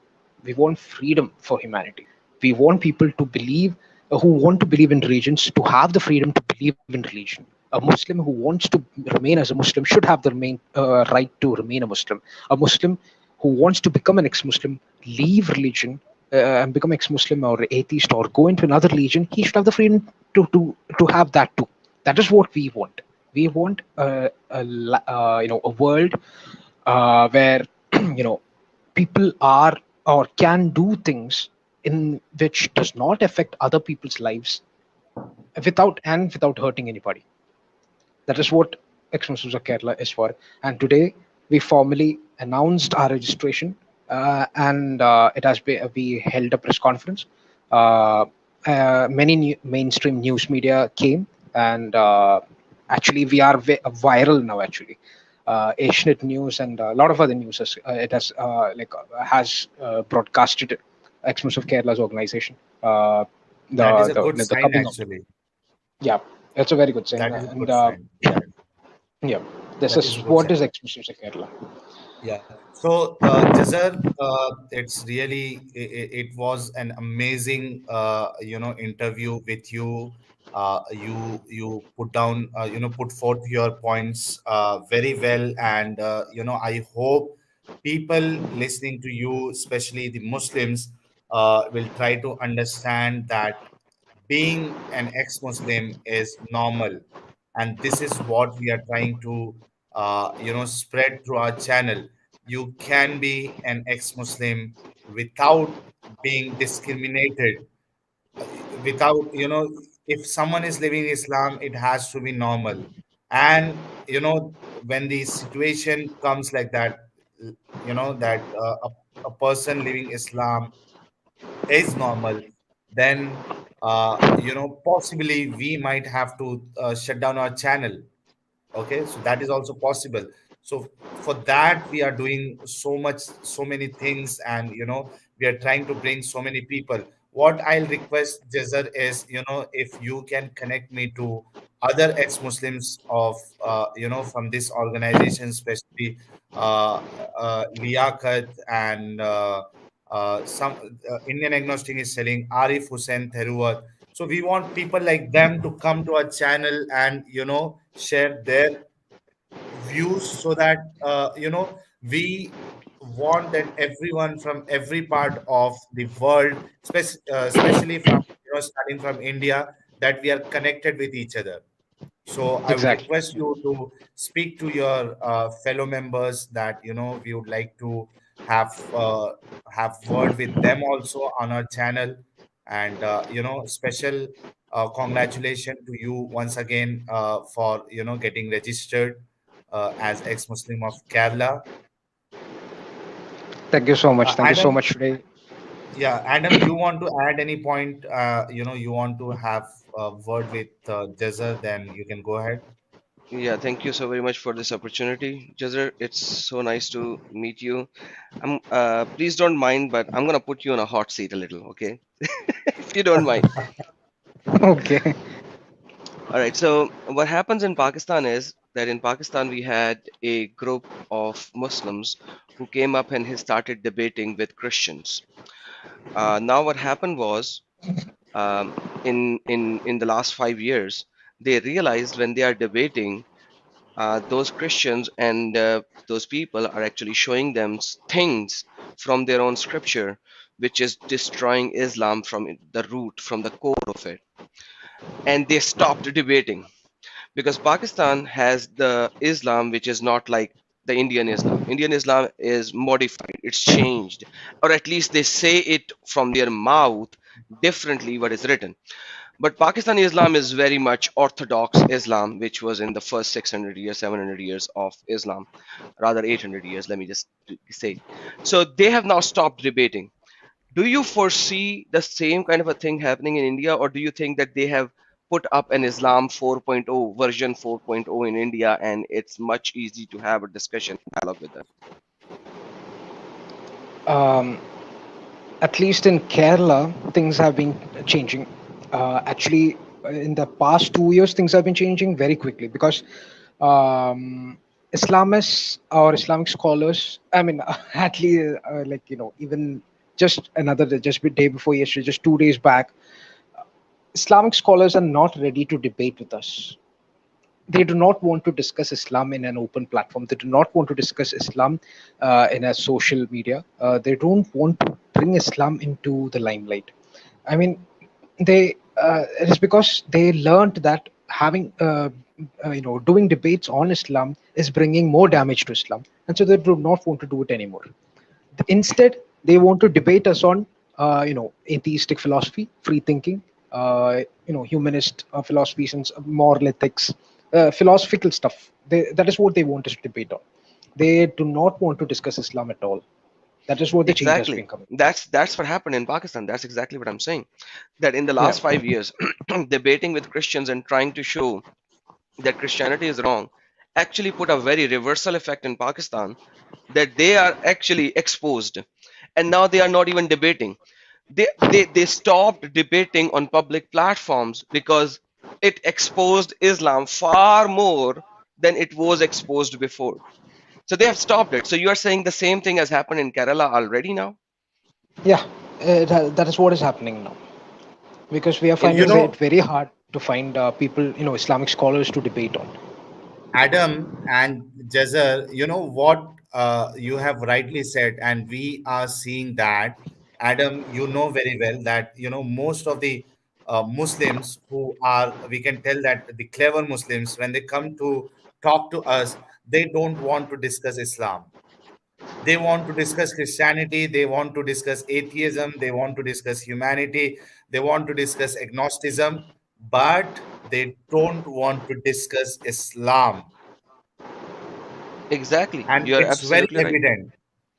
We want freedom for humanity. We want people to believe, who want to believe in religions, to have the freedom to believe in religion. A Muslim who wants to remain as a Muslim should have the right to remain a Muslim. A Muslim who wants to become an ex-Muslim, leave religion, and become ex-Muslim or atheist or go into another religion, he should have the freedom to have that too. That is what we want. We want a world where people are or can do things in which does not affect other people's lives without hurting anybody. That is what Exmuslims of Kerala is for. And today we formally announced our registration, and we held a press conference. Uh, Many mainstream news media came, and actually we are viral now. Actually, Asianet News and a lot of other news has broadcasted Exmus of Kerala's organization. That is a good The sign, coming up. actually. Yeah, it's a very good sign, That is a and good sign. Yeah, yeah, this that is is a good what sign. is Exmuslims of Kerala. Yeah. So, Jazar, it's really it was an amazing interview with you. You put down put forth your points very well, and I hope people listening to you, especially the Muslims, will try to understand that being an ex-Muslim is normal, and this is what we are trying to spread through our channel. You can be an ex-Muslim without being discriminated, uh, without if someone is living Islam, it has to be normal. And when the situation comes like that, that a person living Islam is normal, then possibly we might have to shut down our channel. Okay, so that is also possible. So for that we are doing so many things, and we are trying to bring so many people. What I'll request, Jazar, is if you can connect me to other ex-Muslims of from this organization, especially uh, Liaquat, and some Indian agnostic is selling Arif Hussain Theruwat. So we want people like them to come to our channel and share their views, so that we want that everyone from every part of the world, especially from starting from India, that we are connected with each other. So I would Exactly. request you to speak to your fellow members that we would like to have have word with them also on our channel, and special congratulations to you once again for getting registered as ex-Muslim of Kerala. Thank you so much. Thank you so Adam, much today. yeah, Adam, you want to add any point? You want to have a word with Jazar, then you can go ahead. Yeah, thank you so very much for this opportunity, Jazar. It's so nice to meet you. Please don't mind, but I'm gonna put you on a hot seat a little, okay? If you don't mind. Okay. All right. So what happens in Pakistan is that in Pakistan we had a group of Muslims who came up and he started debating with Christians. Now what happened was in the last 5 years they realized when they are debating, those Christians and those people are actually showing them things from their own scripture, which is destroying Islam from the root, from the core of it, and they stopped debating because Pakistan has the Islam which is not like the Indian Islam. Indian Islam is modified, it's changed, or at least they say it from their mouth differently what is written. But Pakistani Islam is very much Orthodox Islam, which was in the first 600 years, 700 years of Islam, rather 800 years, let me just say. So they have now stopped debating. Do you foresee the same kind of a thing happening in India, or do you think that they have put up an Islam 4.0 version 4.0 in India, and it's much easy to have a discussion dialogue with them? Um, at least in Kerala, things have been changing. Actually, in the past 2 years, things have been changing very quickly because Islamists or Islamic scholars, I mean, at least even just a day before yesterday, just 2 days back, Islamic scholars are not ready to debate with us. They do not want to discuss Islam in an open platform. They do not want to discuss Islam in a social media. They don't want to bring Islam into the limelight. I mean, it is because they learned that having doing debates on Islam is bringing more damage to Islam, and so they do not want to do it anymore. Instead, they want to debate us on atheistic philosophy, free thinking, humanist philosophies and moral ethics, philosophical stuff. That is what they want us to debate on. They do not want to discuss Islam at all. That is what the change has been Exactly. coming. That's what happened in Pakistan. That's exactly what I'm saying. That in the Yeah. last 5 years, debating with Christians and trying to show that Christianity is wrong actually put a very reversal effect in Pakistan, that they are actually exposed, and now they are not even debating. They stopped debating on public platforms because it exposed Islam far more than it was exposed before. So they have stopped it. So you are saying the same thing has happened in Kerala already now? Yeah, that is what is happening now because we are In You finding know, it very hard to find people, Islamic scholars to debate on. Adam and Jazar, you know what you have rightly said, and we are seeing that. Adam, you know very well that most of the Muslims who are, we can tell that the clever Muslims, when they come to talk to us, they don't want to discuss Islam. They want to discuss Christianity, they want to discuss atheism, they want to discuss humanity, they want to discuss agnosticism, but they don't want to discuss Islam. exactly, And you are it's very absolutely right. evident.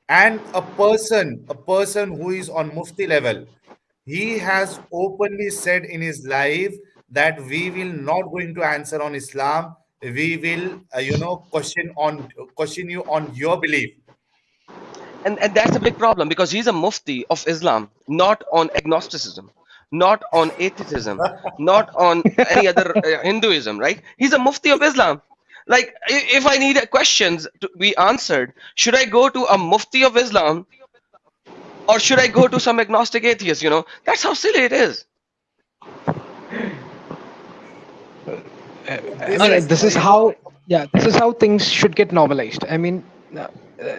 And a person who is on mufti level, he has openly said in his life that we will not going to answer on Islam, we will question you on your belief. And that's a big problem because he's a mufti of Islam, not on agnosticism, not on atheism, not on any other Hinduism, right? He's a mufti of Islam. Like, if I need questions to be answered, should I go to a mufti of Islam or should I go to some agnostic atheist? That's how silly it is. I This mean, is this is how. Yeah, this is how things should get normalized. I mean,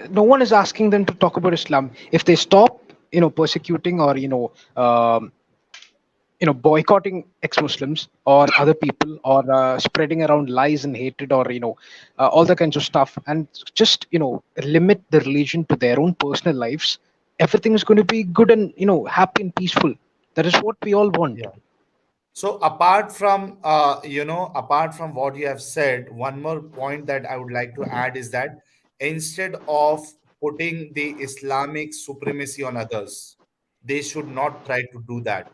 no one is asking them to talk about Islam. If they stop, persecuting or boycotting ex-Muslims or other people, or spreading around lies and hatred, or all the kinds of stuff, and just limit the religion to their own personal lives, everything is going to be good and happy and peaceful. That is what we all want. Yeah. So apart from what you have said, one more point that I would like to add is that instead of putting the Islamic supremacy on others, they should not try to do that.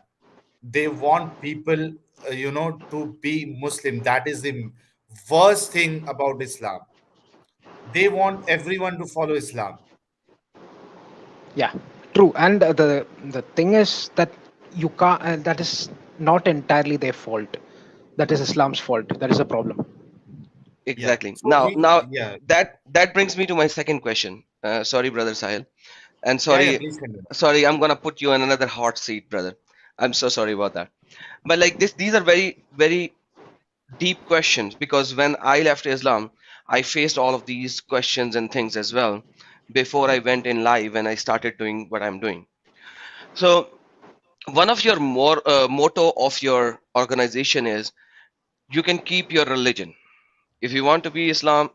They want people, to be Muslim. That is the worst thing about Islam. They want everyone to follow Islam. Yeah, true. And the thing is that you can't. That is not entirely their fault. That is Islam's fault. That is a problem. Yeah. Exactly. So Now yeah, that brings me to my second question. Sorry, brother Sahil, and yeah, yeah. sorry, Please continue. sorry, I'm gonna put you in another hot seat, brother. I'm so sorry about that. But like this, these are very, very deep questions because when I left Islam, I faced all of these questions and things as well before I went in live and I started doing what I'm doing. So one of your more motto of your organization is you can keep your religion. If you want to be Islam,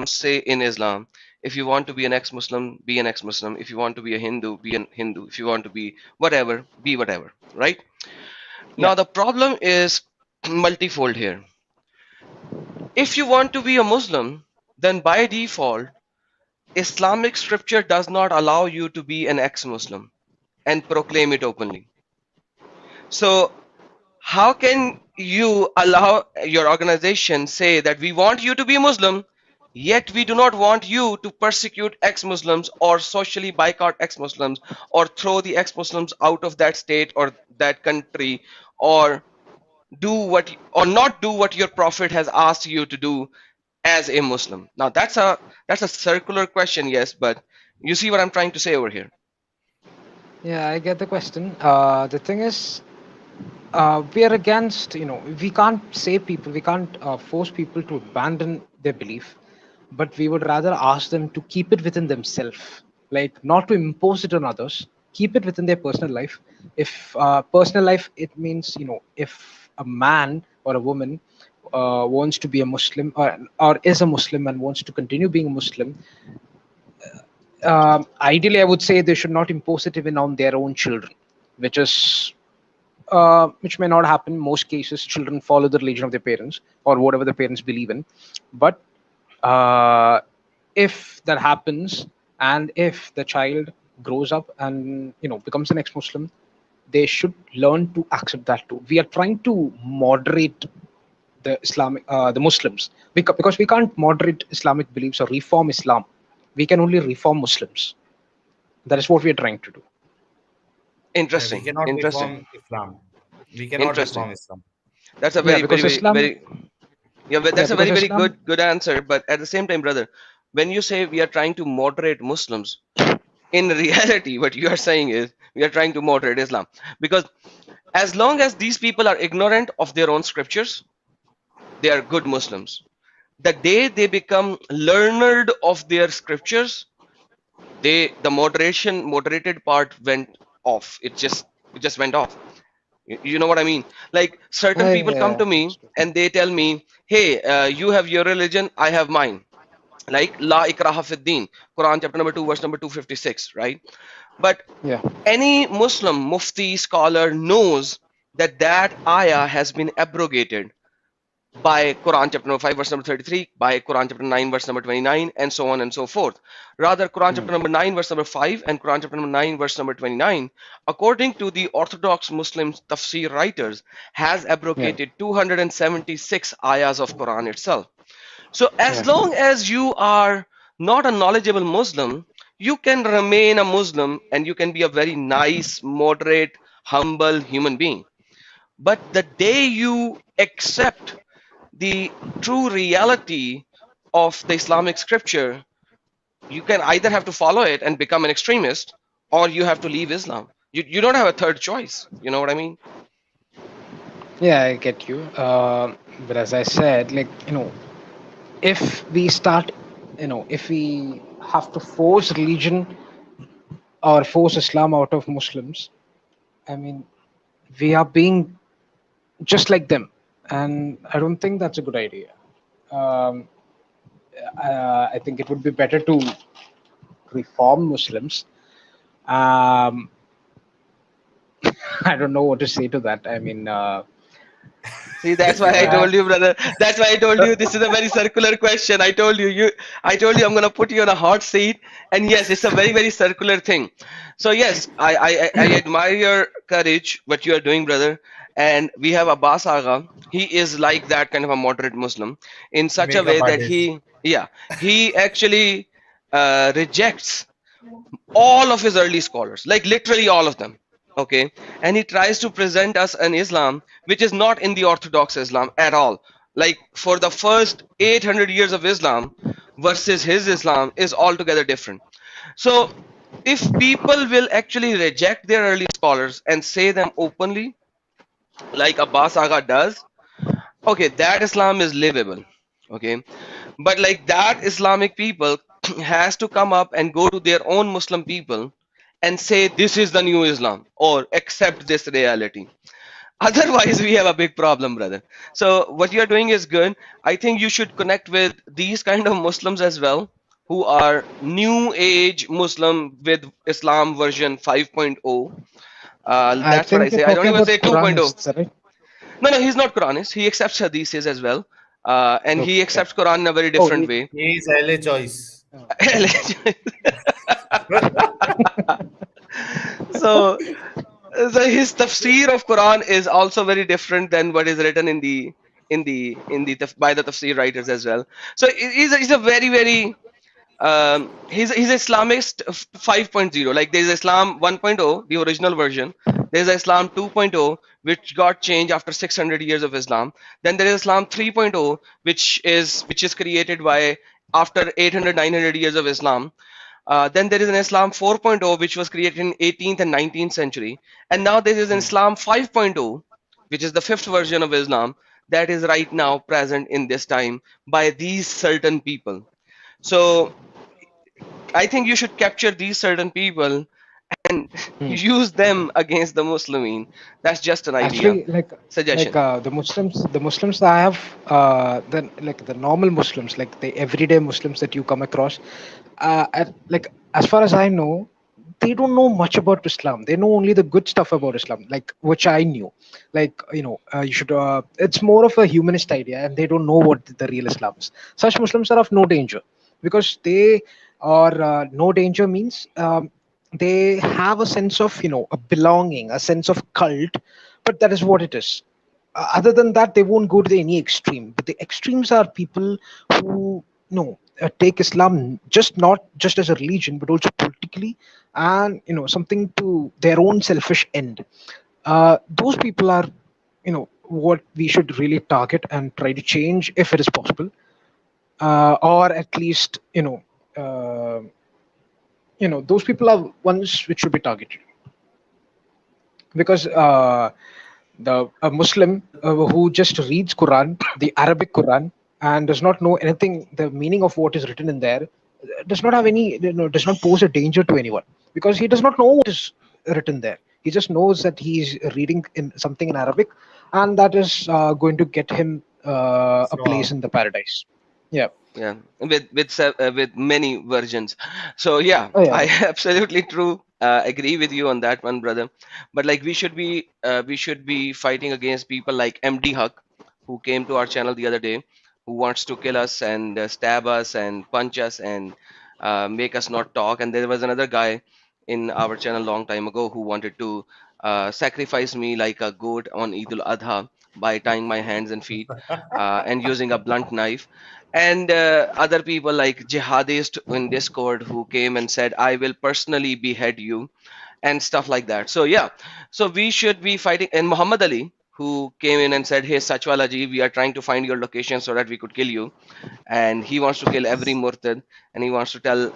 say in Islam. If you want to be an ex-Muslim, be an ex-Muslim. If you want to be a Hindu, be a Hindu. If you want to be whatever, be whatever. Right? Yeah. Now the problem is multifold here. If you want to be a Muslim, then by default, Islamic scripture does not allow you to be an ex-Muslim and proclaim it openly. So how can you allow your organization say that we want you to be Muslim, yet we do not want you to persecute ex-Muslims or socially boycott ex-Muslims or throw the ex-Muslims out of that state or that country or do what or not do what your prophet has asked you to do as a Muslim? Now that's a circular question, yes, but you see what I'm trying to say over here. Yeah, I get the question. The thing is, we are against, we can't say people, we can't force people to abandon their belief, but we would rather ask them to keep it within themselves, like not to impose it on others, keep it within their personal life. If personal life, it means, if a man or a woman wants to be a Muslim, or is a Muslim and wants to continue being a Muslim, ideally, I would say they should not impose it even on their own children, which is which may not happen. Most cases, children follow the religion of their parents or whatever the parents believe in. But uh, if that happens, and if the child grows up and becomes an ex-Muslim, they should learn to accept that too. We are trying to moderate the Muslims, because we can't moderate Islamic beliefs or reform Islam. We can only reform Muslims. That is what we are trying to do. Yeah, we Interesting, cannot interesting, reform Islam. We cannot interesting. reform Islam. That's a Yeah, very, very, because very, Islam. very yeah, but Yeah, that's a because very, very Islam. good answer. But at the same time, brother, when you say we are trying to moderate Muslims, in reality, what you are saying is we are trying to moderate Islam. Because as long as these people are ignorant of their own scriptures, they are good Muslims. The day they become learned of their scriptures, the moderated part went off. It just went off. You know what I mean? Like certain people come Yeah, to me understood. and they tell me, "Hey, you have your religion, I have mine." Like La ikraha fid din, Quran chapter number 2, verse number 256, right? But Yeah, any Muslim mufti scholar knows that that ayah has been abrogated by Quran chapter number 5, verse number 33, by Quran chapter 9, verse number 29, and so on and so forth. Rather, Quran chapter number 9, verse number 5, and Quran chapter number 9, verse number 29, according to the Orthodox Muslim tafsir writers, has yeah, abrogated 276 ayahs of Quran itself. So, as yeah, long as you are not a knowledgeable Muslim, you can remain a Muslim and you can be a very nice, moderate, humble human being. But the day you accept the true reality of the Islamic scripture, you can either have to follow it and become an extremist, or you have to leave Islam. You don't have a third choice. You know what I mean? yeah. I get you. But as I said, like if we start, if we have to force religion or force Islam out of Muslims, I mean, we are being just like them, and I don't think that's a good idea. Um, I think it would be better to reform Muslims. Um, I don't know what to say to that. I mean, See, that's why I uh, told you, brother. That's why I told you this is a very circular question. I told you I'm gonna put you on a hot seat, and yes, it's a very, very circular thing. So yes, I admire your courage, what you are doing, brother. And we have Abbas Agha. He is like that kind of a moderate Muslim in such a Makeup way that artist. he actually rejects all of his early scholars, like literally all of them. Okay, and he tries to present us an Islam which is not in the Orthodox Islam at all. Like for the first 800 years of Islam versus his Islam is altogether different. So if people will actually reject their early scholars and say them openly, like Abbas Agha does, okay, that Islam is livable. Okay, but like that Islamic people has to come up and go to their own Muslim people and say this is the new Islam or accept this reality. Otherwise, we have a big problem, brother. So what you're doing is good. I think you should connect with these kind of Muslims as well, who are new age Muslim with Islam version 5.0. I That's what I think you're say. I don't talking even about say 2.0. Quranists, right? No, no, he's not Quranist. He accepts Hadiths as well. And he Okay. accepts Quran in a very Oh, different way. He is LA choice. okay. so so his tafsir of Quran is also very different than what is written in by the tafsir writers as well. So he's a very, very he's Islamist 5.0. Like there's Islam 1.0, the original version. There's Islam 2.0, which got changed after 600 years of Islam. Then there is Islam 3.0, which is created by after 800 900 years of Islam. Then there is an Islam 4.0, which was created in 18th and 19th century. And now there is an Islam 5.0, which is the fifth version of Islam that is right now present in this time by these certain people. So I think you should capture these certain people and Hmm. use them against the Muslimin. That's just an idea, Actually, like suggestion. the Muslims that I have, the like the normal Muslims, like the everyday Muslims that you come across, like as far as I know, they don't know much about Islam. They know only the good stuff about Islam, like which I knew. Like you should. It's more of a humanist idea, and they don't know what the real Islam is. Such Muslims are of no danger because they are no danger means. They have a sense of a belonging, a sense of cult, but that is what it is. Other than that, they won't go to any extreme. But the extremes are people who take Islam just not just as a religion, but also politically, and something to their own selfish end. Those people are what we should really target and try to change if it is possible, or at least those people are ones which should be targeted because the a Muslim who just reads Quran, the Arabic Quran, and does not know anything, the meaning of what is written in there, does not have any, does not pose a danger to anyone because he does not know what is written there. He just knows that he's reading in something in Arabic, and that is going to get him a place So, in the paradise. Yeah. Yeah, with many versions. So yeah, Oh yeah. I absolutely true. Agree with you on that one, brother. But like we should be fighting against people like MD Huck, who came to our channel the other day, who wants to kill us and stab us and punch us and make us not talk. And there was another guy in our channel long time ago who wanted to sacrifice me like a goat on Eid al Adha by tying my hands and feet and using a blunt knife, and other people like jihadist in Discord who came and said I will personally behead you and stuff like that. So yeah, so we should be fighting. And Muhammad Ali, who came in and said, hey Sachwala ji, we are trying to find your location so that we could kill you, and he wants to kill every murtad, and he wants to tell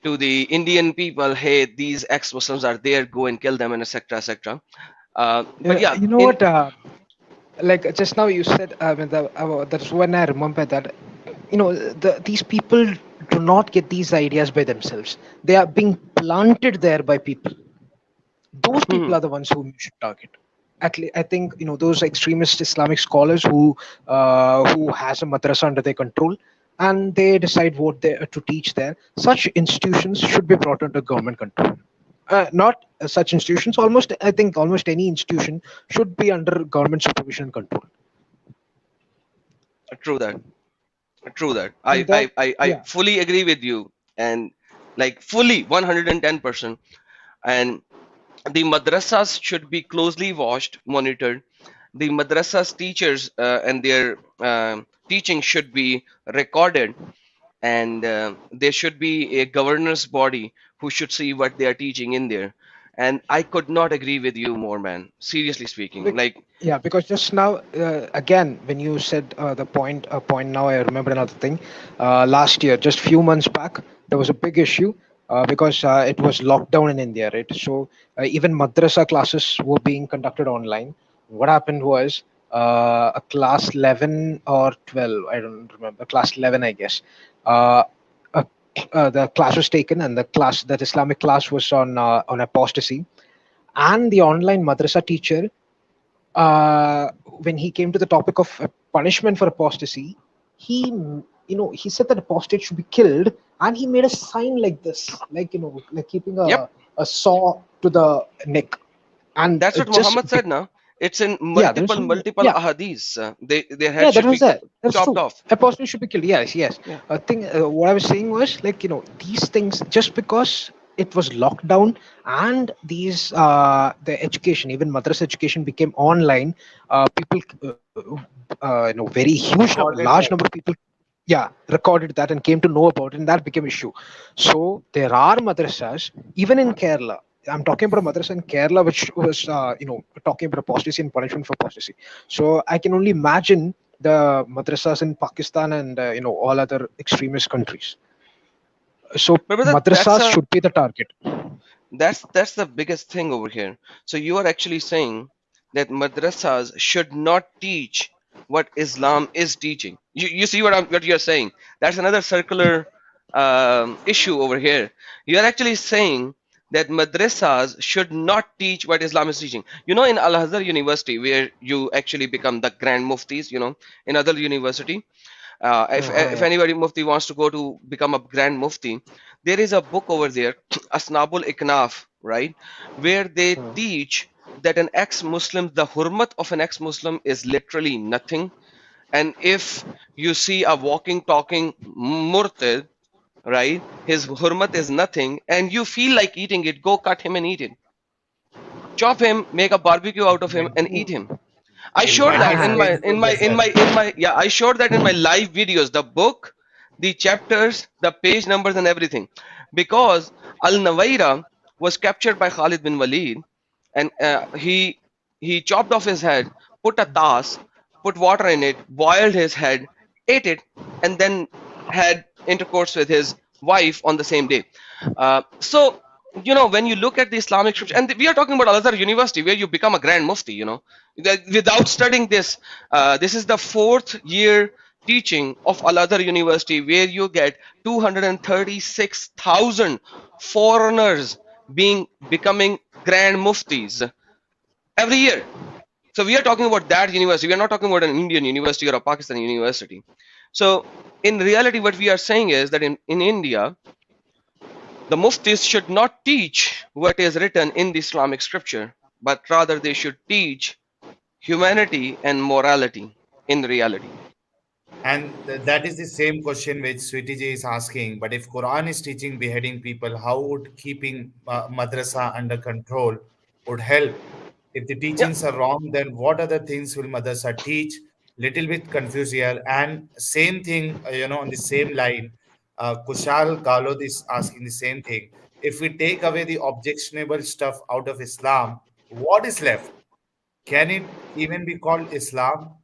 to the Indian people, hey, these ex-Muslims are there, go and kill them, and etc etc. But yeah, You know in what? Like just now you said, I mean, that's when I remember that, these people do not get these ideas by themselves. They are being planted there by people. Those Hmm. people are the ones whom you should target. At least, I think, those extremist Islamic scholars who has a madrasa under their control, and they decide what they are to teach there. Such institutions should be brought under government control. Not such institutions. Almost, I think, almost any institution should be under government supervision and control. True that. True that. And that, I yeah, fully agree with you, and like fully 110%. And the madrasas should be closely watched, monitored. The madrasas teachers and their teaching should be recorded, and there should be a governance body who should see what they are teaching in there. And I could not agree with you more, man. Seriously speaking, Bec- like, yeah, because just now, again, when you said the point now, I remember another thing. Last year, just few months back, there was a big issue because it was lockdown in India, right? So even madrasa classes were being conducted online. What happened was a class 11 or 12, I don't remember, class 11, I guess. Uh, uh, the class was taken, and that Islamic class was on apostasy, and the online madrasa teacher, when he came to the topic of punishment for apostasy, he said that apostate should be killed, and he made a sign like this, like, like keeping yep, a saw to the neck, and that's what it just Muhammad said now. It's in yeah, there's multiple yeah, ahadith. Their yeah, head that should was be that. That's chopped true. off. Apostate should be killed. Yes, yes. Yeah. I think what I was saying was, like, these things, just because it was locked down, and these the education, even madrasa education, became online. People, very huge number, Recorded large that. number of people, yeah, recorded that and came to know about it, and that became issue. So there are madrasas even in Kerala. I'm talking about a madrasa in Kerala which was talking about apostasy and punishment for apostasy. So I can only imagine the madrasas in Pakistan and all other extremist countries. So But brother, madrasas should be the target. that's the biggest thing over here. So you are actually saying that madrasas should not teach what Islam is teaching. You see what you're saying? That's another circular issue over here. You're actually saying that madrasas should not teach what Islam is teaching. In Al Azhar University, where you actually become the grand muftis, in other university, if Yeah. anybody mufti wants to go to become a grand mufti, there is a book over there, Asnabul Iknaf, right, where they Hmm. teach that an ex-Muslim, the hurmat of an ex-Muslim is literally nothing. And if you see a walking, talking murtad, right, his hurmat is nothing, and you feel like eating it, go cut him and eat it. Chop him, make a barbecue out of him, and eat him. I In showed that Many in states, my so jazar. yeah, I showed that in my live videos, the book, the chapters, the page numbers, and everything. Because Al Nawaira was captured by Khalid bin Walid, and he chopped off his head, put a tas, put water in it, boiled his head, ate it, and then had intercourse with his wife on the same day. So when you look at the Islamic scripture, and we are talking about Al Azhar University, where you become a grand mufti, without studying this, this is the fourth year teaching of Al Azhar University, where you get 236,000 foreigners becoming grand muftis every year. So we are talking about that university. We are not talking about an Indian university or a Pakistani university. So in reality, what we are saying is that in India, the muftis should not teach what is written in the Islamic scripture, but rather they should teach humanity and morality in reality. And that is the same question which Sweetie ji is asking. But if Quran is teaching beheading people, how would keeping madrasa under control would help? If the Yeah, teachings are wrong, then what other things will madrasa teach? Little bit confused here. And same thing, on the same line, Kushal Galod is asking the same thing. If we take away the objectionable stuff out of Islam, what is left? Can it even be called Islam?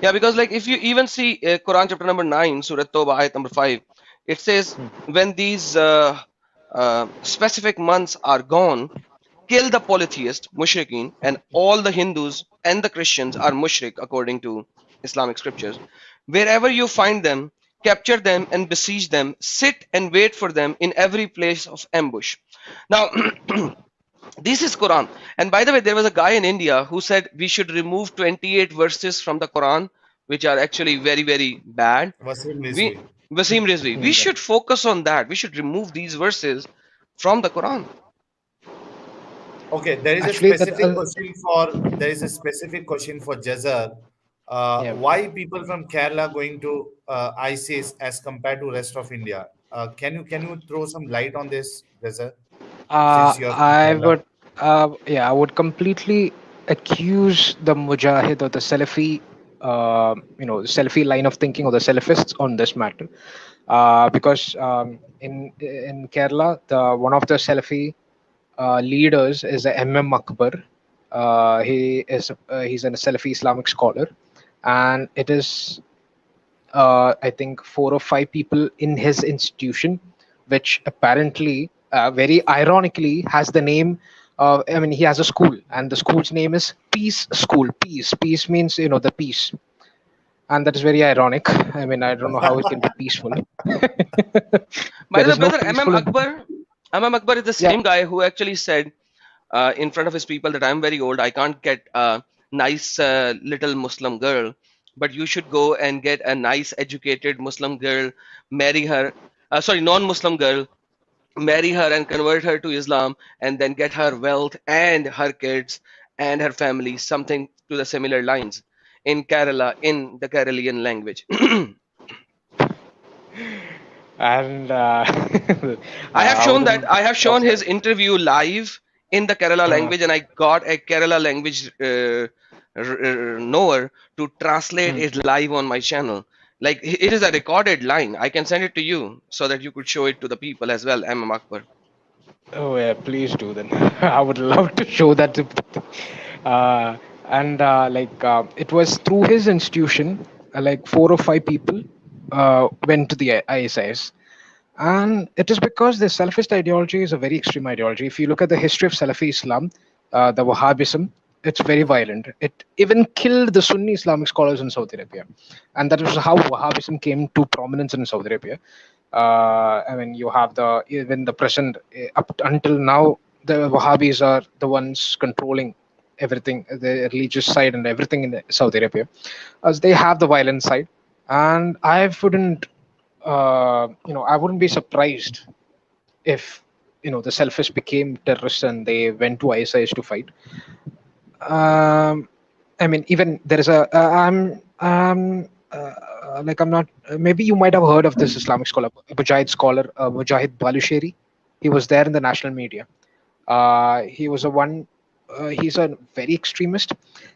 yeah, because like if you even see Quran chapter number 9, Surah Toba, ayat number 5, it says when these specific months are gone, kill the polytheist, mushrikeen, and all the Hindus and the Christians are mushrik according to Islamic scriptures. Wherever you find them, capture them and besiege them, sit and wait for them in every place of ambush. Now, this is Quran. And by the way, there was a guy in India who said we should remove 28 verses from the Quran, which are actually very, very bad. Wasim We Rizvi. Wasim Rizvi, we Yeah. should focus on that. We should remove these verses from the Quran. Okay, there is a Actually, that specific question for Jazar. yeah. Why people from Kerala going to ISIS as compared to rest of India? Can you throw some light on this, Jazar? Since you are from I Kerala. would, yeah, I would completely accuse the Mujahid or the Salafi, the Salafi line of thinking or the Salafists on this matter, because in Kerala, the one of the Salafi leaders is a MM Akbar. He's a Salafi Islamic scholar, and it is I think 4 or 5 people in his institution, which apparently, very ironically, has the name. I mean, he has a school, and the school's name is Peace School. Peace. Peace means the peace, and that is very ironic. I mean, I don't know how it can be peaceful. By There the way, is no brother, peaceful. MM Akbar is the Yeah. same guy who actually said in front of his people that I'm very old. I can't get a nice little Muslim girl, but you should go and get a nice educated Muslim girl, marry her. Sorry, non-Muslim girl, marry her and convert her to Islam, and then get her wealth and her kids and her family, something to the similar lines in Kerala, in the Keralian language. And I that wouldn't I have talk shown about his interview live in the Kerala it. language, and I got a Kerala language knower to translate Hmm. it live on my channel. Like it is a recorded line. I can send it to you so that you could show it to the people as well. M. Akbar. Oh yeah, please do then. I would love to show that to people. Uh, and it was through his institution, like 4 or 5 people went to the ISIS, and it is because the Salafist ideology is a very extreme ideology. If you look at the history of Salafi Islam, the Wahhabism, it's very violent. It even killed the Sunni Islamic scholars in Saudi Arabia, and that was how Wahhabism came to prominence in Saudi Arabia. I mean, you have the even the present up until now, the Wahhabis are the ones controlling everything, the religious side and everything in Saudi Arabia, as they have the violent side. And I wouldn't be surprised if the selfish became terrorists and they went to ISIS to fight. I mean, even there is a like I'm not. Maybe you might have heard of this Islamic scholar, Mujahid Balusheri. He was there in the national media. He was a one. He's a very extremist.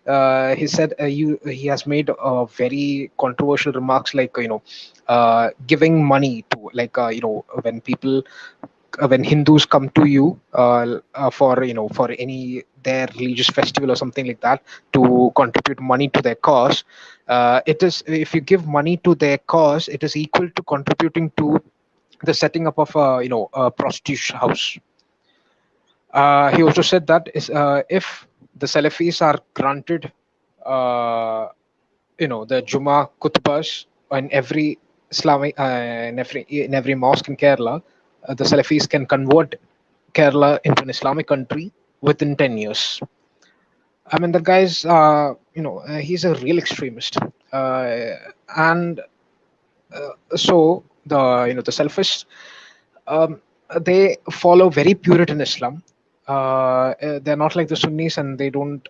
He said he has made very controversial remarks, like giving money to, like when people when Hindus come to you for for any their religious festival or something like that, to contribute money to their cause. It is, if you give money to their cause, it is equal to contributing to the setting up of a prostitution house. He also said that if the Salafis are granted the Juma khutbas in every Islamic in every mosque in Kerala, the Salafis can convert Kerala into an Islamic country within 10 years. I mean, the guy's he's a real extremist, and so the Salafists, um, they follow very Puritan Islam. They're not like the Sunnis, and they don't.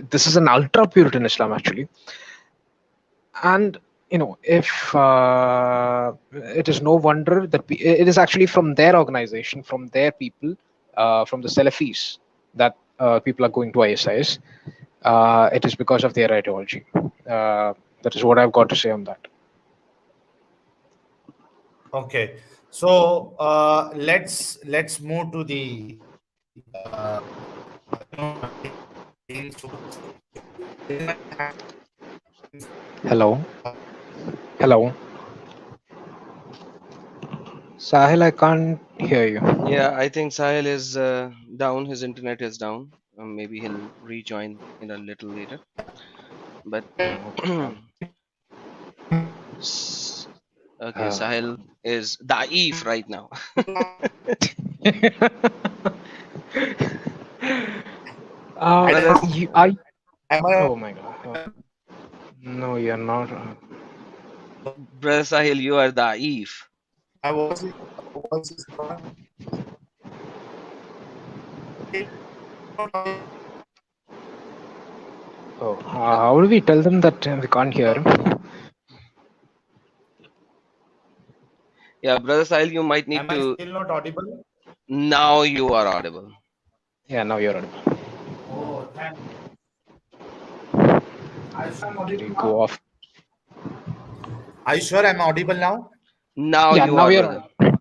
This is an ultra Puritan Islam actually, and if it is no wonder that it is actually from their organization, from their people, from the Salafis, that people are going to ISIS. It is because of their ideology. That is what I've got to say on that. Okay, so let's move to the Hello, hello, Sahil. I can't hear you. Yeah, I think Sahil is down. His internet is down. Maybe he'll rejoin in a little later. But s- okay, Uh, Sahil is daif right now. Brother, you, I. Am I Oh my God. No, you're not. brother Sahil, you are daif. my voice is not Oh, how do we tell them that we can't hear him? Yeah, brother Sahil, you might need am I to. still not audible? Now you are audible. Yeah, now you're audible. Oh, thank Are you sure I'm Did you audible go now? off? Are you sure I'm audible now? Now Yeah, you now are, you're brother. audible.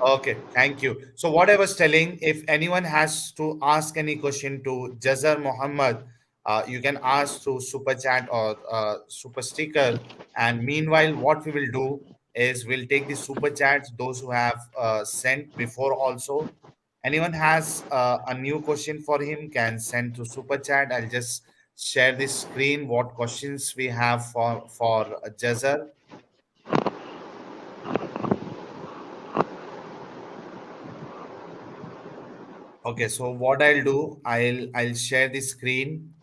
Okay, thank you. So what I was telling, if anyone has to ask any question to Jazar Muhammad, you can ask through super chat or super sticker. And meanwhile, what we will do is we'll take the super chats, those who have sent before also. Anyone has a new question for him can send to super chat. I'll just share the screen, what questions we have for Jazar. Okay, so what I'll do, I'll share the screen.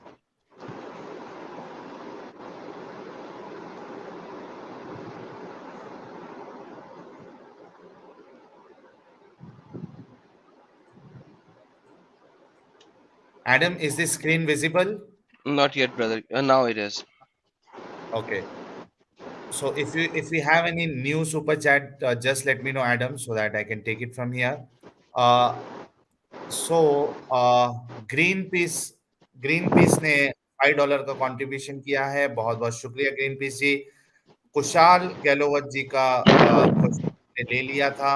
Adam, is the screen visible? Not yet, brother. Now it is. Okay. So if we have any new super chat, just let me know, Adam, so that I can take it from here. Uh, so Greenpeace Greenpeace ने $5 का contribution किया है, बहुत बहुत शुक्रिया Greenpeace ji. Kushal Gehlot ji का question ले लिया था,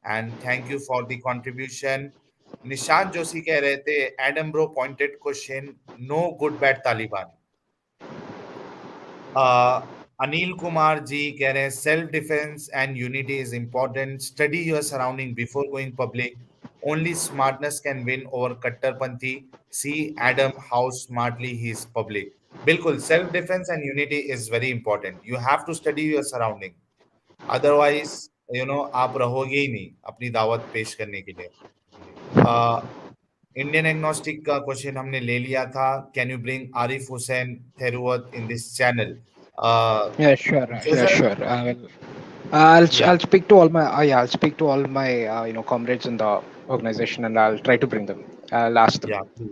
and thank you for the contribution. Nishant Joshi कह रहे थे Adam bro pointed question, no good bad Taliban. Anil Kumar ji कह रहे हैं self defence and unity is important, study your surrounding before going public, only smartness can win over कट्टरपंथी, see Adam how smartly he is public. बिल्कुल, self defence and unity is very important, you have to study your surrounding, otherwise आप रहोगे ही नहीं अपनी दावत पेश करने के लिए। इंडियन एग्नोस्टिक का क्वेश्चन हमने ले लिया था, can you bring Arif Hussain Theruvath in this channel? Yeah, sure. Yeah, जजर, sure. I'll या speak to all my yeah, I'll speak to all my comrades in the organization, and I'll try to bring them. I'll ask them. या please.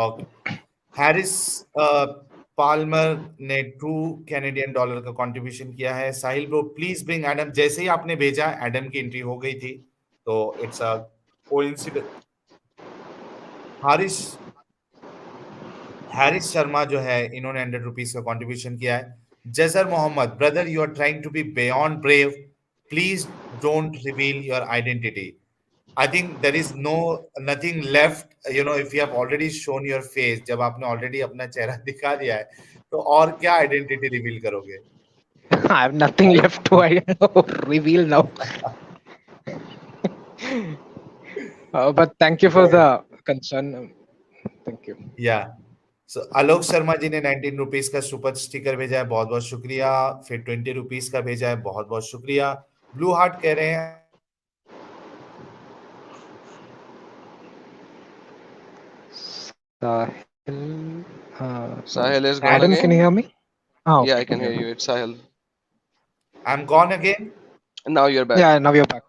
Okay, Harris Palmer ने $2 का contribution किया है। साहिल bro please bring Adam, जैसे ही आपने भेजा Adam की entry हो गई थी, तो it's a coincidence. Haris Harris Sharma जो है, इन्होंने ₹100 का कंट्रीब्यूशन किया है। जजर Mohammad, brother you are trying to be beyond brave, please don't reveal your identity. I think there is no nothing left, if you have already shown your face, जब आपने already अपना चेहरा दिखा दिया है, तो और क्या आइडेंटिटी रिवील करोगे? I have nothing left to reveal now. But thank you for the concern. Thank you. या सो आलोक शर्मा जी ने ₹19 का सुपर स्टिकर भेजा है, बहुत बहुत शुक्रिया। फिर ₹20 का भेजा है, बहुत बहुत शुक्रिया। ब्लू हार्ट कह रहे हैं Sahil, Sahil is gone and Adam, can you again. hear me? Ah, Yeah, okay, I I can can hear hear now. you. It's Sahil. I'm gone again. Now you're back. Yeah, now you're back.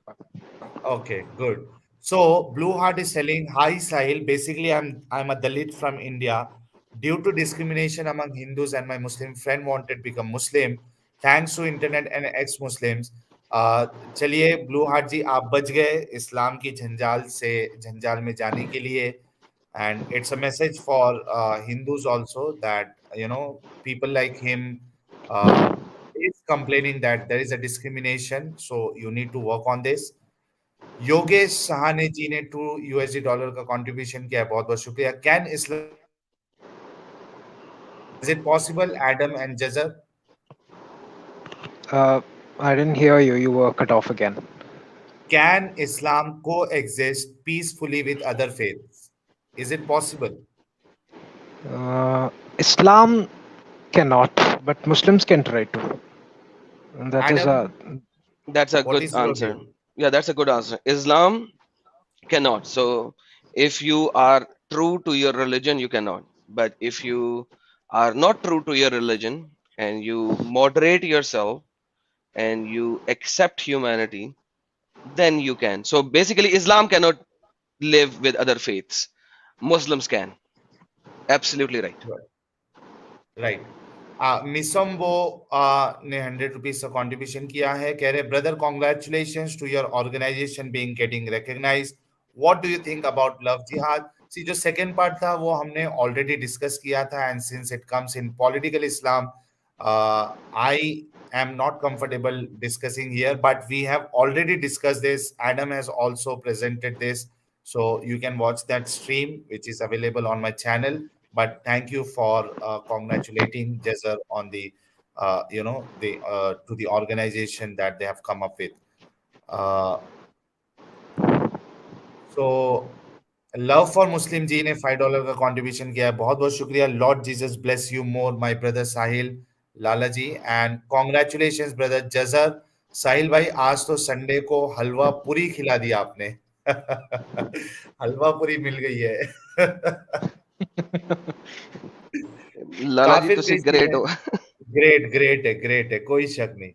Okay, good. So Blue Heart is telling, "Hi Sahil. Basically, I'm a Dalit from India. Due to discrimination among Hindus and my Muslim friend wanted to become Muslim. Thanks to internet and ex-Muslims. चलिए blue heart जी, आप बच गए इस्लाम की झंझाल में जाने के लिए, and it's a message for Hindus also that people like him is complaining that there is a discrimination, so you need to work on this। Yogesh Sahane जी ने $2 का कंट्रीब्यूशन किया है, बहुत बहुत शुक्रिया। Can Islam, is it possible Adam and Jhajjar? I didn't hear you. You were cut off again. Can Islam coexist peacefully with other faiths? Is it possible? Islam cannot, but Muslims can try to. And that is a Adam, That's a what good is your answer. view? Yeah, that's a good answer. Islam cannot. So if you are true to your religion, you cannot. But if you are not true to your religion and you moderate yourself and you accept humanity, then you can. So basically, Islam cannot live with other faiths. Muslims can. Absolutely right. Right मिसम्बो ने 100 rupees का contribution किया है कह रहे brother congratulations to your organisation being getting recognised what do you think about love jihad see जो second part था वो हमने ऑलरेडी डिस्कस किया था and since it comes in political Islam I am not comfortable discussing here but we have already discussed this. Adam has also presented this, so you can watch that stream which is available on my channel. But thank you for congratulating Jazar on the the to the organization that they have come up with. uh, so love for Muslim ji ने $5 का contribution किया है बहुत बहुत शुक्रिया Lord Jesus bless you more my brother Sahil Lala ji and congratulations brother जजर साहिल भाई आज तो संडे को हलवा पूरी खिला दिया आपने हलवा पूरी मिल गई है लाला जी काफिर तुसी कृषि ग्रेट ने हो ग्रेट है कोई शक नहीं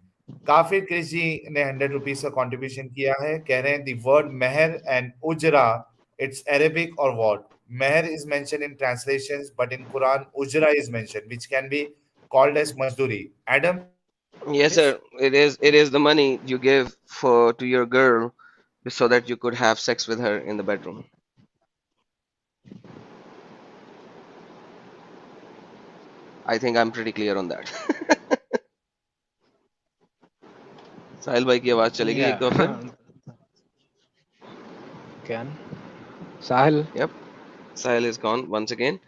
काफिर कृषि ने 100 रुपीज का कंट्रीब्यूशन किया है कह रहे हैं द वर्ड मेहर एंड उजरा इट्स अरेबिक और व्हाट मेहर is mention in translations but in Quran उजरा is mention which can be called as मजदूरी Adam Yes, yes sir. It is the money you give for to your girl so that you could have sex with her in the bedroom. I think I'm pretty clear on that. साहिल भाई की आवाज चलेगी एक yeah. बार फिर. Can Sahil? Yep, Sahil is gone once again.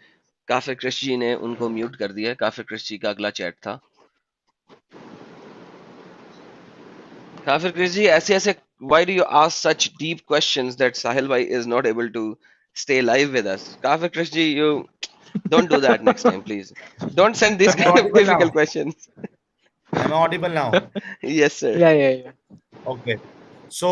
काफिर क्रिश जी ने उनको mute कर दिया है. काफिर क्रिश जी का अगला चैट था. काफिर क्रिश जी ऐसे ऐसे why do you ask such deep questions that Sahil bhai is not able to stay live with us? Kafir Krish ji, you don't do that next time, please. Don't send these am I kind of audible now difficult questions. am I audible now Yes, sir. Yeah. okay so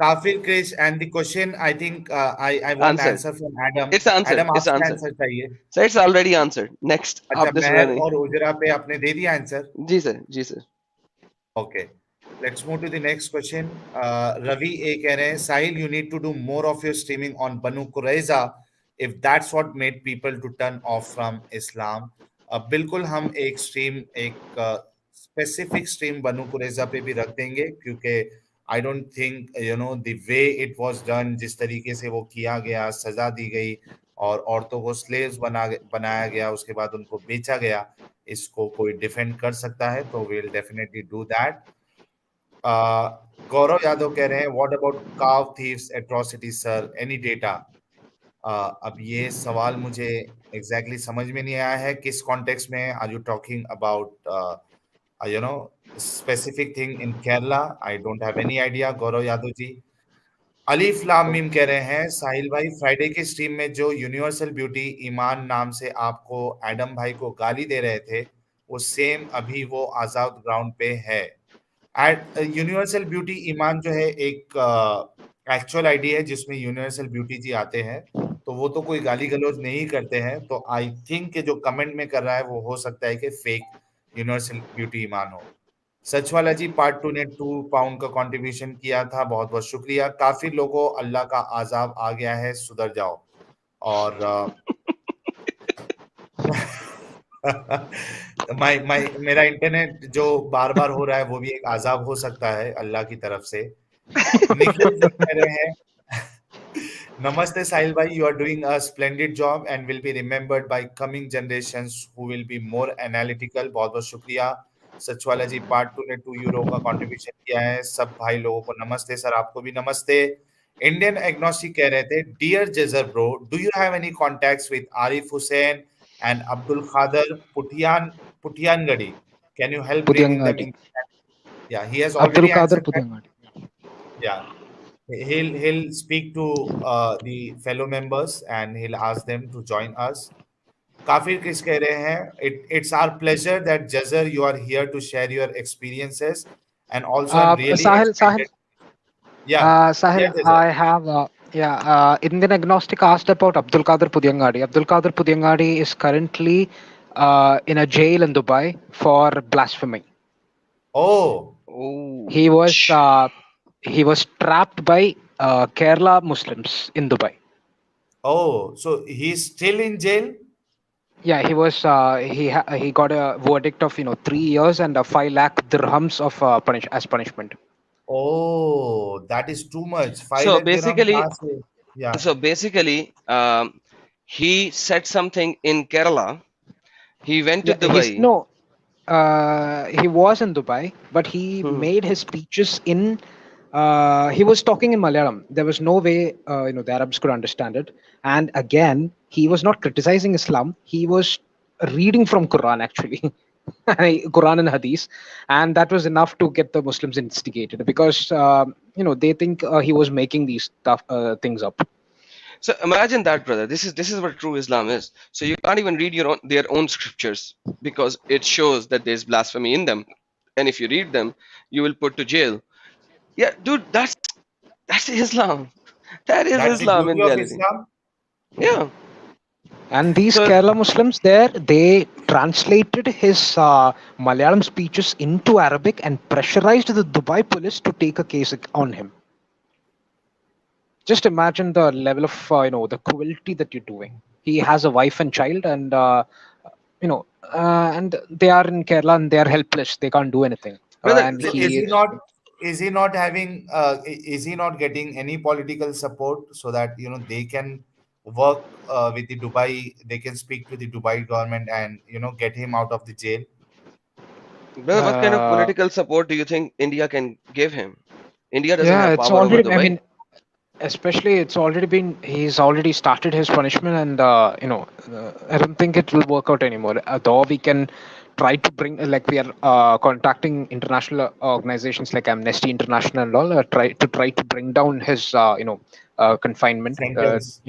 kafir krish and the question I think I want Answered. answer from Adam It's answered. Adam It's आपसे answered. Answer चाहिए So it's already answered. Next, अच्छा आप this Mehar running. और उजरा पे आपने दे दिया आंसर जी sir. जी sir. Okay, let's move to the next question. Ravi A कह रहे हैं साहिल you need to do more of your streaming on Banu Qurayza if that's what made people to turn off from Islam. बिल्कुल हम एक stream एक specific stream बनु कुरैजा पे भी रख देंगे क्योंकि I don't think the way it was done जिस तरीके से वो किया गया सजा दी गई और औरतों को स्लेव्स बनाया गया उसके बाद उनको बेचा गया इसको कोई डिफेंड कर सकता है तो we will definitely do that Gaurav Yadav कह रहे हैं what about cow thieves atrocity sir any data अब ये सवाल मुझे एग्जैक्टली समझ में नहीं आया है किस कॉन्टेक्स्ट में are you talking about specific thing in Kerala I don't have any idea Gaurav Yadav ji अलीफ लाम मीम कह रहे हैं साहिल भाई फ्राइडे के स्ट्रीम में जो यूनिवर्सल ब्यूटी ईमान नाम से आपको एडम भाई को गाली दे रहे थे वो सेम अभी वो आजाद ग्राउंड पे है यूनिवर्सल ब्यूटी ईमान जो है एक एक्चुअल आईडी है जिसमें यूनिवर्सल ब्यूटी जी आते हैं तो वो तो कोई गाली गलौज नहीं करते हैं तो आई थिंक कि जो कमेंट में कर रहा है वो हो सकता है कि फेक यूनिवर्सल ब्यूटी ईमान हो सचवाला जी पार्ट 2 ने 2 पाउंड का कंट्रीब्यूशन किया था बहुत बहुत शुक्रिया काफी लोगों अल्लाह का आजाब आ गया है सुधर जाओ और मेरा इंटरनेट जो बार बार हो रहा है वो भी एक आजाब हो सकता है अल्लाह की तरफ से निखिल जी कह रहे हैं नमस्ते साहिल भाई you are doing a splendid job and will be remembered by coming generations who will be more analytical बहुत बहुत शुक्रिया सचवाला जी पार्ट 2 ने €2 का कंट्रीब्यूशन किया है सब भाई लोगों को नमस्ते सर आपको भी नमस्ते इंडियन एग्नोस्टिक कह रहे थे डियर जजर bro do you have any contacts with Arif Hussain and Abdul Khader Puthiyangadi can you help bringing them Pudiyangadi. In या he has Abdul already Qadir answered that Pudiyangadi. या He'll speak to the fellow members and he'll ask them to join us. काफिर किस कह रहे हैं? It's our pleasure that Jazar you are here to share your experiences, and also I'm really Sahil, excited. Yeah, yeah, Sahil, Jazar. I have, Indian Agnostic asked about Abdul Qadir Pudiyangadi. Abdul Qadir Pudiyangadi is currently in a jail in Dubai for blasphemy. Oh, Oh, He was uh, he was trapped by Kerala Muslims in Dubai. oh, so he's still in jail? Yeah, he was. He got a verdict of 3 years and 5 lakh dirhams of punishment. Oh, that is too much. 5 so lakh dirham basically, कहाँ से? Yeah. so basically, he said something in Kerala. He went to Yeah, he's Dubai. no. He was in Dubai, but he Hmm. made his speeches in. He was talking in Malayalam. There was no way the Arabs could understand it. And again, he was not criticizing Islam. He was reading from Quran actually, Quran and Hadith, and that was enough to get the Muslims instigated because they think he was making these things up. So imagine that, brother. This is what true Islam is. So you can't even read their own scriptures because it shows that there's blasphemy in them, and if you read them, you will put to jail. Yeah, dude, that's Islam. That is That's the Islam in beauty of reality. Islam. Yeah. And these So Kerala Muslims there, they translated his Malayalam speeches into Arabic and pressurized the Dubai police to take a case on him. Just imagine the level of the cruelty that you're doing. He has a wife and child, and and they are in Kerala and they are helpless. They can't do anything, brother, and So he is. is he not having is he not getting any political support so that they can work with the Dubai, they can speak to the Dubai government and get him out of the jail? brother, what kind of Uh, political support do you think India can give him? India doesn't yeah, have it's power over already. I Dubai. mean, especially it's already been. He's already started his punishment, and I don't think it will work out anymore. Though we can try to bring, like we are contacting international organizations like Amnesty International and all, try to bring down his confinement. Sentence.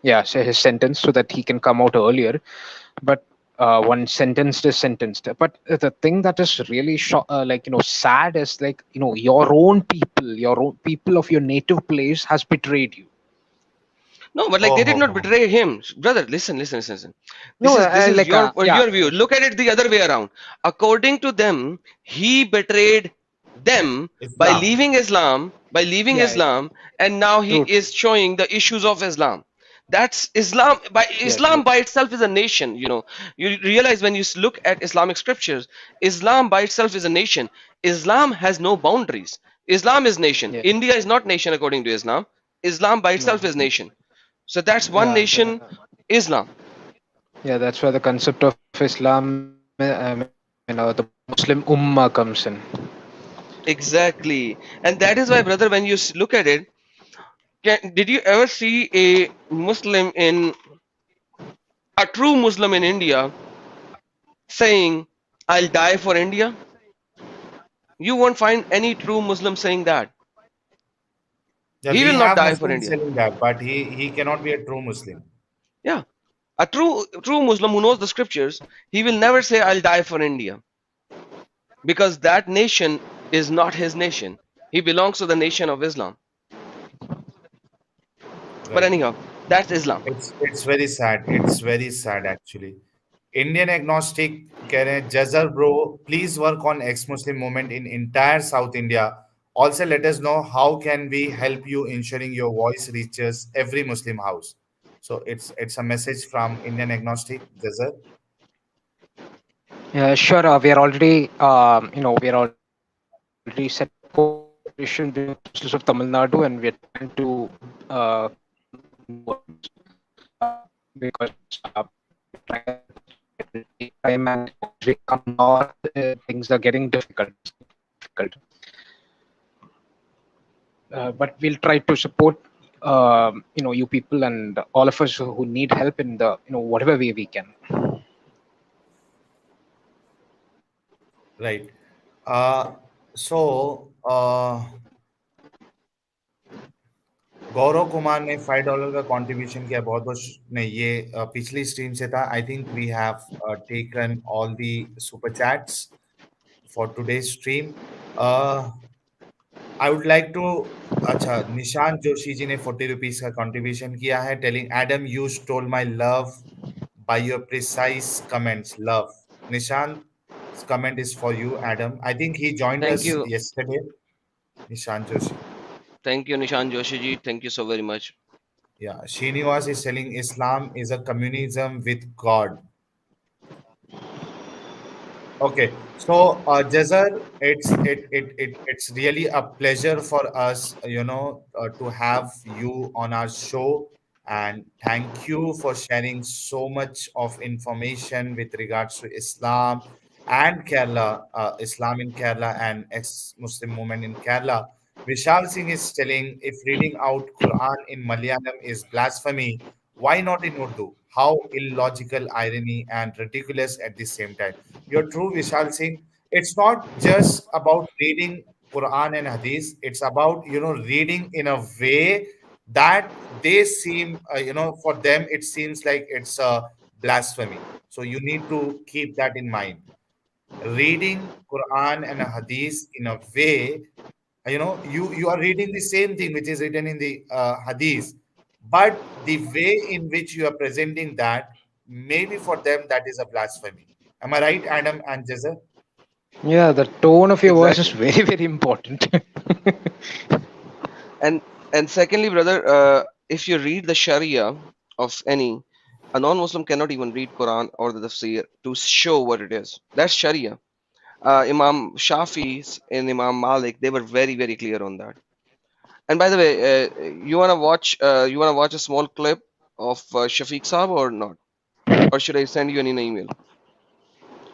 Yeah, so his sentence so that he can come out earlier. But one sentenced is sentenced. But the thing that is really sad is like your own people of your native place has betrayed you. No, but like Oh, they did ho, not ho. betray him, brother. Listen. No, This is like yeah, your view. Look at it the other way around. According to them, he betrayed them by Islam. leaving Islam, yeah, and now he true, true. is showing the issues of Islam. That's Islam. By Yeah, Islam true. by itself is a nation. You realize when you look at Islamic scriptures, Islam by itself is a nation. Islam has no boundaries. Islam is nation. Yeah, India is not nation according to Islam. Islam by no, itself is nation. So that's one yeah, nation, Islam. yeah. That's where the concept of Islam, the Muslim Ummah comes in. Exactly. And that is why, brother, when you look at it, did you ever see a true Muslim in India saying, I'll die for India? You won't find any true Muslim saying that. Yeah, He we will not have die for Muslims India. saying that, but he cannot be a true Muslim. Yeah. A true Muslim who knows the scriptures, he will never say, I'll die for India. Because that nation is not his nation. He belongs to the nation of Islam. But Right. anyhow, that's Islam. It's very sad. It's very sad actually. Indian agnostic कह रहे हैं Jazar bro, please work on ex-Muslim movement in entire South India. Also, let us know how can we help you ensuring your voice reaches every Muslim house. So it's a message from Indian agnostic Jazar. Yeah, sure. We are already set cooperation between the Muslims of Tamil Nadu, and we're trying to because take time, and as we come north, things are getting difficult. But we'll try to support you people and all of us who need help in the whatever way we can. Right. So Gaurav Kumar ने $5 का contribution किया, बहुत बहुत नहीं, ये पिछली stream से था. I think we have taken all the super chats for today stream. I would like to, अच्छा, निशांत जोशी जी ने ₹40 का कंट्रीब्यूशन किया है, telling Adam you stole my love by your precise comments, love. Nishant, comment is for you, Adam. I think he joined Thank us you. yesterday. Nishant Joshi. Thank you, Nishan Joshi ji. Thank you so very much. Yeah, Srinivas is telling Islam is a communism with God. Okay, so Jazar, it's really a pleasure for us, to have you on our show, and thank you for sharing so much of information with regards to Islam and Kerala, Islam in Kerala and ex-Muslim movement in Kerala. Vishal Singh is telling if reading out Quran in Malayalam is blasphemy, why not in Urdu? How illogical, irony, and ridiculous at the same time. You're true, Vishal Singh. It's not just about reading Quran and Hadith. It's about, reading in a way that they seem, for them, it seems like it's a blasphemy. So you need to keep that in mind. Reading Quran and Hadith in a way, you are reading the same thing which is written in the Hadith, but the way in which you are presenting that, maybe for them that is a blasphemy. Am I right, Adam and Jazar? Yeah, the tone of your voice is Exactly. very, very important. And secondly, brother, if you read the Sharia of any, a non-Muslim cannot even read Quran or the Tafsir to show what it is. That's Sharia. Imam Shafi and Imam Malik, they were very, very clear on that. And by the way, you wanna watch a small clip of Shafiq Saab or not? Or should I send you an email,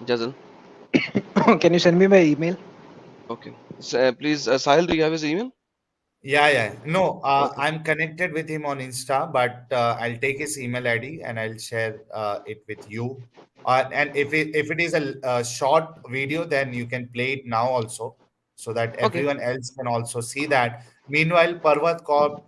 Jazal? Can you send me my email? Okay. So, please, Sahil, do you have his email? Yeah, yeah. No, Okay. I'm connected with him on Insta, but I'll take his email ID and I'll share it with you. And if it is a short video, then you can play it now also, so that Okay. everyone else can also see that. Meanwhile, Parvat Kaur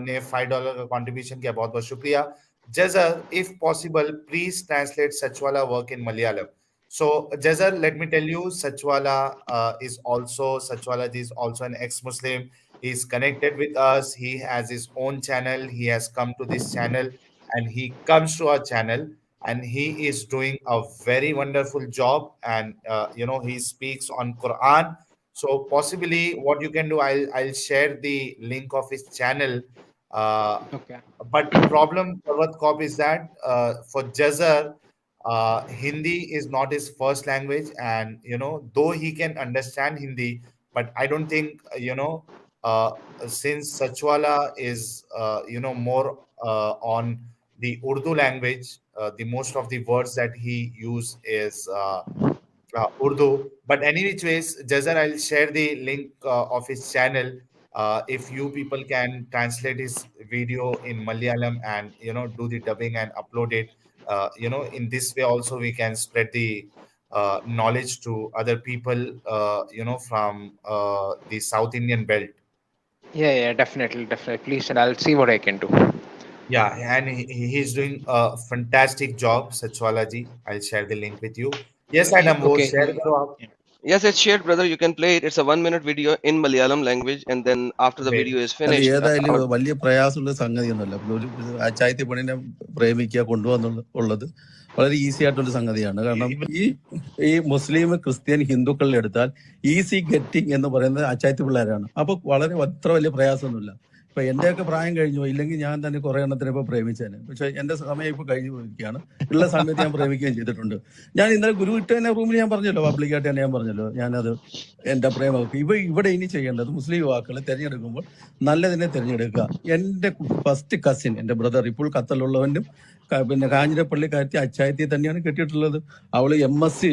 ने $5 का contribution किया, बहुत बहुत शुक्रिया. Jazar, if possible, please translate Sachwala work in Malayalam. So, Jazar, let me tell you, Sachwala is also an ex-Muslim. He's connected with us. He has his own channel. He has come to this channel and he comes to our channel and he is doing a very wonderful job. And he speaks on Quran. So possibly what you can do, I'll share the link of his channel. Uh, Okay. but problem, Parvat Kaur, is that for Jazar, Hindi is not his first language, and though he can understand Hindi, but I don't think uh, since Sachwala is more on the Urdu language, the most of the words that he use is Urdu. But any which ways, Jazar, I'll share the link of his channel. If you people can translate his video in Malayalam and do the dubbing and upload it, in this way also we can spread the knowledge to other people, from the South Indian belt. Yeah, yeah, definitely, definitely. Please, and I'll see what I can do. Yeah, and he's doing a fantastic job, Sachwala ji. I'll share the link with you. Yes, Adam, वो Okay. share करो आप. Yes, it's shared, brother. You can play it. It's a 1 minute video in Malayalam language, and then after the Great. video is അത് finished, ഏതായാലും our വലിയ പ്രയാസമുള്ള സംഗതിയൊന്നുമല്ല. ഒരു അച്ചായത്തി പെണ്ണിനെ പ്രേമിക്കുക കൊണ്ടുവന്നുള്ളത് വളരെ ഈസി ആയിട്ടുള്ള സംഗതിയാണ്. കാരണം ഈ മുസ്ലിം, ക്രിസ്ത്യൻ, ഹിന്ദുക്കളിൽ എടുത്താൽ ഈസി ഗെറ്റിംഗ് എന്ന് പറയുന്നത് അച്ചായത്തി പിള്ളേരാണ്. അപ്പൊ വളരെ അത്ര വലിയ പ്രയാസമൊന്നുമില്ല. ഇപ്പൊ എന്റെയൊക്കെ പ്രായം കഴിഞ്ഞു, ഇല്ലെങ്കിൽ ഞാൻ തന്നെ കുറെ എണ്ണത്തിന് ഇപ്പൊ പ്രേമിച്ചേനെ. പക്ഷെ എന്റെ സമയം ഇപ്പൊ കഴിഞ്ഞു പോയിരിക്കുകയാണ്. ഉള്ള സമയത്ത് ഞാൻ പ്രേമിക്കുകയും ചെയ്തിട്ടുണ്ട്. ഞാൻ ഇന്നലെ ഗുരു ഇട്ട് തന്നെ റൂമിൽ ഞാൻ പറഞ്ഞല്ലോ, പബ്ലിക്കായിട്ട് തന്നെ ഞാൻ പറഞ്ഞല്ലോ, ഞാനത് എന്റെ പ്രേമമൊക്കെ ഇവിടെ ഇനി ചെയ്യേണ്ടത് മുസ്ലിം യുവാക്കളെ തിരഞ്ഞെടുക്കുമ്പോൾ നല്ലതിനെ തിരഞ്ഞെടുക്കുക. എന്റെ ഫസ്റ്റ് കസിൻ, എന്റെ ബ്രദർ, ഇപ്പോൾ ഖത്തറിലുള്ളവനും പിന്നെ കാഞ്ഞിരപ്പള്ളിക്കാരത്തി അച്ചായത്തി തന്നെയാണ് കെട്ടിയിട്ടുള്ളത്. അവള് എം എസ്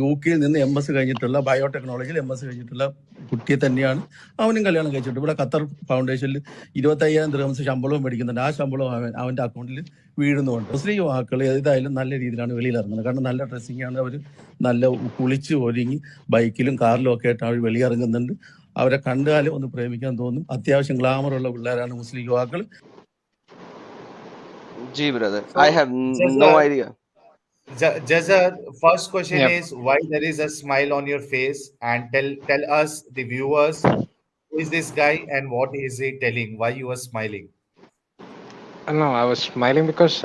UK നിന്ന് MS കഴിഞ്ഞിട്ടുള്ള ബയോടെക്നോളജിയിൽ MS കഴിഞ്ഞിട്ടുള്ള കുട്ടിയെ തന്നെയാണ് അവനും കല്യാണം കഴിച്ചിട്ട് ഇവിടെ ഖത്തർ ഫൗണ്ടേഷനിൽ 25,000 ദിർഹംസ് ശമ്പളവും മേടിക്കുന്നുണ്ട്. ആ ശമ്പളവും അവന്റെ അക്കൗണ്ടിൽ വീഴുന്നുണ്ട്. മുസ്ലിം യുവാക്കൾ ഏതായാലും നല്ല രീതിയിലാണ് വെളിയിൽ ഇറങ്ങുന്നത്. കാരണം നല്ല ഡ്രസ്സിംഗ് ആണ്. അവർ നല്ല കുളിച്ച് ഒരുങ്ങി ബൈക്കിലും കാറിലും ഒക്കെ ആയിട്ട് അവർ വെളിയിറങ്ങുന്നുണ്ട്. അവരെ കണ്ടാലും ഒന്ന് പ്രേമിക്കാൻ തോന്നും. അത്യാവശ്യം ഗ്ലാമറുള്ള പിള്ളേരാണ് മുസ്ലിം യുവാക്കൾ. Gee, brother, I So, have no Jazar, idea. Jazar, first question Yeah. is why there is a smile on your face, and tell us the viewers who is this guy and what is he telling? Why you are smiling? No, I was smiling because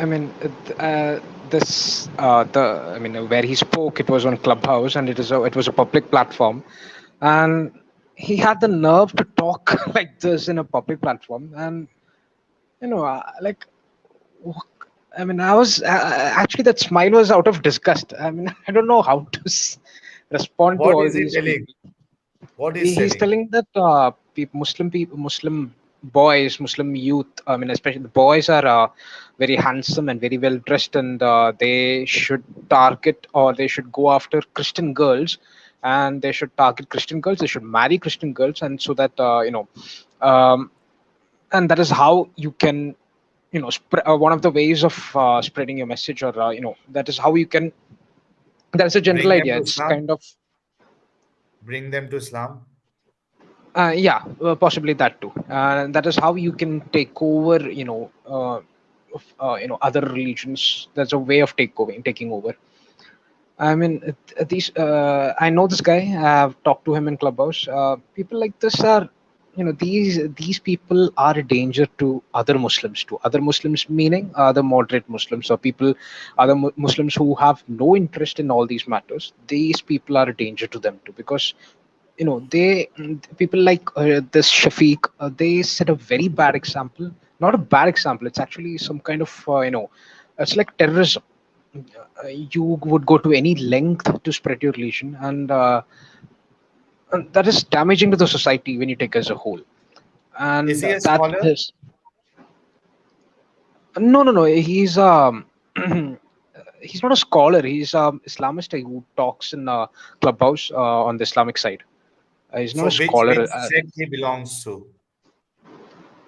I mean, this the I mean where he spoke, it was on Clubhouse, and it was a public platform, and he had the nerve to talk like this in a public platform, and like I mean, I was actually that smile was out of disgust. I mean, I don't know how to respond to What all is he these telling? people. What is He's telling? telling that Muslim boys, Muslim youth, I mean, especially the boys are very handsome and very well dressed, and they should target or they should go after Christian girls, and they should target Christian girls. They should marry Christian girls, and so that um, and that is how you can, one of the ways of spreading your message, or that is how you can. That's a general Bring them idea. to It's Islam? kind of Bring them to Islam? yeah, possibly that too. That is how you can take over, other religions. That's a way of taking over. I mean, these. I know this guy. I've talked to him in Clubhouse. People like this are, these people are a danger to other Muslims. To other Muslims, meaning other moderate Muslims or people, other Muslims who have no interest in all these matters. These people are a danger to them too, because people like this Shafiq, they set a very bad example. Not a bad example. It's actually some kind of it's like terrorism. You would go to any length to spread your religion, and that is damaging to the society when you take as a whole. Is And he a that scholar? is no. He's he's not a scholar. He's Islamist who talks in Clubhouse on the Islamic side. He's not So a which scholar. sect he belongs to?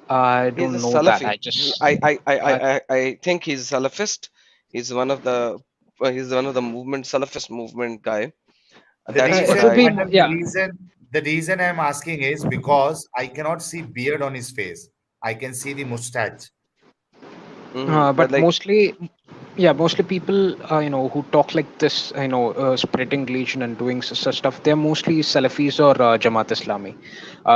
I He's a don't know that. Salafi. I just I think he's Salafist. He's one of the movement Salafist movement guy. The That's what it would reason, be I. more, Adam, yeah. the reason I'm asking is because I cannot see beard on his face. I can see the mustache. But But like, mostly people who talk like this, spreading religion and doing such stuff, they're mostly Salafis or Jamaat Islami.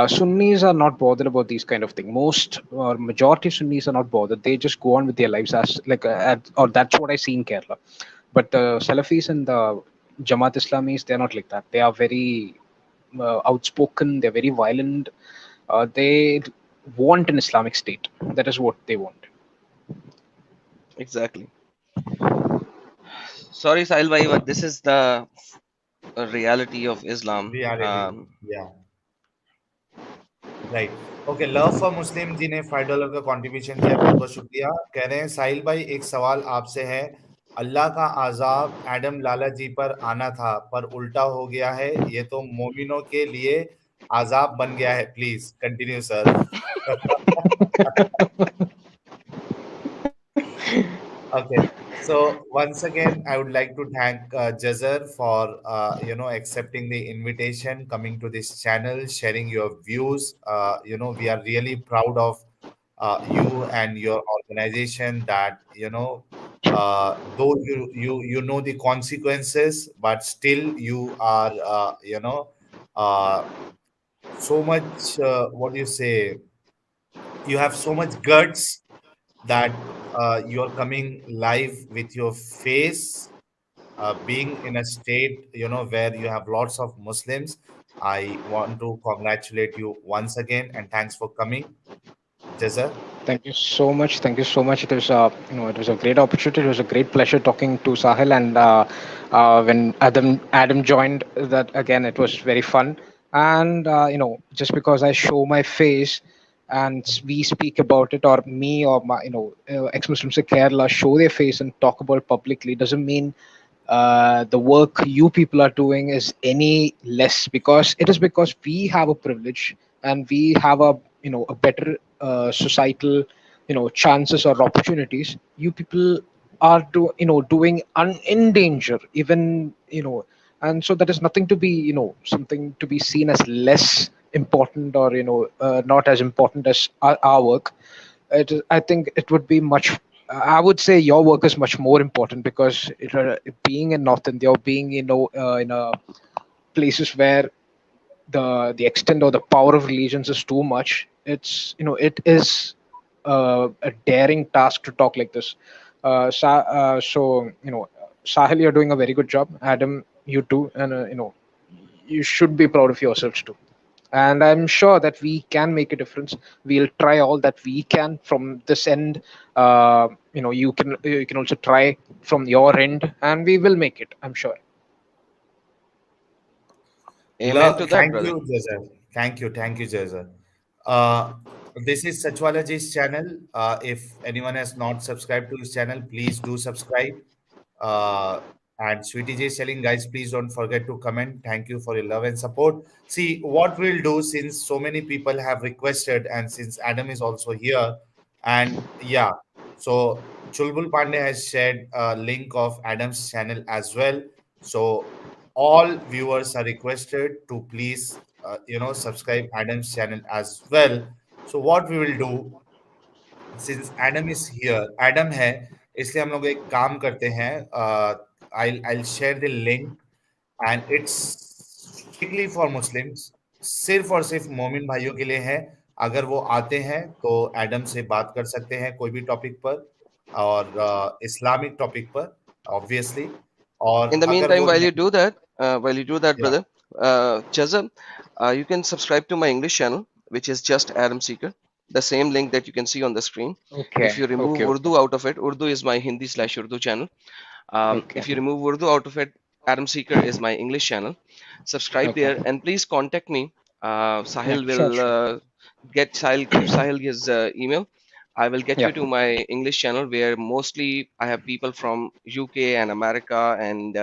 Sunnis are not bothered about these kind of thing. Most or majority of Sunnis are not bothered. They just go on with their lives as like or that's what I see in Kerala. But the Salafis and the Jamaat Islamis, they're not like that. They are very outspoken. They're very violent. They want an Islamic state. That is what they want. exactly. Sorry, Sahil bhai, but this is the reality of Islam. Reality. Yeah. Right okay love for Muslim ji ने $5 का contribution किया बहुत बहुत शुक्रिया कह रहे हैं साहिल भाई एक सवाल आपसे है अल्लाह का आजाब एडम लाला जी पर आना था पर उल्टा हो गया है ये तो मोमिनों के लिए आजाब बन गया है please continue sir Okay. So once again, I would like to thank Jazar for accepting the invitation, coming to this channel, sharing your views. We are really proud of you and your organization. That though you know the consequences, but still you are uh, so much. What do you say? You have so much guts that you're coming live with your face, being in a state where you have lots of Muslims. I want to congratulate you once again and thanks for coming, Jazar. Thank you so much. Thank you so much. It was it was a great opportunity. It was a great pleasure talking to Sahil, and when Adam joined, that again, it was very fun. And just because I show my face, and we speak about it, or me or my, ex-Muslims in Kerala show their face and talk about it publicly, doesn't mean the work you people are doing is any less, because it is because we have a privilege and we have a, a better societal, chances or opportunities. You people are doing in danger, even, and so that is nothing to be, something to be seen as less important, or not as important as our work. I think it would be much. I would say your work is much more important, because being in North India, or being, in a places where the extent or the power of religions is too much. It is a daring task to talk like this. So, Sahil, you're doing a very good job. Adam, you too, and you should be proud of yourselves too. And I'm sure that we can make a difference. We'll try all that we can from this end. You can also try from your end, and we will make it, I'm sure. Amen to that, Thank brother. you, Jazar. Thank you, Jazar. Uh, this is Sachwalaji's channel. If anyone has not subscribed to his channel, please do subscribe. Uh, and Sweetie J selling, guys, please don't forget to comment. Thank you for your love and support. See, what we'll do, since so many people have requested, and since Adam is also here, and yeah, so Chulbul Pandey has shared a link of Adam's channel as well. So all viewers are requested to please subscribe Adam's channel as well. So what we will do, since Adam is here, Adam है, इसलिए हम लोग एक काम करते हैं. I'll share the link, and it's strictly for Muslims. सिर्फ और सिर्फ मोमिन भाइयों के लिए है. अगर वो आते हैं तो एडम से बात कर सकते हैं कोई भी टॉपिक पर, और इस्लामिक टॉपिक पर ऑब्वियसली. और In the अगर meantime, वो while you do that, या brother, Jazam, you can subscribe to my English channel, which is just Adam Seeker. The same link that you can see on the screen. If Okay, you remove okay, okay, Urdu out of it, Urdu is my Hindi/Urdu channel. okay, If you remove Urdu out of it, Adam Seeker is my English channel. Subscribe okay. there and please contact me. Yeah, Sahil sure, will sure. give Sahil his email. I will get Yeah, you to my English channel where mostly I have people from UK and America and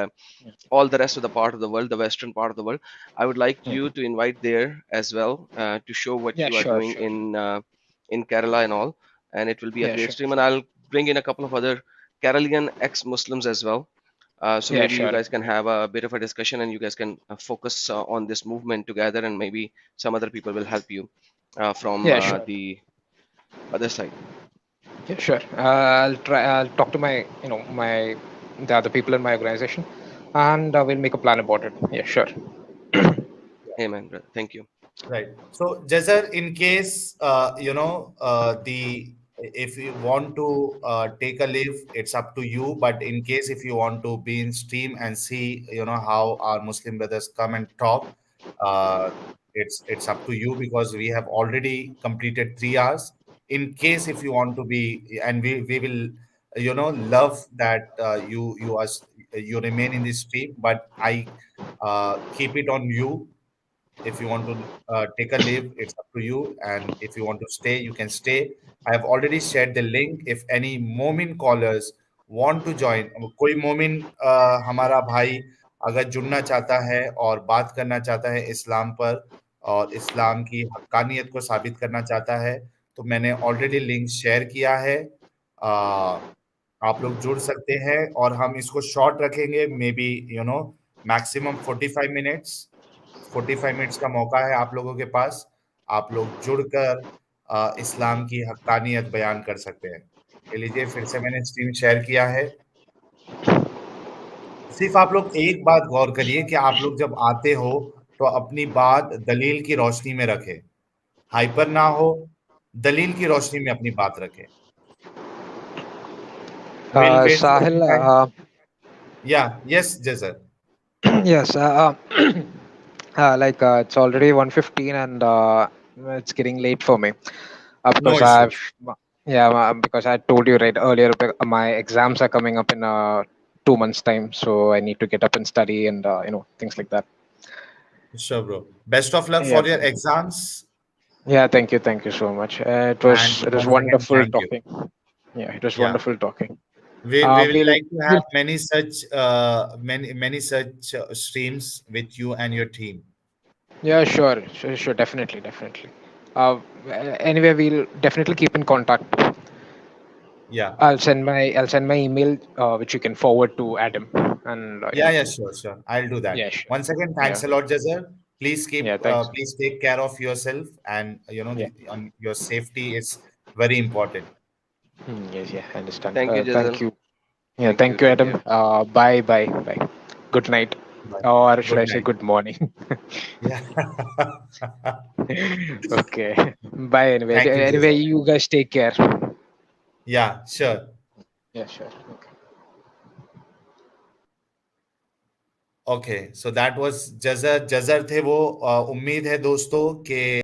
all the rest of the part of the world, the western part of the world. I would like yeah, you to invite there as well to show what yeah, you are sure, doing sure. in Kerala and all, and it will be a Yeah, great sure, stream. And sure. I'll bring in a couple of other Keralian ex-Muslims as well. So Yeah, maybe you sure. guys can have a bit of a discussion and you guys can focus on this movement together, and maybe some other people will help you from Yeah, sure. the other side. Yeah, sure. I'll try. I'll talk to my, the other people in my organization, and we'll make a plan about it. Yeah, sure. Amen, brother. Thank you. right. So, Jazar, in case the if you want to take a leave, it's up to you. But in case if you want to be in stream and see, how our Muslim brothers come and talk, uh, it's up to you, because we have already completed 3 hours. In case if you want to be, and we will, love that you remain in this stream. But I keep it on you. If you want to take a leave, it's up to you. And if you want to stay, you can stay. I have already shared the link. If any Momin callers want to join, कोई मोमिन हमारा भाई अगर जुड़ना चाहता है और बात करना चाहता है इस्लाम पर, और इस्लाम की हक्कानियत को साबित करना चाहता है, तो मैंने ऑलरेडी लिंक शेयर किया है. अ, आप लोग जुड़ सकते हैं, और हम इसको शॉर्ट रखेंगे, may be maximum 45 minutes. 45 minutes का मौका है आप लोगों के पास. आप लोग जुड़कर इस्लाम की हक्कानियत बयान कर सकते हैं. ये लीजिए, फिर से मैंने स्क्रीन शेयर किया है. सिर्फ आप लोग एक बात गौर करिए कि आप लोग जब आते हो तो अपनी बात दलील की रोशनी में रखें. हाइपर ना हो, दलील की रोशनी में अपनी बात रखें. We'll wait for Sahil, some time. Yeah, yes, Jazar. yes. It's already 1:15, and it's getting late for me. No Because issues. yeah, because I told you right earlier, my exams are coming up in 2 months' time, so I need to get up and study, and things like that. Sure, bro. Best of luck Yeah. for your exams. Yeah, thank you so much. And It was once again, wonderful thank you. talking. Yeah, it was Yeah. wonderful talking. We will We'll, like to have we'll many such streams with you and your team. yeah, sure, definitely. Uh, anyway, we'll definitely keep in contact. Yeah. I'll send my email, which you can forward to Adam, and Yeah, sure. I'll do yeah, that. sure, Once again, yeah, thanks a lot, Jazar. yeah. Thanks. Please take care of yourself, and Yeah, on your safety is very important. yes, yeah, I understand. Thank you, Thank Jazal. you. Yeah, Thank you. thank you, Take Adam. care. Bye. Good night, Bye. or should Good I say night. good morning? Yeah. Okay. Bye. Thank you, Anyway, Jazar. you guys take care. Yeah, sure. Yeah, sure. Okay. Okay so that was Jhajjar थे वो उम्मीद है दोस्तों कि